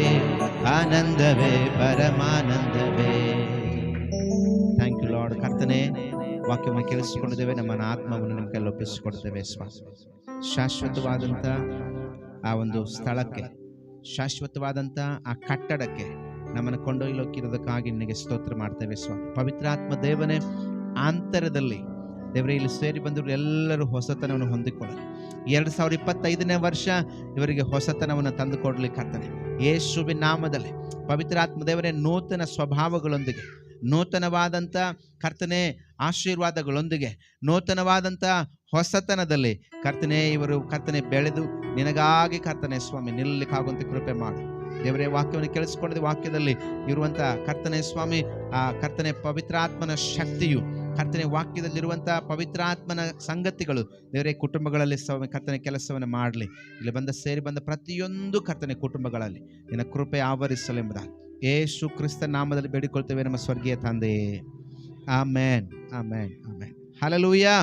ಆನಂದವೇ, ಪರಮಾನಂದವೇ. Thank you lord. ಕರ್ತನೆ, ವಾಕ್ಯವನ್ನು ಕೇಳಿಸಿಕೊಂಡಿದ್ದೇವೆ. ನಮ್ಮ ಆತ್ಮವನ್ನು ನಿಮ್ಮ ಕೈಯಲ್ಲಿ ಒಪ್ಪಿಸಿಕೊಡ್ತೇವೆ ಸ್ವಾಮಿ. ಶಾಶ್ವತವಾದಂಥ ಆ ಒಂದು ಸ್ಥಳಕ್ಕೆ, ಶಾಶ್ವತವಾದಂಥ ಆ ಕಟ್ಟಡಕ್ಕೆ ನಮ್ಮನ್ನು ಕೊಂಡೊಯ್ಯಲಿಕ್ಕಿರೋದಕ್ಕಾಗಿ ನಿನಗೆ ಸ್ತೋತ್ರ ಮಾಡ್ತೇವೆ ಸ್ವಾಮಿ. ಪವಿತ್ರಾತ್ಮ ದೇವನೇ, ಆಂತರದಲ್ಲಿ ದೇವರೇ ಇಲ್ಲಿ ಸೇರಿ ಬಂದರು ಎಲ್ಲರೂ ಹೊಸತನವನ್ನು ಹೊಂದಿಕೊಳ್ಳಲಿ. 2025ನೇ ವರ್ಷ ಇವರಿಗೆ ಹೊಸತನವನ್ನು ತಂದುಕೊಡ್ಲಿಕ್ಕೆ ಕರ್ತನೆ ಯೇಸುವಿನ ನಾಮದಲ್ಲಿ. ಪವಿತ್ರಾತ್ಮ ದೇವರೇ, ನೂತನ ಸ್ವಭಾವಗಳೊಂದಿಗೆ, ನೂತನವಾದಂಥ ಕರ್ತನೆ ಆಶೀರ್ವಾದಗಳೊಂದಿಗೆ, ನೂತನವಾದಂಥ ಹೊಸತನದಲ್ಲಿ ಕರ್ತನೆ ಇವರು ಕರ್ತನೆ ಬೆಳೆದು ನಿನಗಾಗಿ ಕರ್ತನೆ ಸ್ವಾಮಿ ನಿಲ್ಲಲಿಕ್ಕಾಗುವಂತ ಕೃಪೆ ಮಾಡು ದೇವರೇ. ವಾಕ್ಯವನ್ನು ಕೇಳಿಸ್ಕೊಂಡಿದ್ದ ವಾಕ್ಯದಲ್ಲಿ ಇರುವಂತ ಕರ್ತನೆ ಸ್ವಾಮಿ ಆ ಕರ್ತನೆ ಪವಿತ್ರಾತ್ಮನ ಶಕ್ತಿಯು ಕರ್ತನೆ ವಾಕ್ಯದಲ್ಲಿರುವಂಥ ಪವಿತ್ರಾತ್ಮನ ಸಂಗತಿಗಳು ದೇವರೇ ಕುಟುಂಬಗಳಲ್ಲಿ ಸ್ವಾಮಿ ಕರ್ತನೆ ಕೆಲಸವನ್ನು ಮಾಡಲಿ. ಇಲ್ಲಿ ಸೇರಿ ಬಂದ ಪ್ರತಿಯೊಂದು ಕರ್ತನೆ ಕುಟುಂಬಗಳಲ್ಲಿ ನಿನ್ನ ಕೃಪೆ ಆವರಿಸಲೆಂಬುದಾಗಿ ಯೇಸು ಕ್ರಿಸ್ತ ನಾಮದಲ್ಲಿ ಬೇಡಿಕೊಳ್ತೇವೆ ನಮ್ಮ ಸ್ವರ್ಗೀಯ ತಂದೆಯೇ. ಆಮೇನ್ ಆಮೇನ್ ಆಮೇನ್. ಹಲ್ಲೆಲೂಯಾ.